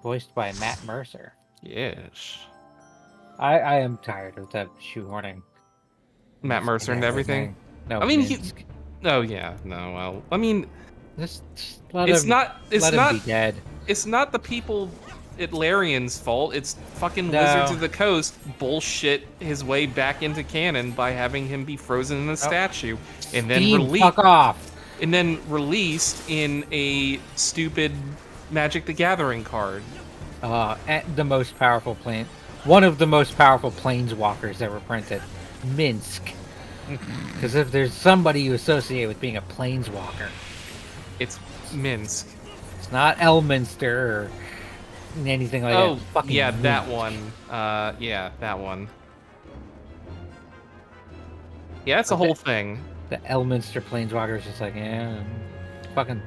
Voiced by Matt Mercer. Yes. I am tired of that shoehorning. Matt Mercer and everything. No, I mean, Minsk. Oh yeah, no. Well, I mean, Just let it's him. not. It's let not. him be dead. It's not the people at Larian's fault. It's fucking No. Wizards of the Coast bullshit his way back into canon by having him be frozen in a statue and then Steam, fuck off. and then released in a stupid Magic the Gathering card. The most powerful plane. One of the most powerful planeswalkers ever printed, Minsk. Because if there's somebody you associate with being a planeswalker, It's Minsk. it's not Elminster or anything like that. Oh, It's fucking yeah, that Minsk. one. Yeah, that one. Yeah, it's a whole thing. The Elminster planeswalker is just like, yeah, fucking.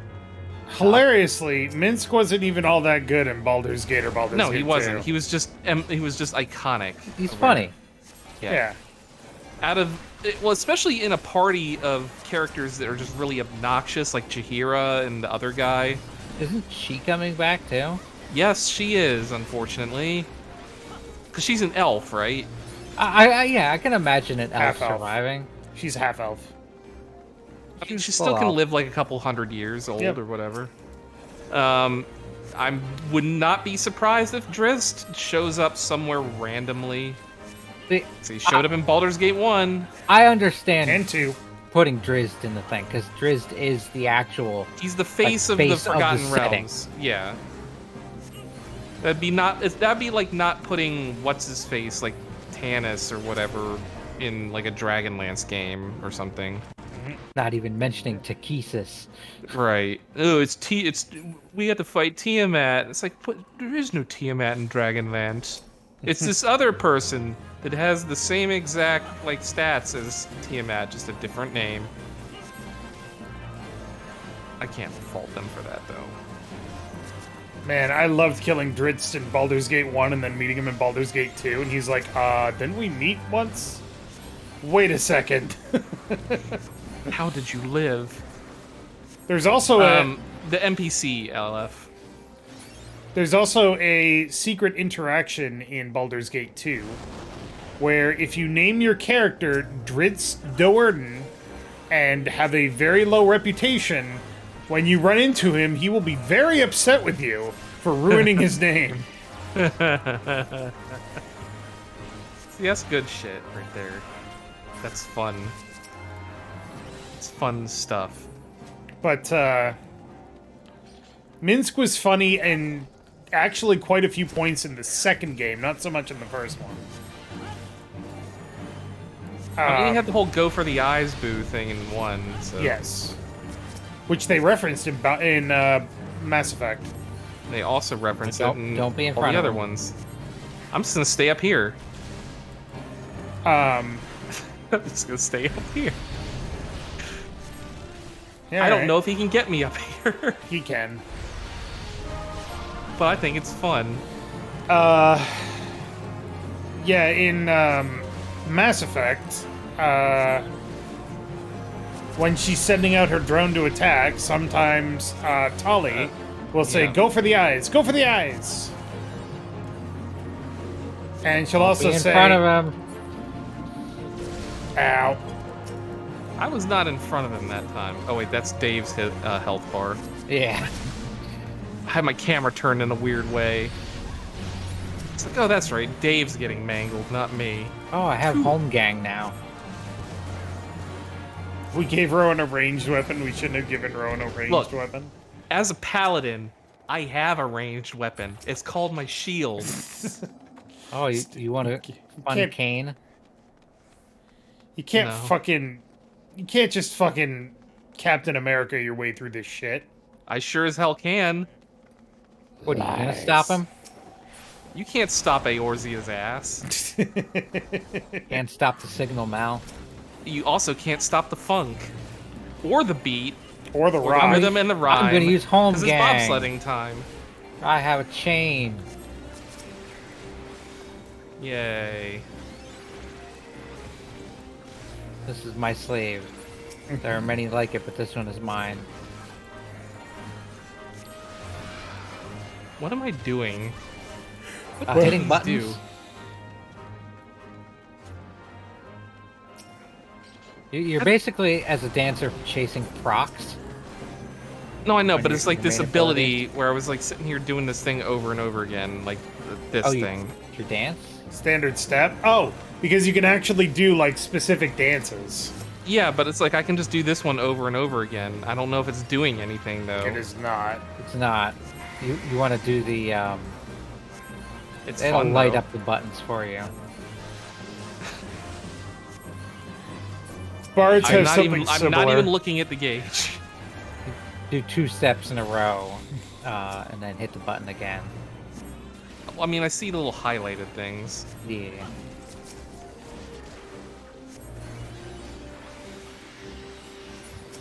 Hilariously, Minsk wasn't even all that good in Baldur's Gate or Baldur's Gate No, he wasn't. 2. He was just iconic. He's funny. Yeah. Out of well, especially in a party of characters that are just really obnoxious, like Jaheira and the other guy. Isn't she coming back too? Yes, she is, unfortunately, because she's an elf, right? Yeah, I can imagine an elf Half-elf. surviving. She's half elf. I mean, she full still can elf. live like a couple hundred years old Yep. or whatever. I would not be surprised if Drizzt shows up somewhere randomly. See, So he showed up in Baldur's Gate 1. I understand And 2. putting Drizzt in the thing because Drizzt is the actual. He's the face of face the of the Forgotten setting. Realms. Yeah. That'd be like not putting what's his face, like Tanis or whatever, in like a Dragonlance game or something. Not even mentioning Takesis. Right. Oh, it's we had to fight Tiamat. It's like, but there is no Tiamat in Dragonlance. It's this other person that has the same exact like stats as Tiamat, just a different name. I can't fault them for that though. Man, I loved killing Drizzt in Baldur's Gate 1 and then meeting him in Baldur's Gate 2, and he's like, didn't we meet once? Wait a second. How did you live? There's also The NPC LF. there's also a secret interaction in Baldur's Gate 2 where if you name your character Drizzt Do'Urden and have a very low reputation, when you run into him, he will be very upset with you for ruining his name. See, that's good shit right there. That's fun. It's fun stuff. But Minsk was funny and actually quite a few points in the second game, not so much in the first one. I mean, you had the whole "go for the eyes" boo thing in one. So Yes. Which they referenced in Mass Effect. they also reference it in Don't be in all front the of other him. ones. I'm just gonna stay up here. Um, I'm just gonna stay up here. yeah, I don't know if he can get me up here, He can. but I think it's fun. Yeah, in Mass Effect, when she's sending out her drone to attack, sometimes Tali will say, yeah. "Go for the eyes! Go for the eyes!" And she'll Be also in say, front of him. "Ow." I was not in front of him that time. Oh wait, that's Dave's health bar. Yeah. I had my camera turned in a weird way. It's like, oh, that's right. Dave's getting mangled, not me. Oh, I have home gang now. If we gave Rowan a ranged weapon, we shouldn't have given Rowan a ranged Look. weapon. As a paladin, I have a ranged weapon. It's called my shield. Oh, you want a fun can't- cane? You can't No. You can't just fucking Captain America your way through this shit. I sure as hell can. What, are you gonna Lies. stop him? You can't stop Eorzea's ass. Can't stop the signal, Mal. You also can't stop the funk. Or the beat. Or the Or the rhyme. rhythm and the rhyme. I'm gonna use home 'cause gang. it's bobsledding time. I have a chain. Yay. This is my slave. There are many like it, but this one is mine. What am I doing? Hitting Please buttons. do. You're basically, as a dancer, chasing procs. No, I know, On but your- it's like your this main ability where I was like sitting here doing this thing over and over again, like this Oh, thing. your dance? Standard step. Oh, because you can actually do like specific dances. Yeah, but it's like I can just do this one over and over again. I don't know if it's doing anything though. It is not. It's not. You want to do the It's it'll fun light though. up the buttons for you. Bards I'm have not, something even, I'm similar. not even looking at the gauge. Do 2 steps in a row, and then hit the button again. I mean, I see the little highlighted things. Yeah.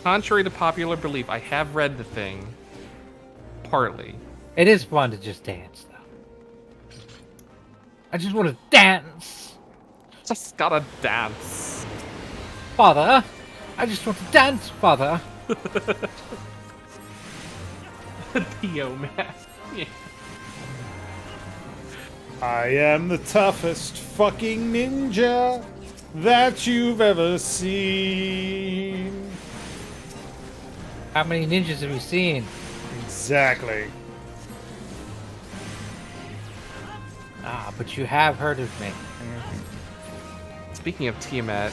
Contrary to popular belief, I have read the thing. Partly. It is fun to just dance, though. I just want to dance, Just gotta dance. father. I just want to dance, father. Yo, man. Yeah. I am the toughest fucking ninja that you've ever seen. How many ninjas have you seen? Exactly. Ah, but you have heard of me. Speaking of Tiamat,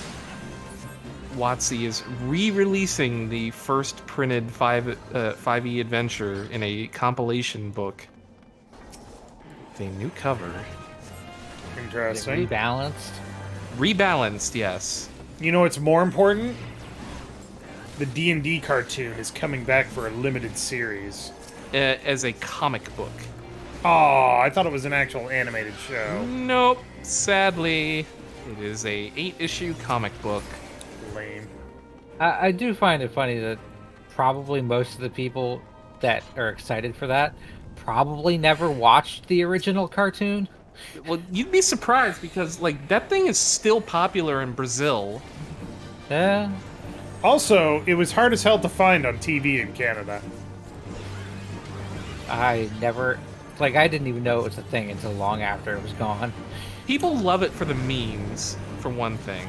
WotC is re-releasing the first printed 5e adventure in a compilation book. With a new cover. Is it Interesting. rebalanced? Rebalanced, yes. You know what's more important? The D&D cartoon is coming back for a limited series. As a comic book. Oh, I thought it was an actual animated show. Nope. Sadly, it is a 8-issue comic book. Lame. I do find it funny that probably most of the people that are excited for that probably never watched the original cartoon. Well, you'd be surprised because, like, that thing is still popular in Brazil. Yeah. Also, it was hard as hell to find on TV in Canada. I never, like, I didn't even know it was a thing until long after it was gone. People love it for the memes, for one thing.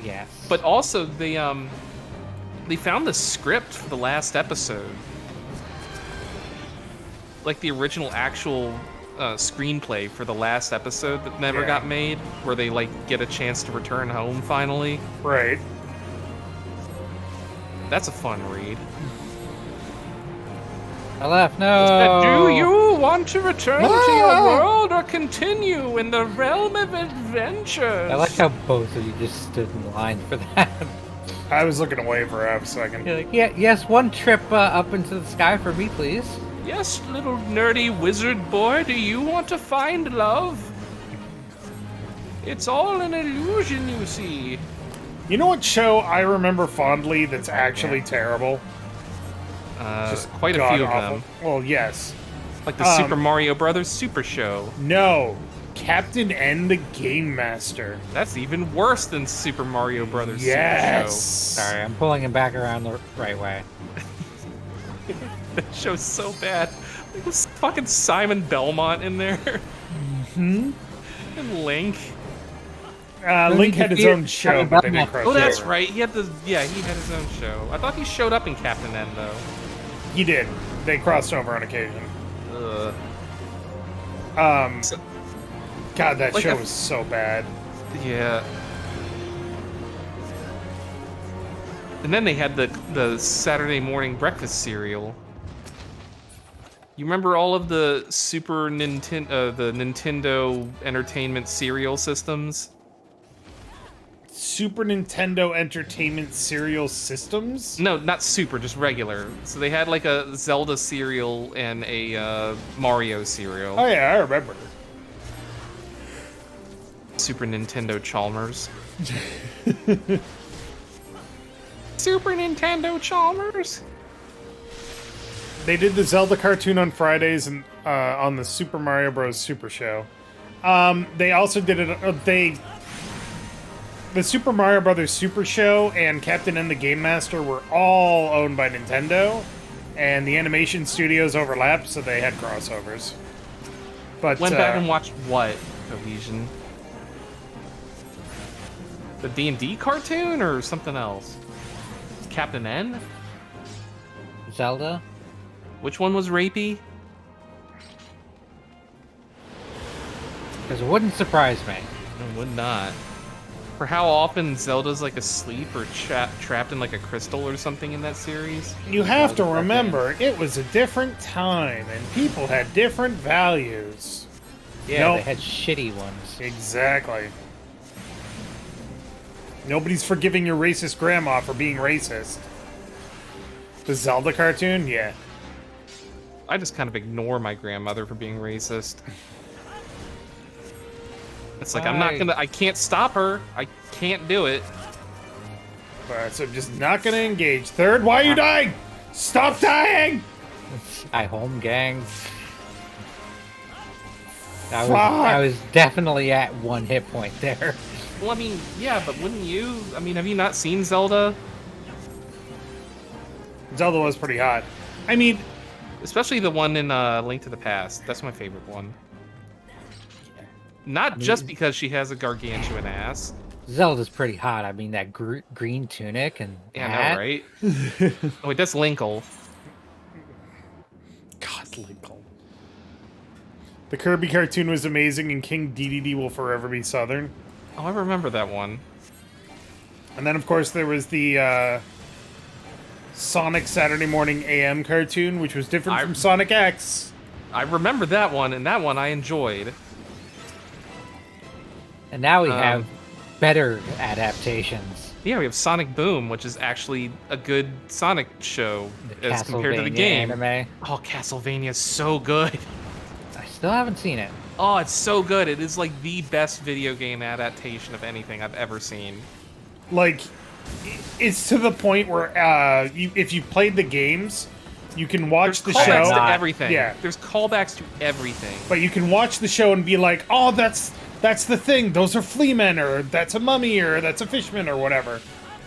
Yes. But also, they found the script for the last episode. Like the original actual screenplay for the last episode that never Yeah. got made, where they, like, get a chance to return home finally. Right. That's a fun read. I left. No. Do you want to return to your world or continue in the realm of adventures? I like how both of you just stood in line for that. I was looking away for a second. You're like, yeah, yes, one trip up into the sky for me, please. Yes, little nerdy wizard boy, do you want to find love? It's all an illusion, you see. You know what show I remember fondly that's actually terrible? Quite a few of God-awful. them. Well, yes. Like the Super Mario Brothers Super Show. No. Captain N the Game Master. That's even worse than Super Mario Brothers Yes. Sorry, I'm pulling him back around the right way. Super Show. That show's so bad. Like, was fucking Simon Belmont in there? Hmm? And Link. Link had his own show, but they didn't cross Oh, that's over. right. He had he had his own show. I thought he showed up in Captain N, though. He did. They crossed over on occasion. Ugh. So- God, that Like show a- was so bad. Yeah. And then they had the Saturday morning breakfast cereal. You remember all of the Super Nintendo, the Nintendo Entertainment cereal systems? Super Nintendo Entertainment Serial Systems? No, not Super, just regular. So they had like a Zelda cereal and a Mario cereal. Oh yeah, I remember. Super Nintendo Chalmers. Super Nintendo Chalmers? They did the Zelda cartoon on Fridays and on the Super Mario Bros. Super Show. They also did it. The Super Mario Brothers Super Show and Captain N the Game Master were all owned by Nintendo, and the animation studios overlapped, so they had crossovers. But Went back and watched what, Cohesion? The D&D cartoon or something else? Captain N? Zelda? Which one was rapey? Because it wouldn't surprise me. It would not. For how often Zelda's like asleep or trapped in like a crystal or something in that series? You have to Zelda cartoon. remember, it was a different time, and people had different values. Yeah, Nope. they had shitty ones. Exactly. Nobody's forgiving your racist grandma for being racist. The Zelda cartoon? Yeah. I just kind of ignore my grandmother for being racist. It's like, I can't stop her. I can't do it. Alright, so I'm just not gonna engage. Third, why are you dying? Stop dying! I home gang. Fuck. I was definitely at 1 hit point there. Well, I mean, yeah, but wouldn't you? I mean, have you not seen Zelda? Zelda was pretty hot. I mean, Especially the one in Link to the Past. That's my favorite one. Not just because she has a gargantuan ass. Zelda's pretty hot. I mean, that green tunic and Yeah, I hat. know, right? Oh, wait, that's Linkle. God, Lincoln. The Kirby cartoon was amazing, and King Dedede will forever be Southern. Oh, I remember that one. And then, of course, there was the Sonic Saturday Morning AM cartoon, which was different from Sonic X. I remember that one, and that one I enjoyed. And now we have better adaptations. Yeah, we have Sonic Boom, which is actually a good Sonic show as compared to the Castlevania game. anime. Oh, Castlevania is so good. I still haven't seen it. Oh, it's so good. It is like the best video game adaptation of anything I've ever seen. Like, it's to the point where if you played the games, you can watch the There's show. callbacks to everything. Yeah. There's callbacks to everything. But you can watch the show and be like, oh, that's the thing. Those are flea men, or that's a mummy, or that's a fishman, or whatever.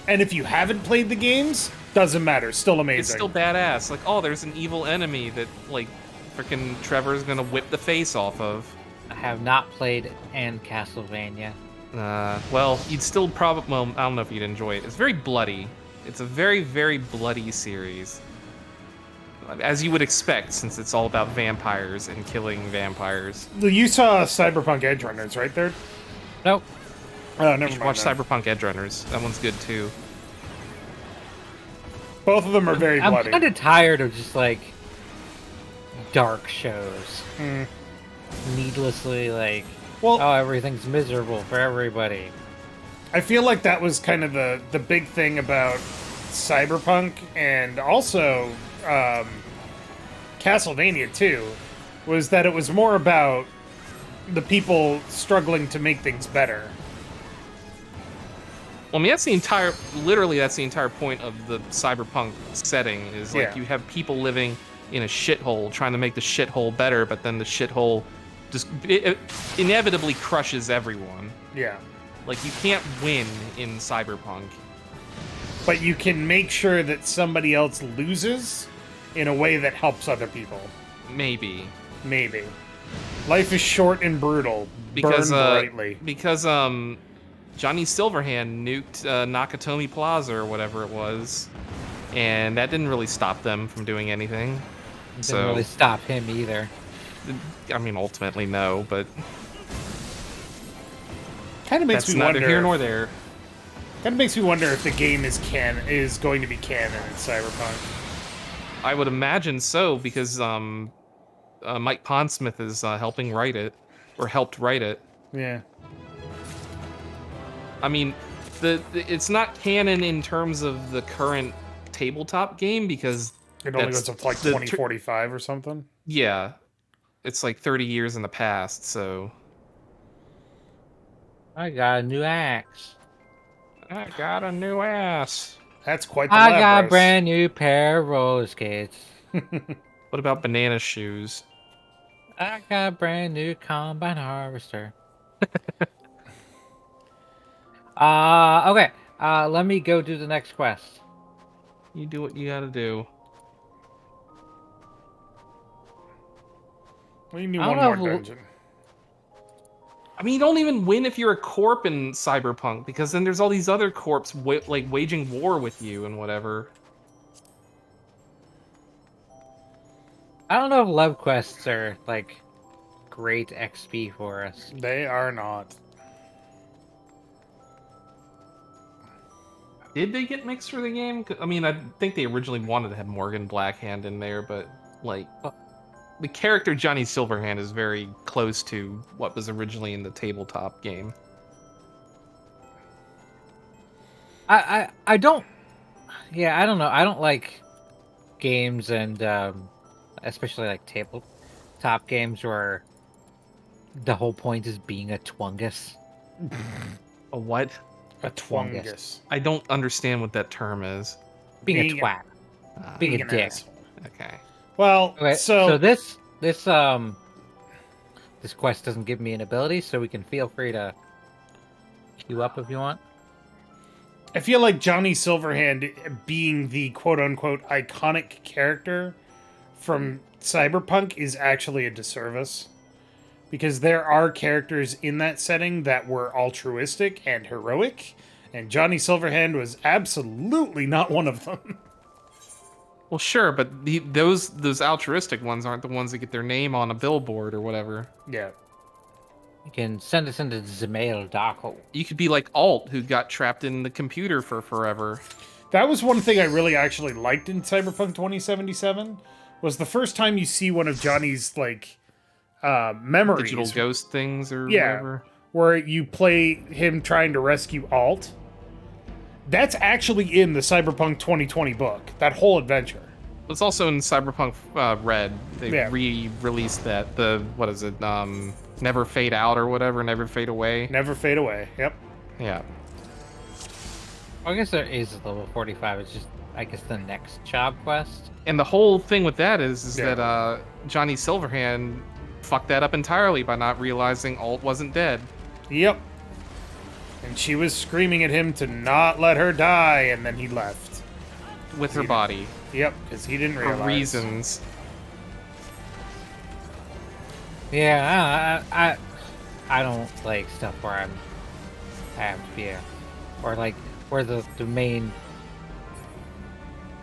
And if you haven't played the games, doesn't matter. Still amazing. It's still badass. Like, oh, there's an evil enemy that, like, freaking Trevor's gonna whip the face off of. I have not played and Castlevania. Well, you'd still probably... Well, I don't know if you'd enjoy it. It's very bloody. It's a very, very bloody series. As you would expect, since it's all about vampires and killing vampires. You saw Cyberpunk Edge Runners, right there? Nope. Oh, never You should mind. watch then. Cyberpunk Edge Runners. That one's good, too. Both of them are very I'm bloody. kind of tired of just like dark shows. Needlessly, like, Well, oh, everything's miserable for everybody. I feel like that was kind of the big thing about Cyberpunk, and also Castlevania too, was that it was more about the people struggling to make things better. Well, I mean, that's the entire point of the cyberpunk setting, is like Yeah. you have people living in a shithole trying to make the shithole better, but then the shithole just it inevitably crushes everyone. Yeah. Like, you can't win in cyberpunk. But you can make sure that somebody else loses in a way that helps other people. Maybe. Maybe. Life is short and brutal. Because, Burn brightly. because Johnny Silverhand nuked Nakatomi Plaza or whatever it was, and that didn't really stop them from doing anything. Didn't really stop him either. I mean, ultimately, no, but Kind of makes that's me neither wonder. here nor there. Kind of makes me wonder if the game is going to be canon in Cyberpunk. I would imagine so, because Mike Pondsmith is helping write it, or helped write it. Yeah. I mean, it's not canon in terms of the current tabletop game, because It only that's goes up to like the 2045 or something. yeah, it's like 30 years in the past, so... I got a new axe. I got a new ass. That's quite the I got a Lapras. brand new pair of roller skates. What about banana shoes? I got a brand new combine harvester. Okay. Let me go do the next quest. You do what you gotta do. We need I one don't more know if- dungeon. I mean, you don't even win if you're a corp in Cyberpunk, because then there's all these other corps like waging war with you and whatever. I don't know if love quests are like great XP for us. They are not. Did they get mixed for the game? I mean, I think they originally wanted to have Morgan Blackhand in there, but like the character Johnny Silverhand is very close to what was originally in the tabletop game. I don't. Yeah, I don't know. I don't like games and especially like tabletop games where the whole point is being a twungus. A what? A twungus. I don't understand what that term is. Being a twat. Being a an dick. asshole. Okay. Well, Okay, so this quest doesn't give me an ability, so we can feel free to queue up if you want. I feel like Johnny Silverhand being the quote-unquote iconic character from Cyberpunk is actually a disservice. Because there are characters in that setting that were altruistic and heroic, and Johnny Silverhand was absolutely not one of them. Well, sure, but those altruistic ones aren't the ones that get their name on a billboard or whatever. Yeah. You can send us into the mail Darko. You could be like Alt, who got trapped in the computer for forever. That was one thing I really actually liked in Cyberpunk 2077, was the first time you see one of Johnny's, like, memories. Digital ghost things or Yeah, whatever. where you play him trying to rescue Alt. That's actually in the Cyberpunk 2020 book, that whole adventure. It's also in Cyberpunk Red. They Yeah. re-released that. What is it? Never Fade Out or whatever. Never Fade Away. Never fade away. Yep. Yeah. I guess there is a level 45. It's just, I guess, the next job quest. And the whole thing with that is Yeah. that Johnny Silverhand fucked that up entirely by not realizing Alt wasn't dead. Yep. And she was screaming at him to not let her die, and then he left. With her body. Yep, because he didn't For realize. reasons. Yeah, I don't like stuff where I have to be or like where the main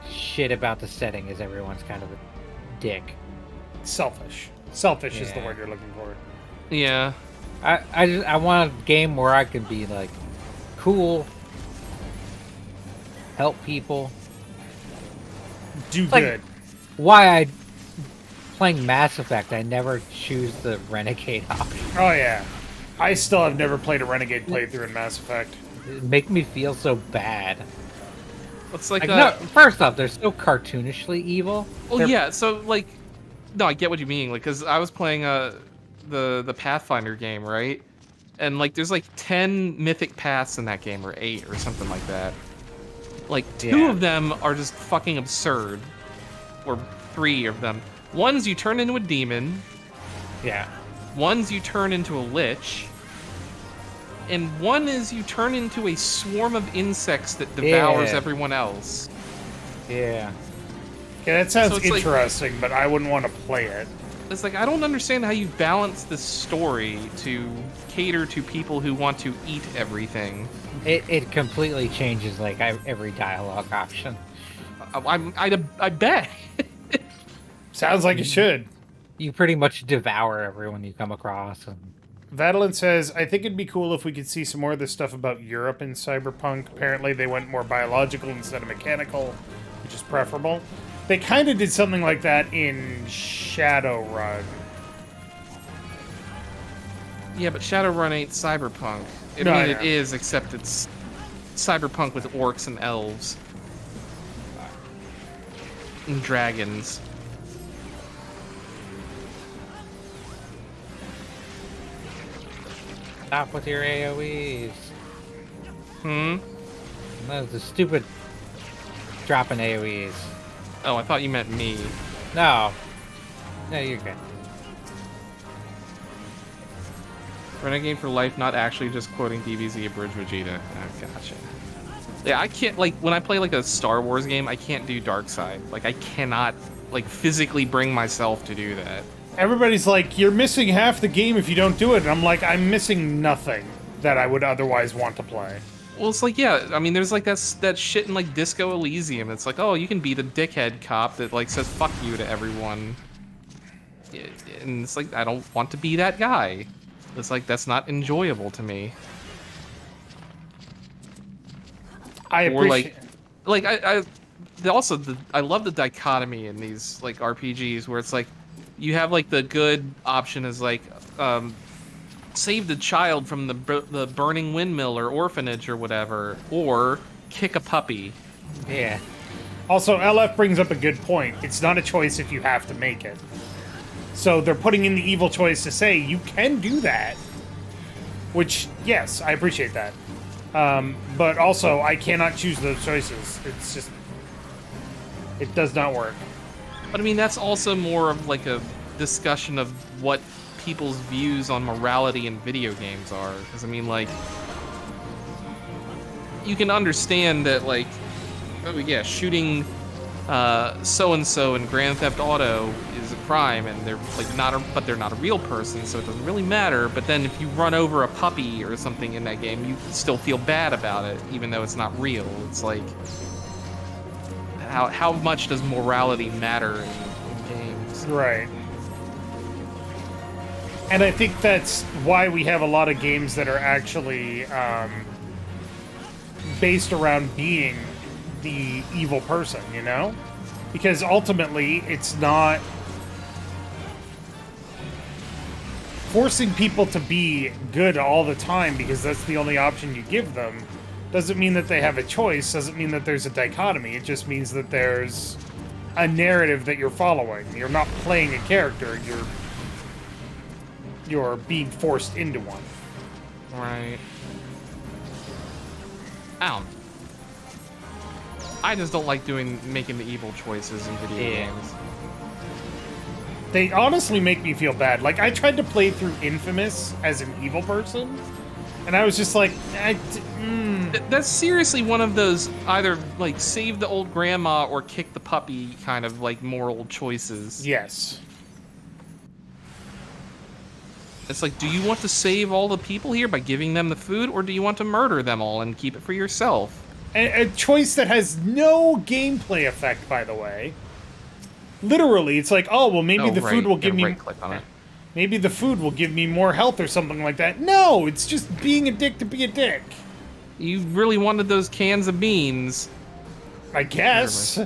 shit about the setting is everyone's kind of a dick. Selfish. Selfish is the Yeah. word you're looking for. Yeah. I want a game where I can be like cool, help people. Do like- good. Playing Mass Effect, I never choose the Renegade option. Oh, yeah. I still have never played a Renegade playthrough in Mass Effect. It make me feel so bad. It's like, Like, no, first off, they're so cartoonishly evil. well, They're- yeah, so, like, no, I get what you mean, like, because I was playing the Pathfinder game, right? And, like, there's, like, 10 mythic paths in that game, or 8, or something like that. Like, 2 Yeah. of them are just fucking absurd. Or 3 of them. One's you turn into a demon, Yeah. one's you turn into a lich, and one is you turn into a swarm of insects that devours Yeah. everyone else. Yeah. Yeah, that sounds So it's like- interesting, but I wouldn't want to play it. It's like, I don't understand how you balance this story to cater to people who want to eat everything. It completely changes like every dialogue option. I bet. Sounds like it should. You pretty much devour everyone you come across. And Vadalin says, I think it'd be cool if we could see some more of this stuff about Europe in Cyberpunk. Apparently they went more biological instead of mechanical, which is preferable. They kind of did something like that in Shadowrun. Yeah, but Shadowrun ain't Cyberpunk. I No, mean, I it know. is, except it's Cyberpunk with orcs and elves. And dragons. stop with your AoEs. Hmm? No, the stupid dropping AoEs. Oh, I thought you meant me. No. No, you're good. Renegade for life, not actually just quoting DBZ Abridged Vegeta. Oh, gotcha. Yeah, I can't, like, when I play, like, a Star Wars game, I can't do Dark Side. Like, I cannot, like, physically bring myself to do that. Everybody's like, you're missing half the game if you don't do it. And I'm like, I'm missing nothing that I would otherwise want to play. Well, it's like, yeah, I mean, there's like that shit in like Disco Elysium. It's like, oh, you can be the dickhead cop that like says fuck you to everyone. And it's like, I don't want to be that guy. It's like, that's not enjoyable to me. I appreciate. I love the dichotomy in these like RPGs where it's like, you have like the good option is like, save the child from the burning windmill or orphanage or whatever, or kick a puppy. Yeah. Also, LF brings up a good point. It's not a choice if you have to make it. So they're putting in the evil choice to say you can do that. Which, yes, I appreciate that. But also, I cannot choose those choices. It's just... It does not work. But I mean, that's also more of like a discussion of what people's views on morality in video games are. Because I mean, like, you can understand that, like, oh yeah, shooting so-and-so in Grand Theft Auto is a crime, and they're like but they're not a real person, so it doesn't really matter. But then if you run over a puppy or something in that game, you still feel bad about it, even though it's not real. It's like, how much does morality matter in games? Right. And I think that's why we have a lot of games that are actually based around being the evil person, you know? Because ultimately, it's not forcing people to be good all the time because that's the only option you give them. Doesn't mean that they have a choice, doesn't mean that there's a dichotomy. It just means that there's a narrative that you're following. You're not playing a character, you're being forced into one. Right. I just don't like making the evil choices in video games. They honestly make me feel bad. Like, I tried to play through Infamous as an evil person, and I was just like, That's seriously one of those either like save the old grandma or kick the puppy kind of like moral choices. Yes. It's like, do you want to save all the people here by giving them the food, or do you want to murder them all and keep it for yourself? A choice that has no gameplay effect, by the way. Literally, it's like, oh, well, maybe the food will give me... Right-click on it. Maybe the food will give me more health or something like that. No, it's just being a dick to be a dick. You really wanted those cans of beans. I guess.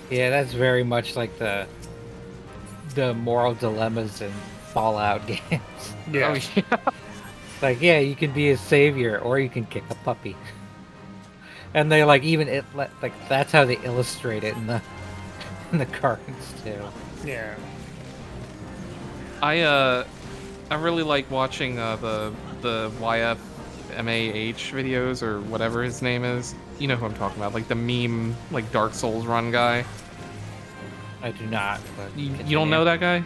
Yeah, that's very much like the moral dilemmas in Fallout games. Yeah. Oh, yeah. Like, yeah, you can be a savior or you can kick a puppy. And they like that's how they illustrate it in the cards too. Yeah. I really like watching the YFMAH videos or whatever his name is. You know who I'm talking about, like the meme, like Dark Souls run guy. I do not. But You don't know that guy?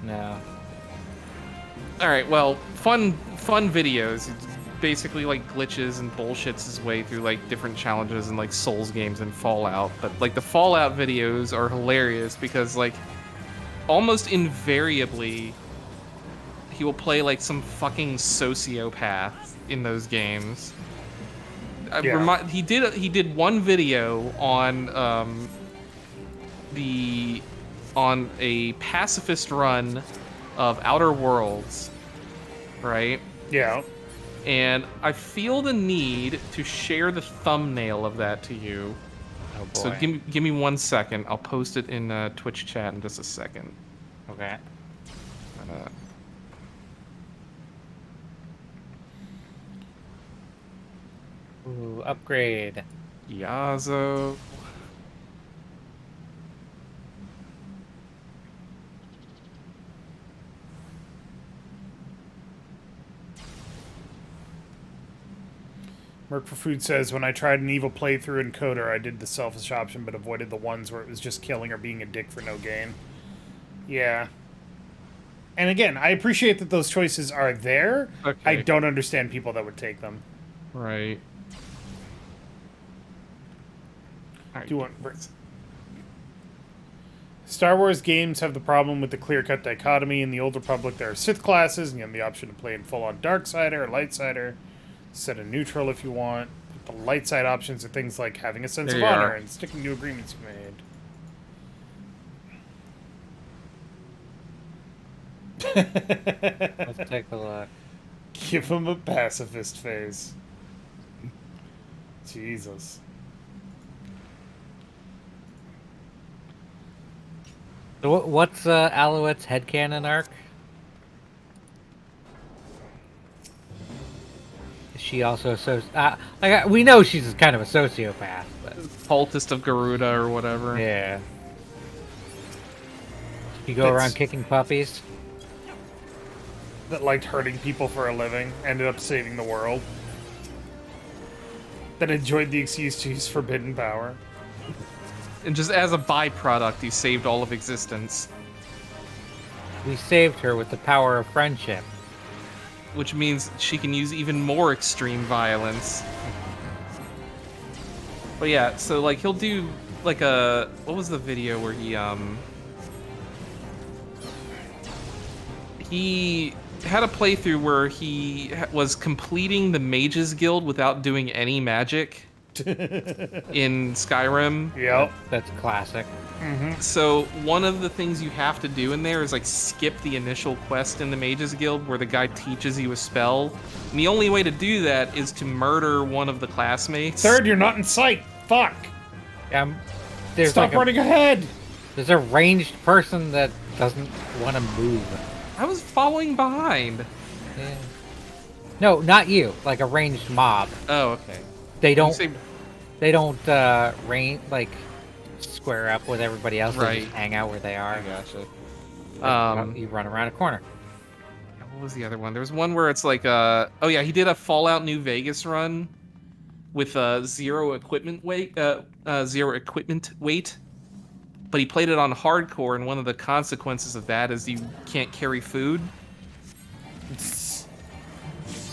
No. All right, well, fun videos. It's basically like glitches and bullshits his way through like different challenges and like Souls games and Fallout. But like the Fallout videos are hilarious because like almost invariably he will play like some fucking sociopath in those games. Yeah. He did one video on on a pacifist run of Outer Worlds, right? Yeah. And I feel the need to share the thumbnail of that to you. Oh boy. So give me 1 second. I'll post it in Twitch chat in just a second. Okay. Ooh, upgrade. Yazo. Merc for Food says, when I tried an evil playthrough in Coder, I did the selfish option but avoided the ones where it was just killing or being a dick for no gain. Yeah. And again, I appreciate that those choices are there. Okay. I don't understand people that would take them. Right. Alright. Do you want? Star Wars games have the problem with the clear-cut dichotomy. In the Old Republic, there are Sith classes, and you have the option to play in full-on Darksider or Lightsider. Set a neutral if you want. But the light side options are things like having a sense There of you honor are. and sticking to agreements you made. Let's take a look. Give him a pacifist face. Jesus. So what's Alouette's headcanon arc? Is she also we know she's kind of a sociopath, but Cultist of Garuda or whatever. yeah. You go around kicking puppies. That liked hurting people for a living, ended up saving the world. That enjoyed the excuse to use forbidden power. And just as a byproduct, he saved all of existence. We saved her with the power of friendship. Which means she can use even more extreme violence. But yeah, so like he'll do like a... What was the video where he had a playthrough where he was completing the Mages Guild without doing any magic in Skyrim. Yep. That's classic. So one of the things you have to do in there is like skip the initial quest in the Mages Guild where the guy teaches you a spell. And the only way to do that is to murder one of the classmates. Third, you're not in sight. Fuck. There's Stop like running ahead. there's a ranged person that doesn't want to move. I was following behind. Yeah. No, not you. Like a ranged mob. Oh, okay. They You don't. say- They don't square up with everybody else. They Right. just hang out where they are. gotcha. You run around a corner. What was the other one? There was one where it's like oh yeah, he did a Fallout New Vegas run with zero equipment weight, but he played it on hardcore, and one of the consequences of that is you can't carry food.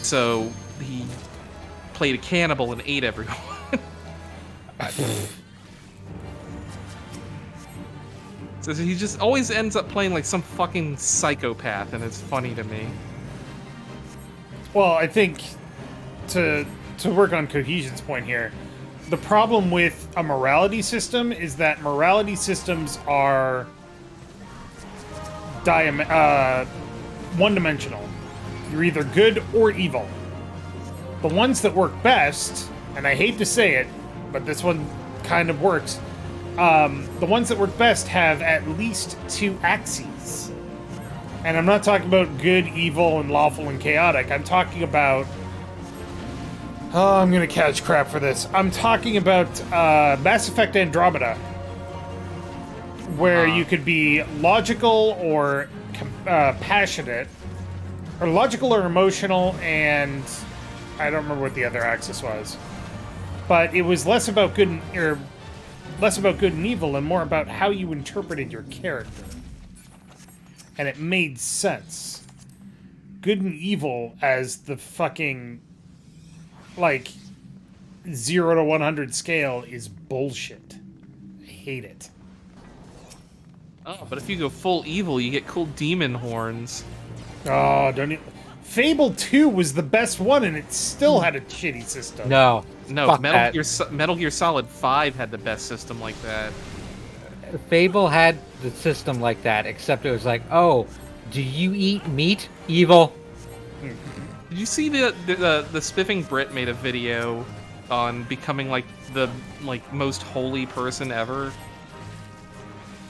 So he played a cannibal and ate everyone. So he just always ends up playing like some fucking psychopath, and it's funny to me. Well, I think to work on Cohesion's point here, the problem with a morality system is that morality systems are one-dimensional. You're either good or evil. The ones that work best, and I hate to say it, but this one kind of works, the ones that work best have at least two axes. And I'm not talking about good, evil, and lawful and chaotic. I'm talking about... Oh, I'm gonna catch crap for this. I'm talking about Mass Effect Andromeda, where you could be logical or passionate, or logical or emotional, and I don't remember what the other axis was. But it was less about good and evil, and more about how you interpreted your character. And it made sense. Good and evil as the fucking, like, 0 to 100 scale is bullshit. I hate it. Oh, but if you go full evil, you get cool demon horns. Oh, don't you... Fable 2 was the best one, and it still had a shitty system. No. No, Fuck Metal Gear Solid 5 had the best system like that. Fable had the system like that, except it was like, oh, do you eat meat? Evil. Did you see the Spiffing Brit made a video on becoming like the most holy person ever?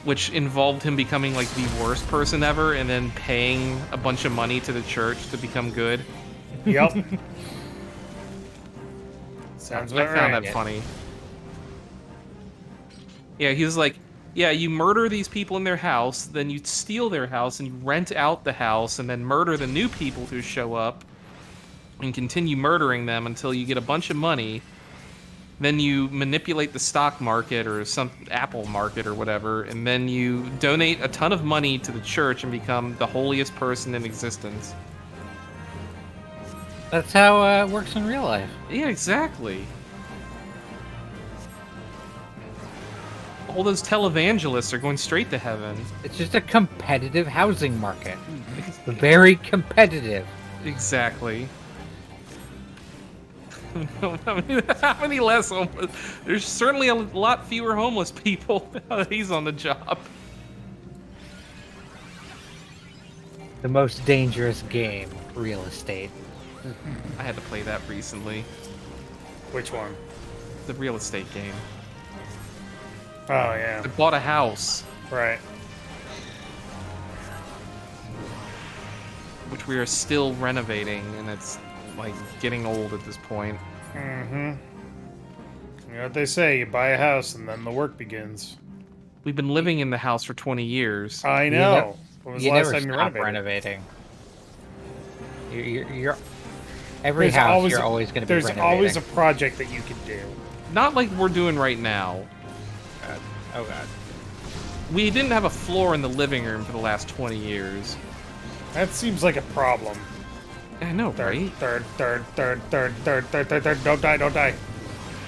Which involved him becoming like the worst person ever and then paying a bunch of money to the church to become good. Yep. Sounds about I found right. that funny. Yeah, he was like, yeah, you murder these people in their house, then you steal their house and you rent out the house and then murder the new people who show up and continue murdering them until you get a bunch of money. Then you manipulate the stock market or some Apple market or whatever, and then you donate a ton of money to the church and become the holiest person in existence. That's how it works in real life. Yeah, exactly. All those televangelists are going straight to heaven. It's just a competitive housing market. It's very competitive. Exactly. How many less homeless? There's certainly a lot fewer homeless people now that he's on the job. The most dangerous game, real estate. I had to play that recently. Which one? The real estate game. Oh, yeah. I bought a house, Right. which we are still renovating, and it's like getting old at this point. Mm-hmm. You know what they say, you buy a house and then the work begins. We've been living in the house for 20 years. I You know. When was the You last never time you stop renovated? renovating. You're every There's house always you're a- always going to be There's renovating. always a project that you can do. Not like we're doing right now. Oh god. We didn't have a floor in the living room for the last 20 years. That seems like a problem. I know, right? Third. Don't die, don't die.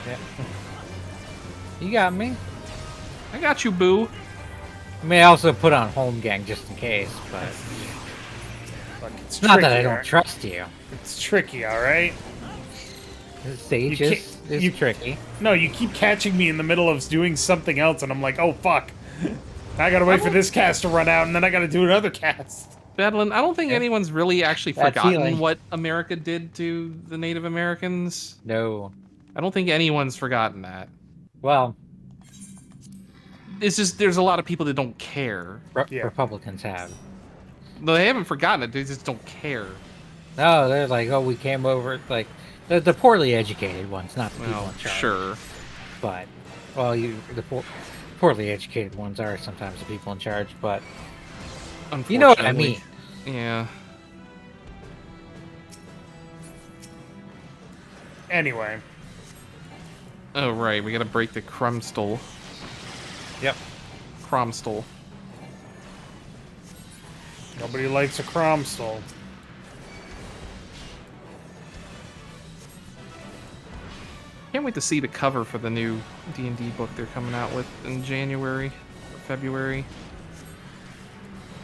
Yeah. You got me. I got you, boo. I may also put on home gang just in case, but Look, it's not tricky, that I don't alright? trust you. It's tricky, alright? Sage You is can't- tricky. No, you keep catching me in the middle of doing something else, and I'm like, oh, fuck. I gotta wait for this cast to run out, and then I gotta do another cast. Madeline, I don't think anyone's really actually That's forgotten healing. what America did to the Native Americans. No. I don't think anyone's forgotten that. Well, It's just there's a lot of people that don't care. Yeah. Republicans have. No, they haven't forgotten it. They just don't care. No, they're like, oh, we came over. Like, the poorly educated ones, not the people Well, in charge. sure. But, well, poorly educated ones are sometimes the people in charge. But you know what I mean. Yeah. Anyway. Oh, right. We gotta break the Crumstol. Yep. Cromstol. Nobody likes a Cromstall. Can't wait to see the cover for the new D&D book they're coming out with in January or February.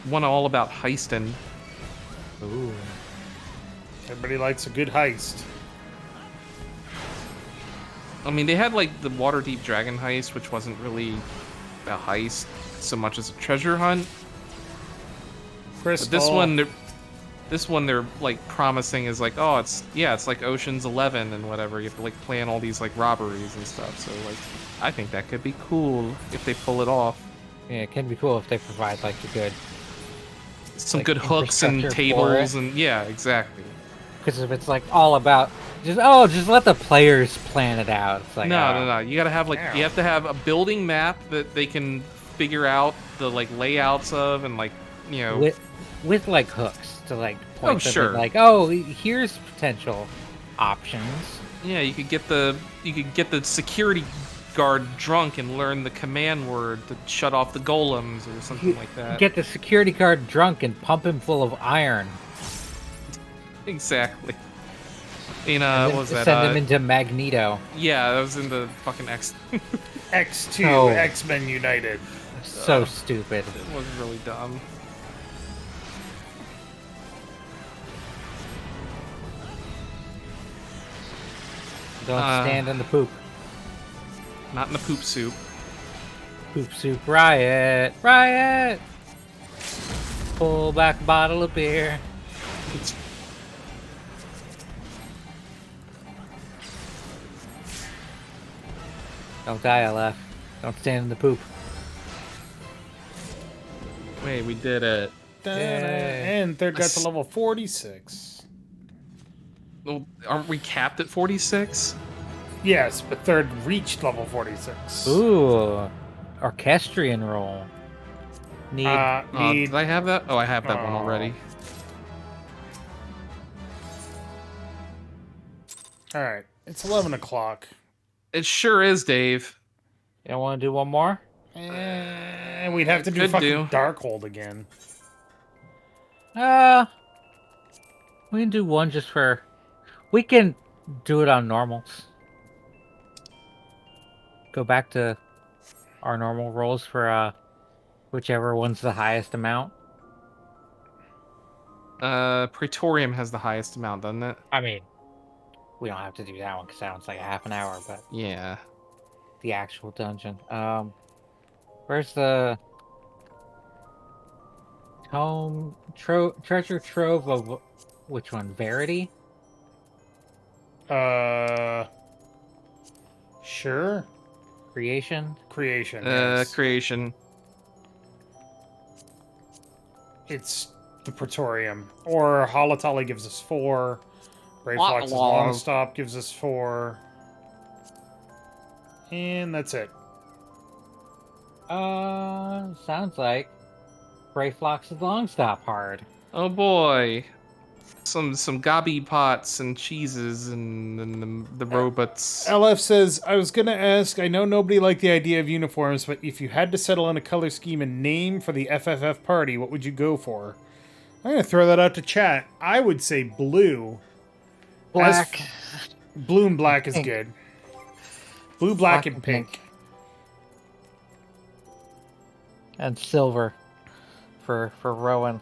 One all about heisting. Ooh. Everybody likes a good heist. I mean, they had like the Waterdeep Dragon heist, which wasn't really a heist so much as a treasure hunt. Crystal. But this one they're like promising is like, oh, it's like Ocean's 11 and whatever. You have to like plan all these like robberies and stuff. So like, I think that could be cool if they pull it off. Yeah, it can be cool if they provide like a good. Some Like good hooks and infrastructure for tables it. and yeah, exactly. Because if it's like all about just let the players plan it out. It's like No. You gotta have like Ow. you have to have a building map that they can figure out the like layouts of and like with like hooks to like point Oh, them sure. in, like, oh, here's potential options. yeah, you could get the security guard drunk and learn the command word to shut off the golems or something like that. Get the security guard drunk and pump him full of iron. Exactly. In And then what was that? send him into Magneto. Yeah, that was in the fucking X. X2, Oh. X-Men United. So stupid. It was really dumb. Don't stand in the poop. Not in the poop soup. Poop soup riot. Riot! Pull back a bottle of beer. Don't die, LF. Don't stand in the poop. Wait, we did it. And third got to level 46. Well, aren't we capped at 46? Yes, but third reached level 46. Ooh. Orchestrion roll. Need Need... Did I have that? Oh, I have that one Oh. already. Alright, it's 11 o'clock. It sure is, Dave. You don't want to do one more? And we'd have to do Could fucking do. Darkhold again. We can do one just for... We can do it on normals. Go back to our normal rolls for whichever one's the highest amount? Praetorium has the highest amount, doesn't it? I mean, we don't have to do that one because that one's like a half an hour, but Yeah. the actual dungeon. Where's the treasure trove of which one? Verity? Sure. Creation? Creation. Yes. Creation. It's the Praetorium. Or Halatali gives us 4. Brave Lot Fox's long. Long Stop gives us 4. And that's it. Sounds like Bray Flox's long stop hard. Oh boy. Some gobby pots and cheeses and the robots. LF says, I was going to ask, I know nobody liked the idea of uniforms, but if you had to settle on a color scheme and name for the FFF party, what would you go for? I'm going to throw that out to chat. I would say blue. Black. Blue and black is Pink. good. Blue, black, and pink. And silver for Rowan.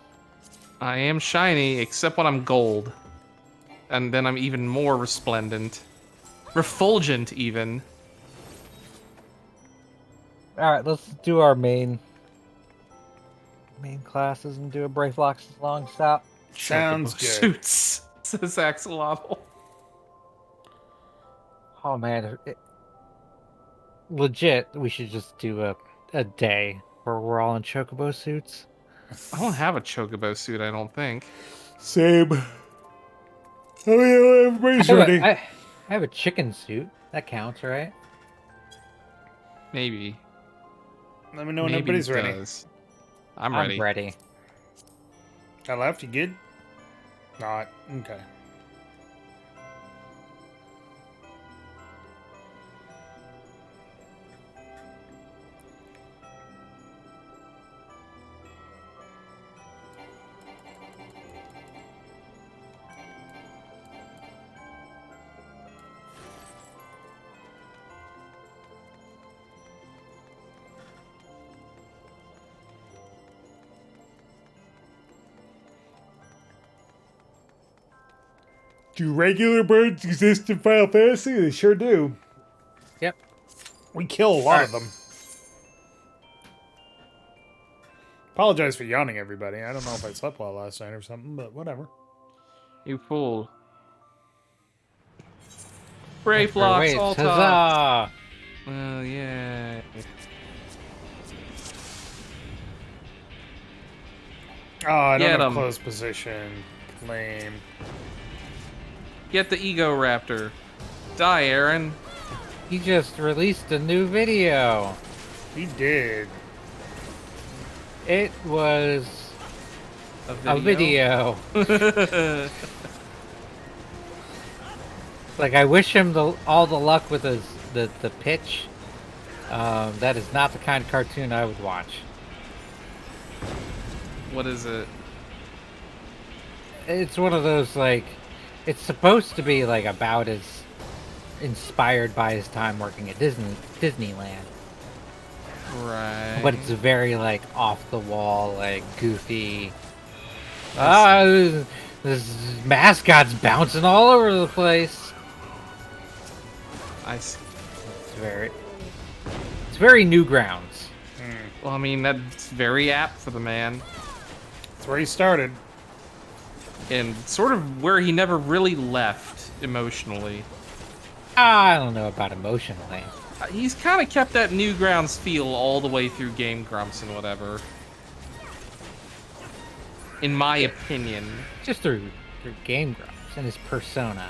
I am shiny, except when I'm gold. And then I'm even more resplendent. Refulgent, even. Alright, let's do our main classes and do a Bray Flox's long stop. Sounds good. Suits, says Axolotl. Oh man, legit, we should just do a day where we're all in chocobo suits. I don't have a chocobo suit, I don't think. Same. Oh yeah, everybody's ready. I have a chicken suit. That counts, right? Maybe. Let me know when Maybe everybody's it ready. does. I'm ready. I'm ready. I left, you good? Not. Okay. Do regular birds exist in Final Fantasy? They sure do. Yep. We kill a lot of them. Apologize for yawning, everybody. I don't know if I slept well last night or something, but whatever. You fool. Brave Locks, Wait, all top. huzzah! Oh, yeah. Oh, I don't Get have 'em. close position. Lame. Get the Ego Raptor. Die, Aaron. He just released a new video. He did. It was A a video. Like, I wish him all the luck with the pitch. That is not the kind of cartoon I would watch. What is it? It's one of those, like, it's supposed to be like about as inspired by his time working at Disneyland, Right. but it's very like off the wall, like goofy. This mascot's bouncing all over the place. I see. It's very Newgrounds. Well, I mean, that's very apt for the man. That's where he started. And sort of where he never really left emotionally. I don't know about emotionally. He's kind of kept that Newgrounds feel all the way through Game Grumps and whatever. In my opinion. Just through Game Grumps and his persona.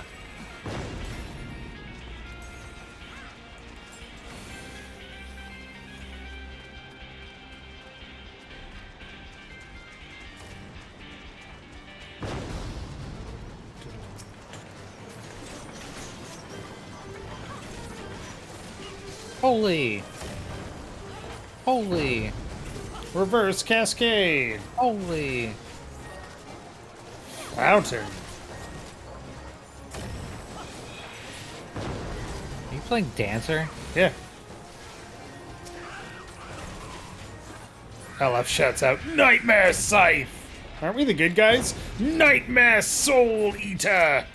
Holy! Reverse cascade. Holy! Fountain. Are you playing Dancer? Yeah. LF shouts out, Nightmare Scythe! Aren't we the good guys? Nightmare Soul Eater!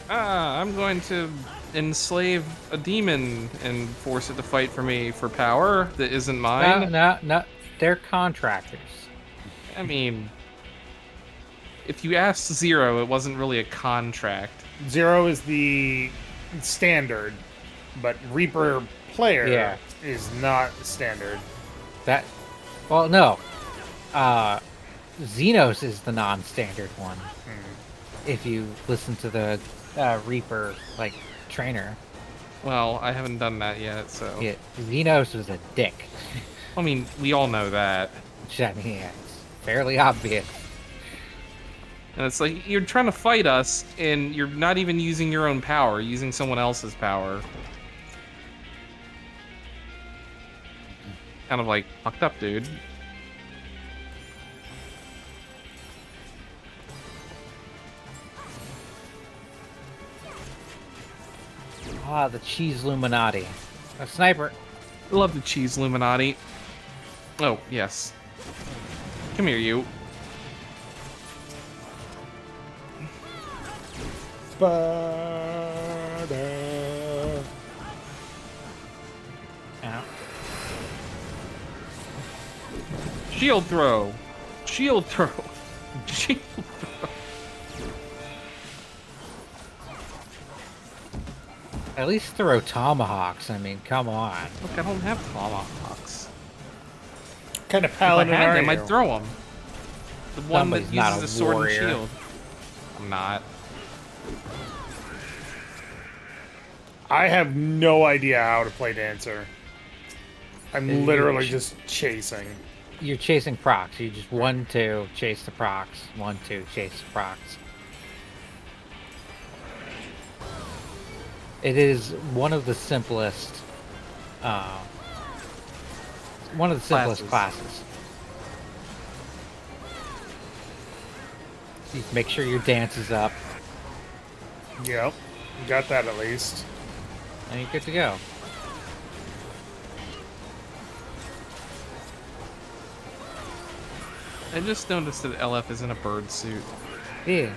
I'm going to enslave a demon and force it to fight for me for power that isn't mine. No. They're contractors. I mean, if you asked Zero, it wasn't really a contract. Zero is the standard, but Reaper player is not standard. Well, no. Xenos is the non-standard one. If you listen to the Reaper, like, trainer. Well, I haven't done that yet, so... Yeah, Xenos was a dick. I mean, we all know that. Which, I mean, yeah, it's fairly obvious. And it's like, you're trying to fight us, and you're not even using your own power, you're using someone else's power. Kind of, like, fucked up, dude. Ah, the cheese Illuminati. A sniper. I love the cheese Illuminati. Oh, yes. Come here, you. Spada. Ow. Shield throw. Shield throw. Shield throw. At least throw tomahawks. I mean, come on. Look, I don't have tomahawks. What kind of If I paladin had are them, you? I'd throw them. The one Somebody's that not uses a a sword warrior. and shield. I'm not. I have no idea how to play Dancer. I'm literally just chasing. You're chasing procs. You just 1, 2, chase the procs. 1, 2, chase the procs. It is one of the simplest. One of the simplest classes. You make sure your dance is up, Yep. Got that at least. and you're good to go. I just noticed that LF is in a bird suit. Yeah.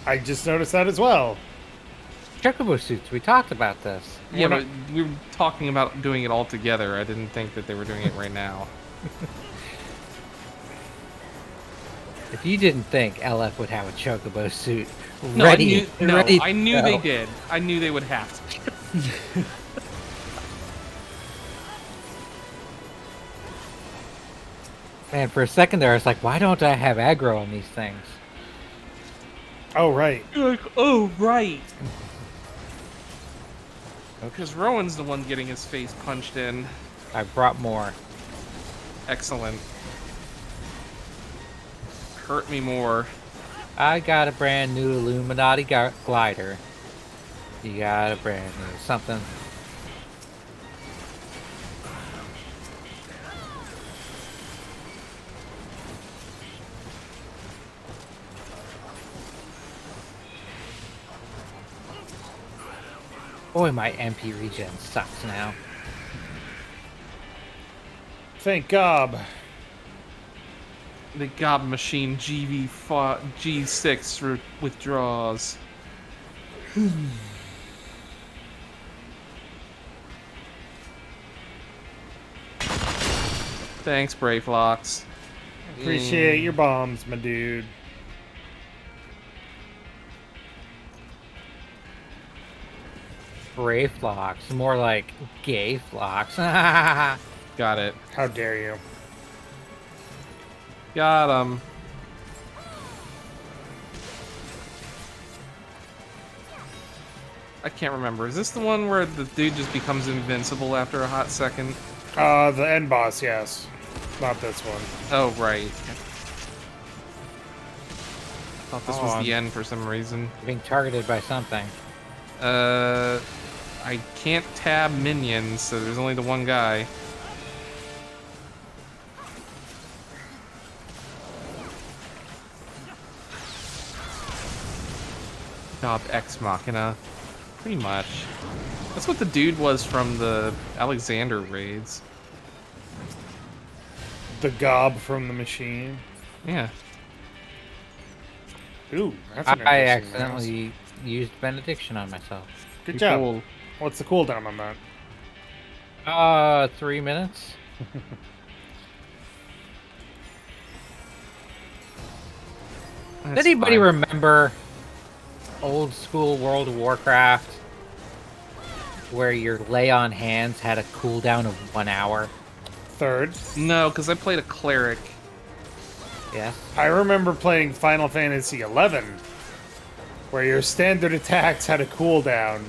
I just noticed that as well. Chocobo suits. We talked about this. Yeah, We're but we were talking about doing it all together. I didn't think that they were doing it right now. If you didn't think LF would have a chocobo suit No, ready, I knew to they go. did. I knew they would have to. Man, for a second there, I was like, why don't I have aggro on these things? Oh, right. You're like, oh, right. Because Rowan's the one getting his face punched in. I brought more. Excellent. Hurt me more. I got a brand new Illuminati glider. You got a brand new something. Boy, my MP regen sucks now. Thank God. The Gob Machine G6 withdraws. Thanks, Brayflox. Appreciate your bombs, my dude. Brave flocks, more like gay flocks. Got it. How dare you? Got him. I can't remember. Is this the one where the dude just becomes invincible after a hot second? The end boss, yes. Not this one. Oh, right. Thought this was Oh, the end for some reason. Being targeted by something. I can't tab minions, so there's only the one guy. Gob Ex Machina. Pretty much. That's what the dude was from the Alexander raids. The gob from the machine. Yeah. Ooh, that's an I interesting mouse. accidentally used benediction on myself. Good job. Cool. What's the cooldown on that? 3 minutes. Does That's anybody fine. remember old school World of Warcraft where your lay on hands had a cooldown of 1 hour? Third. No, because I played a cleric. Yes. I remember playing Final Fantasy XI, where your standard attacks had a cooldown.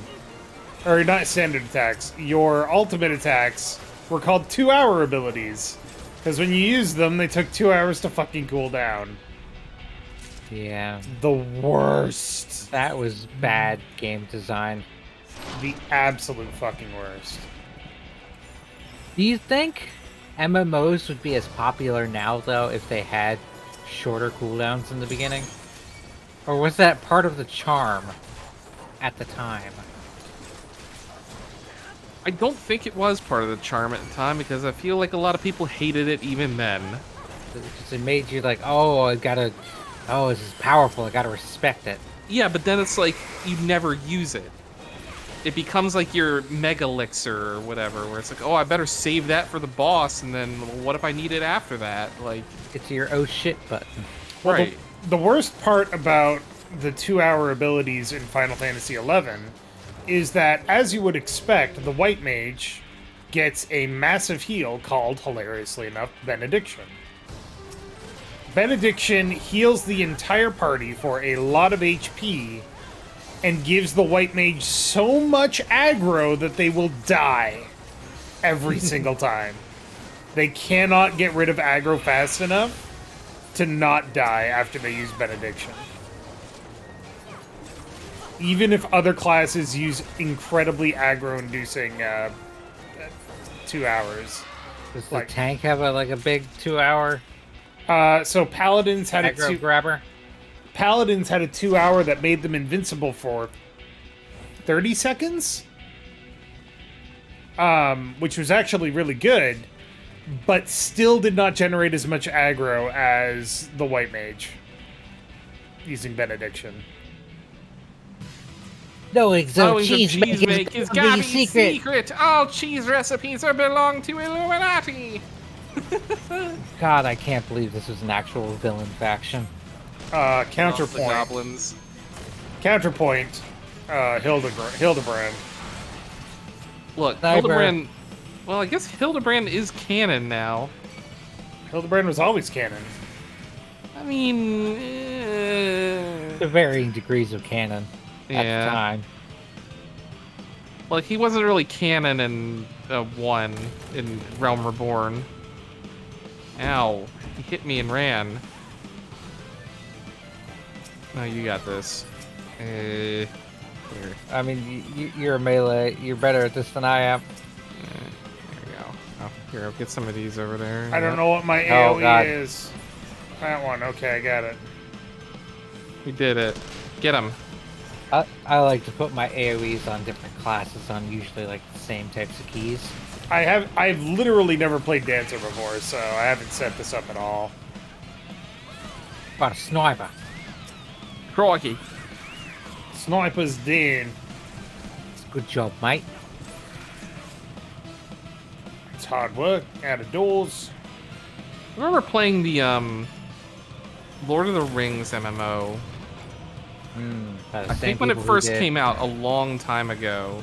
Or not standard attacks, your ultimate attacks were called 2-hour abilities. Because when you used them, they took 2 hours to fucking cool down. Yeah. The worst. That was bad game design. The absolute fucking worst. Do you think MMOs would be as popular now, though, if they had shorter cooldowns in the beginning? Or was that part of the charm at the time? I don't think it was part of the charm at the time because I feel like a lot of people hated it even then. Because it made you like, oh, this is powerful, I gotta respect it. Yeah, but then it's like you never use it. It becomes like your mega elixir or whatever, where it's like, oh, I better save that for the boss, and then what if I need it after that? Like, It's your oh shit button. Well, right. The worst part about the 2-hour abilities in Final Fantasy XI is that, as you would expect, the white mage gets a massive heal called, hilariously enough, Benediction. Benediction heals the entire party for a lot of HP and gives the white mage so much aggro that they will die every single time. They cannot get rid of aggro fast enough to not die after they use Benediction. Even if other classes use incredibly aggro-inducing 2 hours. Does the Like- tank have a big 2-hour So Paladins had aggro grabber? Paladins had a 2-hour that made them invincible for 30 seconds? Which was actually really good, but still did not generate as much aggro as the white mage using Benediction. No exo Knowing the cheese cheese make is Gabby's Gabby's secret. All cheese recipes are belong to Illuminati. God, I can't believe this was an actual villain faction. The Counterpoint. goblins. Counterpoint. Hildebrand. Look, Sniper. Hildebrand. Well, I guess Hildebrand is canon now. Hildebrand was always canon. I mean, To varying degrees of canon at the yeah. time. Like he wasn't really canon in 1 in Realm Reborn. Ow! He hit me and ran. No, you got this. Here. I mean, you're a melee. You're better at this than I am. There we go. Oh, here, I'll get some of these over there. I don't know what my Oh, AoE God. is. That one. Okay, I got it. We did it. Get him. I like to put my AoEs on different classes on usually like the same types of keys. I've literally never played Dancer before, so I haven't set this up at all. Got a sniper. Crikey. Sniper's den. Good job, mate. It's hard work, out of doors. I remember playing the Lord of the Rings MMO. I think when it first came out a long time ago.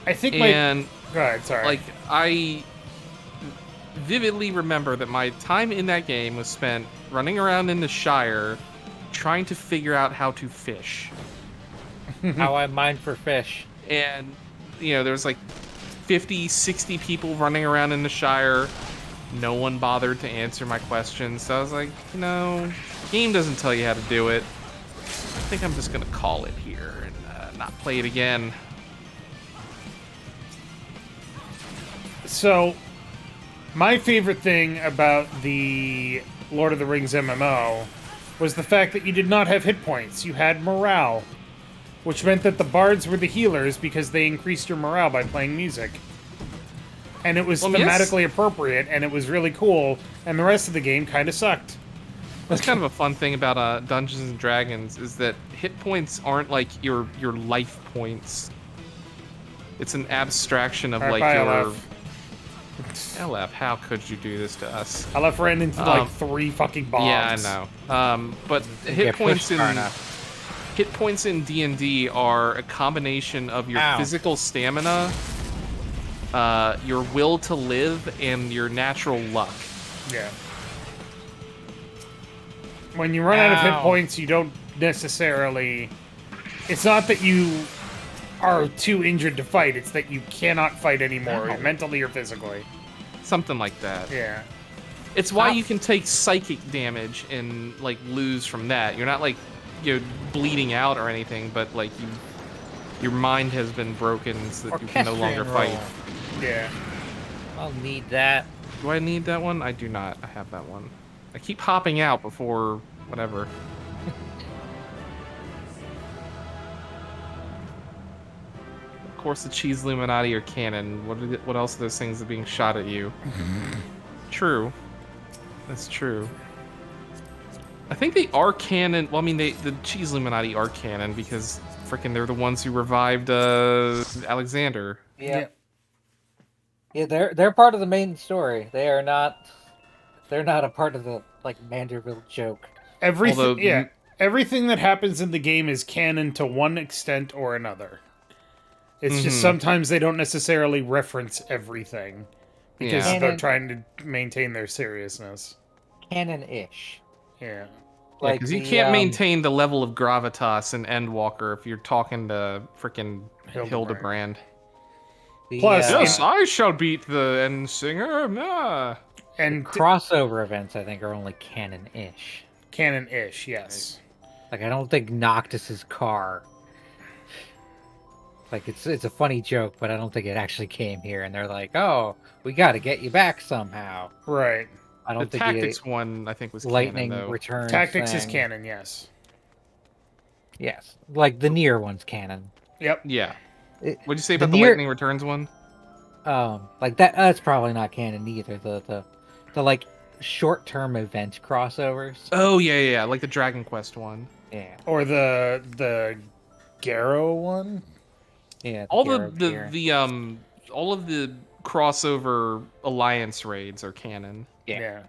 I think And Go ahead, sorry. like I vividly remember that my time in that game was spent running around in the Shire trying to figure out how to fish. How I mine for fish. And there was like 50, 60 people running around in the Shire. No one bothered to answer my questions. So I was like, the game doesn't tell you how to do it. I think I'm just gonna call it here and not play it again. So, my favorite thing about the Lord of the Rings MMO was the fact that you did not have hit points. You had morale. which meant that the bards were the healers because they increased your morale by playing music. And it was Well, yes. thematically appropriate, and it was really cool, and the rest of the game kind of sucked. That's kind of a fun thing about Dungeons and Dragons is that hit points aren't like your life points. It's an abstraction of All right, like bye, your. LF. LF, how could you do this to us? LF ran into like 3 fucking bombs. Yeah, I know. But hit Get points pushed in far enough. hit points in D&D are a combination of your Ow. physical stamina, your will to live, and your natural luck. Yeah. When you run out of hit Ow. points, you don't necessarily... It's not that you are too injured to fight, it's that you cannot fight anymore, Ow. mentally or physically. Something like that. Yeah. It's why you can take psychic damage and like lose from that. You're not like bleeding out or anything, but like your mind has been broken so that you can no longer Orchestrion fight. roll. Yeah. I'll need that. Do I need that one? I do not. I have that one. I keep hopping out before whatever. Of course, the cheese Illuminati are canon. What else are those things that are being shot at you? True. That's true. I think they are canon. Well, I mean, the cheese Illuminati are canon because freaking they're the ones who revived Alexander. Yeah. Yeah, they're part of the main story. They're not a part of the like Manderville joke. Everything, Although- yeah. Everything that happens in the game is canon to one extent or another. It's just sometimes they don't necessarily reference everything because Yeah. they're trying to maintain their seriousness. Canon-ish. Yeah. Like Because you the, can't maintain the level of gravitas in Endwalker if you're talking to freaking Hildebrand. the, Plus, Yes, I shall beat the end singer. Ah. And crossover events, I think, are only canon-ish. canon-ish, yes. Like, I don't think Noctis's car. Like, it's a funny joke, but I don't think it actually came here. And they're like, "Oh, we got to get you back somehow." Right. I The don't think tactics one, I think, was lightning canon, though. returns. Tactics is thing. canon, yes. Yes, like the Nier one's canon. Yep. Yeah. It- What'd you say the about the Nier- lightning returns one? Like that. That's probably not canon either. The like short-term event crossovers. Oh yeah, like the Dragon Quest one. Yeah, Or the Garrow one? yeah. All Garrow gear. all of the crossover alliance raids are canon. Yeah.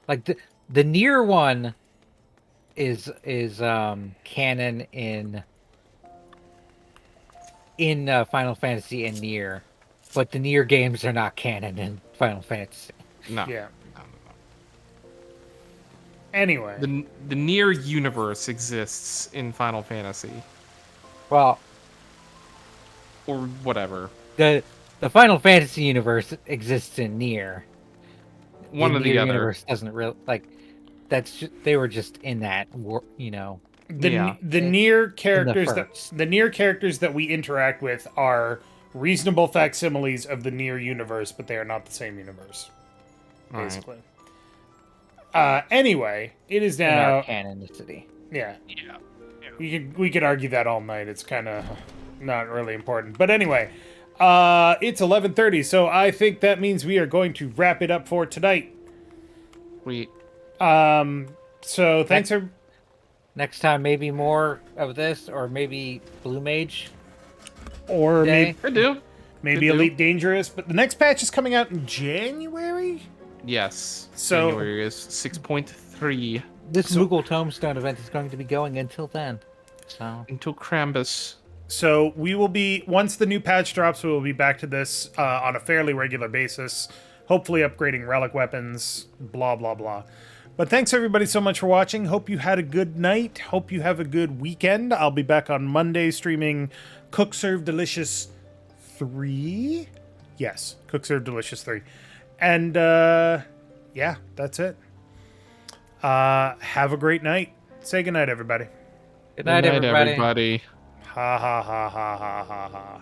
Like the Nier one is canon in Final Fantasy and Nier, but the Nier games are not canon in Final Fantasy. No. Yeah. Anyway. The Nier universe exists in Final Fantasy Well, or whatever. the Final Fantasy universe exists in Nier. One or the Nier other. universe doesn't really like. They were just in that The Yeah. the Nier characters first. the Nier characters that we interact with are reasonable facsimiles of the Nier universe, but they are not the same universe. All right. Basically. Anyway, it is in our now. canonicity. Yeah, Yeah. we could argue that all night. It's kind of not really important, but anyway, it's 11:30, so I think that means we are going to wrap it up for tonight. We So thanks for. Next time, maybe more of this, or maybe Blue Mage. Or Day. could do. maybe Could do. Elite Dangerous, but the next patch is coming out in January. Yes. So- January is 6.3 This Moogle Tombstone event is going to be going until then. So until Krambus. So we will be, once the new patch drops, we will be back to this on a fairly regular basis. Hopefully upgrading relic weapons, blah, blah, blah. But thanks everybody so much for watching. Hope you had a good night. Hope you have a good weekend. I'll be back on Monday streaming Cook Serve Delicious 3. Yes, Cook Serve Delicious 3. And yeah, that's it. Have a great night. Say goodnight, everybody. good night, everybody. everybody. Ha ha ha ha ha ha ha.